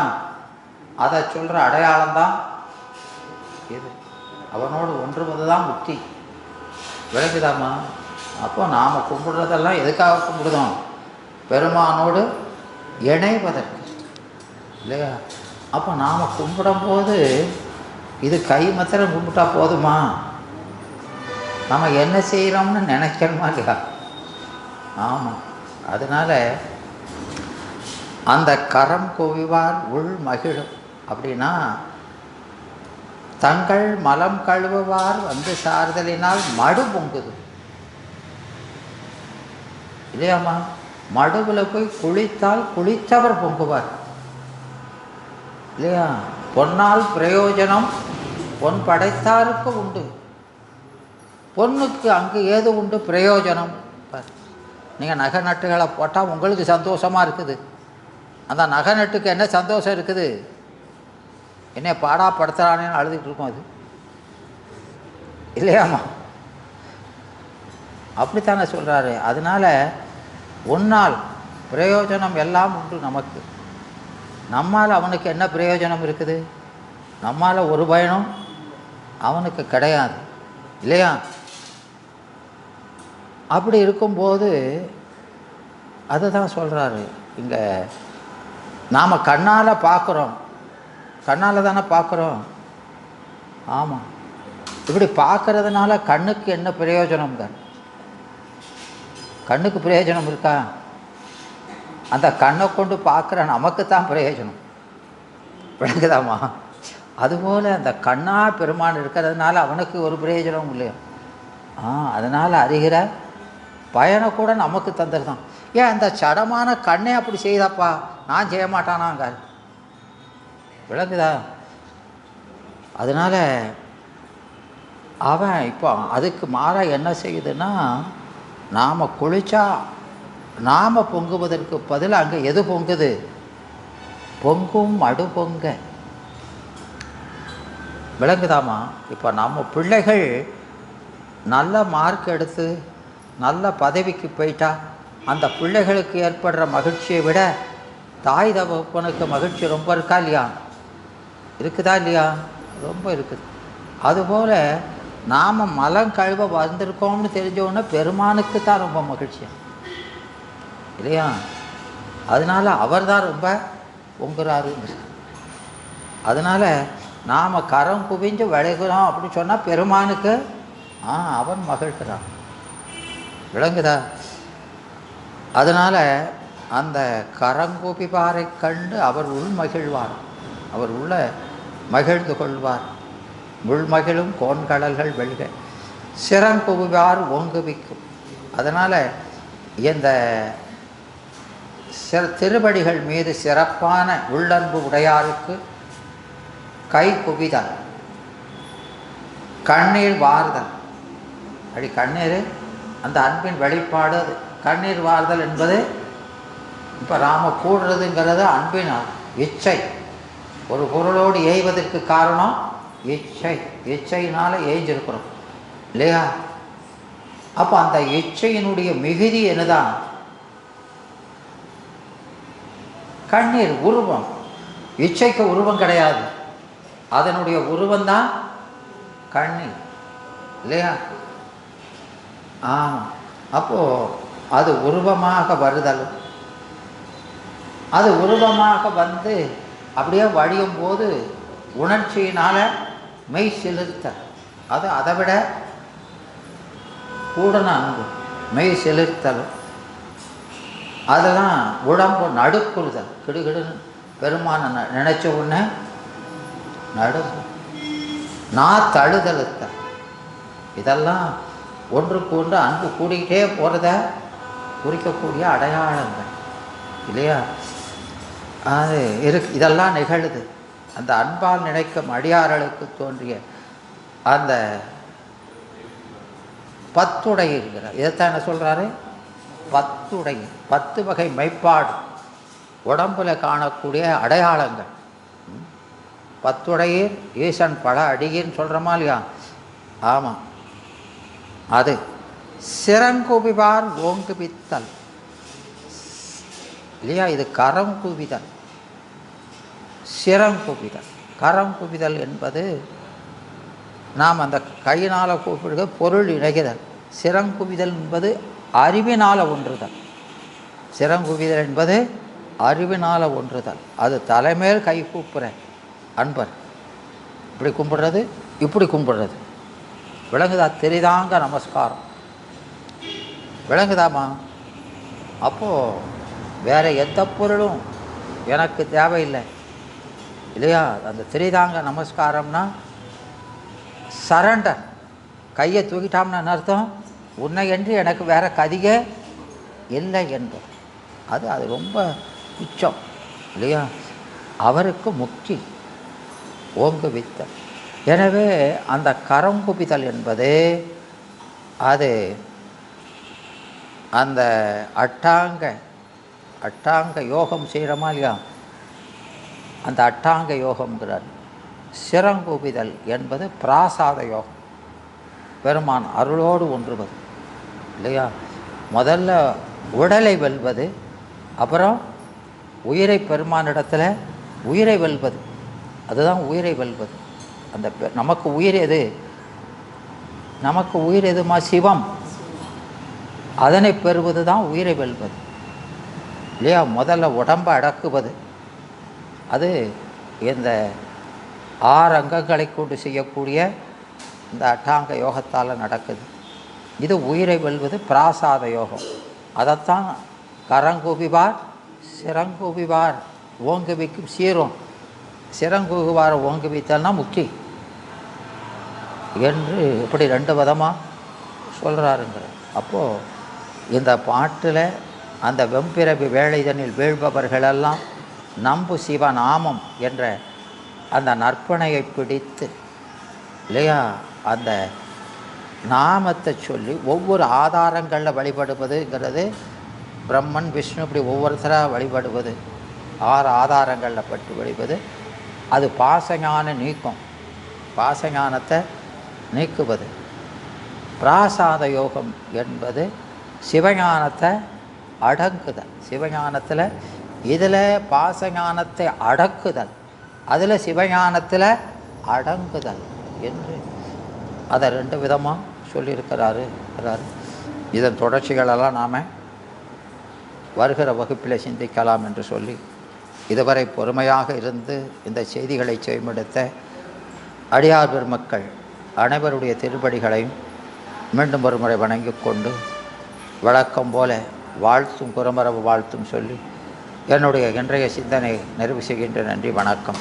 அதை சொல்கிற அடையாளம்தான் இது. அவனோடு ஒன்றுவது தான் முக்தி. விளக்குதாம்மா? அப்போ நாம் கும்பிடுறதெல்லாம் எதுக்காக கும்பிடுதோம்? பெருமானோடு இணைவதற்கு இல்லையா? அப்போ நாம் கும்பிடும்போது இது கை மாத்திரம் கும்பிட்டா போதுமா? நம்ம என்ன செய்கிறோம்னு நினைக்கணுமா இல்லையா? ஆமாம். அதனால் அந்த கரம் குவிவார் உள் மகிழும் அப்படின்னா தங்கள் மலம் கழுவுவார் வந்து சார்தலினால் மடு பொங்குது இல்லையாம்மா? மடுவில் போய் குளித்தால் குளித்தவர் பொங்குவார் இல்லையா? பொன்னால் பிரயோஜனம் பொன் படைத்தாருக்கு உண்டு. பொண்ணுக்கு அங்கே ஏது உண்டு? பிரயோஜனம். நீங்கள் நகை நட்டுகளை போட்டால் உங்களுக்கு சந்தோஷமாக இருக்குது. அந்த நகை நட்டுக்கு என்ன சந்தோஷம் இருக்குது? என்னை பாடாப்படுத்துகிறானேன்னு அழுதுகிட்டு இருக்கும் அது இல்லையாம்மா? அப்படித்தானே சொல்கிறாரு. அதனால் உன்னால் பிரயோஜனம் எல்லாம் உண்டு நமக்கு. நம்மால் அவனுக்கு என்ன பிரயோஜனம் இருக்குது? நம்மால் ஒரு பயனும் அவனுக்கு கிடையாது இல்லையா? அப்படி இருக்கும்போது அதுதான் சொல்கிறாரு இங்கே. நாம் கண்ணால் பார்க்குறோம், கண்ணால் தானே பார்க்குறோம். ஆமாம், இப்படி பார்க்கறதுனால கண்ணுக்கு என்ன பிரயோஜனம்ங்க? கண்ணுக்கு பிரயோஜனம் இருக்கா? அந்த கண்ணை கொண்டு பார்க்குற நமக்கு தான் பிரயோஜனம். விளங்குதாமா? அதுபோல் அந்த கண்ணா பெருமான் இருக்கிறதுனால அவனுக்கு ஒரு பிரயோஜனமும் இல்லையா? அதனால் அறிகிற பயனை கூட நமக்கு தந்துடுதான். ஏன் அந்த சடமான கண்ணே அப்படி செய்தாப்பா, நான் செய்ய மாட்டானாங்க. விளங்குதா? அதனால் அவன் இப்போ அதுக்கு மாறாக என்ன செய்யுதுன்னா, நாம் குளித்தா நாம் பொங்குவதற்கு பதில் அங்கே எது பொங்குது? பொங்கும் மடு பொங்க. விளங்குதாமா? இப்போ நம்ம பிள்ளைகள் நல்ல மார்க் எடுத்து நல்ல பதவிக்கு போயிட்டா அந்த பிள்ளைகளுக்கு ஏற்படுற மகிழ்ச்சியை விட தாய் தகப்பனுக்கு மகிழ்ச்சி ரொம்ப இருக்கா இல்லையா? இருக்குதா இல்லையா? ரொம்ப இருக்குது. அதுபோல் நாம் மலம் கழுவ வந்திருக்கோம்னு தெரிஞ்சோடனே பெருமானுக்கு தான் ரொம்ப மகிழ்ச்சியா இல்லையா? அதனால் அவர் தான் ரொம்ப பொங்குறாரு. அதனால் நாம் கரம் குவிஞ்சு விளைகிறோம் அப்படின்னு சொன்னால் பெருமானுக்கு அவன் மகிழ்கிறான். விளங்குதா? அதனால் அந்த கரங்குபிபாரை கண்டு அவர் உள் மகிழ்வார், அவர் உள்ள மகிழ்ந்து கொள்வார். உள்மகிழும் கோண்கடல்கள் வெல்க சிறங்குபிபார் ஓங்குவிக்கும். அதனால் இந்த திருவடிகள் மீது சிறப்பான உள்ளன்பு உடையாருக்கு கை குவிதல், கண்ணீர் வார்தல். அப்படி கண்ணீர் அந்த அன்பின் வெளிப்பாடு. கண்ணீர் வார்தல் என்பது இப்போ ராம கூடுறதுங்கிறது அன்பின் இச்சை. ஒரு பொருளோடு எய்வதற்கு காரணம் இச்சை. இச்சையினால் எய்ஞ்சிருக்கிறோம் இல்லையா? அப்போ அந்த இச்சையினுடைய மிகுதி என்னதான்? கண்ணீர். உருவம். இச்சைக்கு உருவம் கிடையாது, அதனுடைய உருவந்தான் கண்ணீர் இல்லையா? அப்போது அது உருவமாக வருதலும், அது உருவமாக வந்து அப்படியே வழியும் போது உணர்ச்சியினால் மெய் செலுத்தல். அது அதை விட கூடன அன்பு. மெய் செலுத்தலும் அதெல்லாம் உடம்பு நடுக்குறுதல். கிடுகிடுன்னு பெருமான நினச்ச உடனே நடுங்கு. நான் தழுதழுத்தல். இதெல்லாம் ஒன்றுக்கு ஒன்று அன்பு கூடிக்கிட்டே போகிறத குறிக்கக்கூடிய அடையாளங்கள் இல்லையா? அது இதெல்லாம் நிகழுது. அந்த அன்பால் நினைக்கும் அடியார்களுக்கு தோன்றிய அந்த பத்துடை இருக்கிறார். இதைத்தான் என்ன சொல்கிறாரு? பத்துடை, 10 வகை மெய்ப்பாடு, உடம்பில் காணக்கூடிய அடையாளங்கள். பத்துடையீர் ஈசன் பல அடியின்னு சொல்கிறோமா இல்லையா? ஆமாம். அது சிறங்குபிபார் ஓங்குவித்தல் இல்லையா? இது கரம் குவிதல், சிறங்குவிதல். கரம் குவிதல் என்பது நாம் அந்த கையினால் கூப்பிடுக பொருள் இணைகுதல். சிறங்குவிதல் என்பது அறிவினால் ஒன்றுதல். சிறங்குவிதல் என்பது அறிவினால் ஒன்றுதல். அது தலைமேல் கை கூப்புற அன்பர். இப்படி கும்பிடுறது, இப்படி கும்பிடுறது. விளங்குதா? தெரிதாங்க நமஸ்காரம். விளங்குதாமா? அப்போது வேறு எந்த பொருளும் எனக்கு தேவையில்லை இல்லையா? அந்த திரிதாங்க நமஸ்காரம்னா சரண்டர். கையை தூக்கிட்டாம்னு அர்த்தம், உன்னை என்று எனக்கு வேறு கதிகே இல்லை என்பது. அது ரொம்ப உச்சம் இல்லையா? அவருக்கு முக்தி ஓங்குவித்தல். எனவே அந்த கரங்குபிதல் என்பது அது அந்த அட்டாங்க யோகம் செய்கிறோமா இல்லையா? அந்த அட்டாங்க யோகம்ங்கிறார். சிறங்குபிதல் என்பது பிராசாத யோகம், பெருமான் அருளோடு ஒன்றுவது. இல்லையா? முதல்ல உடலை வெல்வது, அப்புறம் உயிரை பெருமானிடத்தில் உயிரை வெல்வது. அதுதான் உயிரை வெல்வது. அந்த நமக்கு உயிர் எது? நமக்கு உயிர் எதுமா? சிவம். அதனை பெறுவது தான் உயிரை வெல்வது, இல்லையா? முதல்ல உடம்பை அடக்குவது, அது இந்த 6 அங்கங்களை கொண்டு செய்யக்கூடிய இந்த அட்டாங்க யோகத்தால் நடக்குது. இது உயிரை வெல்வது பிராசாத யோகம். அதைத்தான் கரங்குவிவார் சிறங்குவிவார் ஓங்குவிக்கும் சீரும், சிறங்குவிவார் ஓங்குவித்தல்னா முக்தி என்று இப்படி 2 விதமாக சொல்கிறாருங்கிற. அப்போது இந்த பாட்டில் அந்த வெம்பிறவி வேளைதனில் வீழ்பவர்களெல்லாம் நம்பு சிவநாமம் என்ற அந்த நற்பனையை பிடித்து, இல்லையா, அந்த நாமத்தை சொல்லி ஒவ்வொரு ஆதாரங்களில் வழிபடுவதுங்கிறது பிரம்மன் விஷ்ணு இப்படி ஒவ்வொருத்தராக வழிபடுவது, 6 ஆதாரங்களில் பட்டு வழிபது. அது பாசஞான நீக்கம், பாசஞானத்தை நீக்குவது. பிராசாத யோகம் என்பது சிவஞானத்தை அடக்குதல். சிவஞானத்தில் இதில் பாசஞானத்தை அடக்குதல், அதில் சிவஞானத்தில் அடங்குதல் என்று அதை 2 விதமாக சொல்லியிருக்கிறாரு. இதன் தொடர்ச்சிகளெல்லாம் நாம் வருகிற வகுப்பில் சிந்திக்கலாம் என்று சொல்லி, இதுவரை பொறுமையாக இருந்து இந்த செய்திகளை செய்மெடுத்த அடியார் பெருமக்கள் அனைவருடைய திருப்படிகளையும் மீண்டும் ஒரு முறை வணங்கி கொண்டு, வழக்கம் போல வாழ்த்தும் குரமரபு வாழ்த்தும் சொல்லி என்னுடைய இன்றைய சிந்தனை நிறைவு செய்கின்ற. நன்றி, வணக்கம்.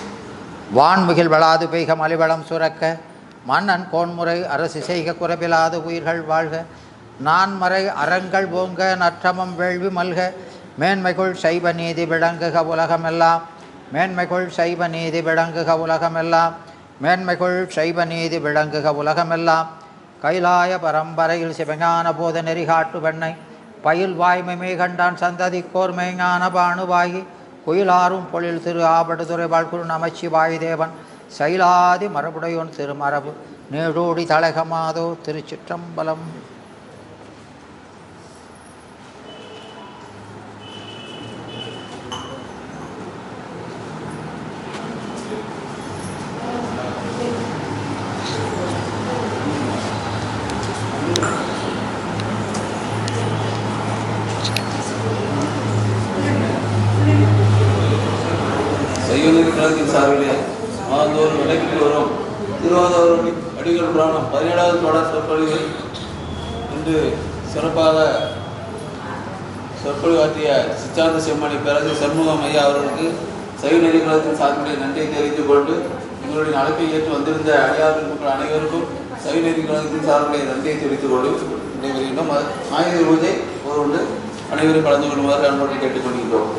வான்மிகில் வளாது பெய்க மலிவளம் சுரக்க, மன்னன் கோன்முறை அரசு செய்க குறைவிலாது உயிர்கள் வாழ்க, நான்மறை அறங்கள் ஓங்க நற்றமம் வேள்வி மல்க, மேன்மைக்குள் சைவ நீதி விளங்குக உலகமெல்லாம், மேன்மைக்குள் சைவ நீதி விளங்குக உலகமெல்லாம், மேன்மைக்குள் சைவ நீதி விளங்குக உலகமெல்லாம். கைலாய பரம்பரையில் சிவஞான போத நெறி காட்டு வெண்ணை பயில் வாய்மை கண்டான் சந்ததி கோர்மை ஞான பாணுவாகி, குயிலாரும் பொழில் திரு ஆபடுதுறை வாழ்குரு நமச்சிவாய் தேவன் சைலாதி மரபுடையோன் திருமரபு நீடூடி தலகமாதோ. திருச்சிற்றம்பலம். கழகத்தின் சார்பிலே மாதந்தோறும் நடைபெற்று வரும் திருவாரூர் அடிகள் புராணம் 17வது தொடர் சொற்பொழிவு இன்று சிறப்பாக சொற்பொழிவாற்றிய சித்தாந்த செம்மணி பேரரசு சண்முகம் ஐயா அவர்களுக்கு சைவ நெறி கழகத்தின் சார்பிலே நன்றியை தெரிவித்துக் கொண்டு, எங்களுடைய அழைப்பை ஏற்று வந்திருந்த அடியார் மக்கள் அனைவருக்கும் சைவ நெறி கழகத்தின் சார்பிலே நன்றியை தெரிவித்துக் கொண்டு நடைபெறுகின்றோம். ஆயுத பூஜை ஒரு அனைவரும் கலந்து கொள்ளுமாறு அன்போடு கேட்டுக்கொள்கிறோம்.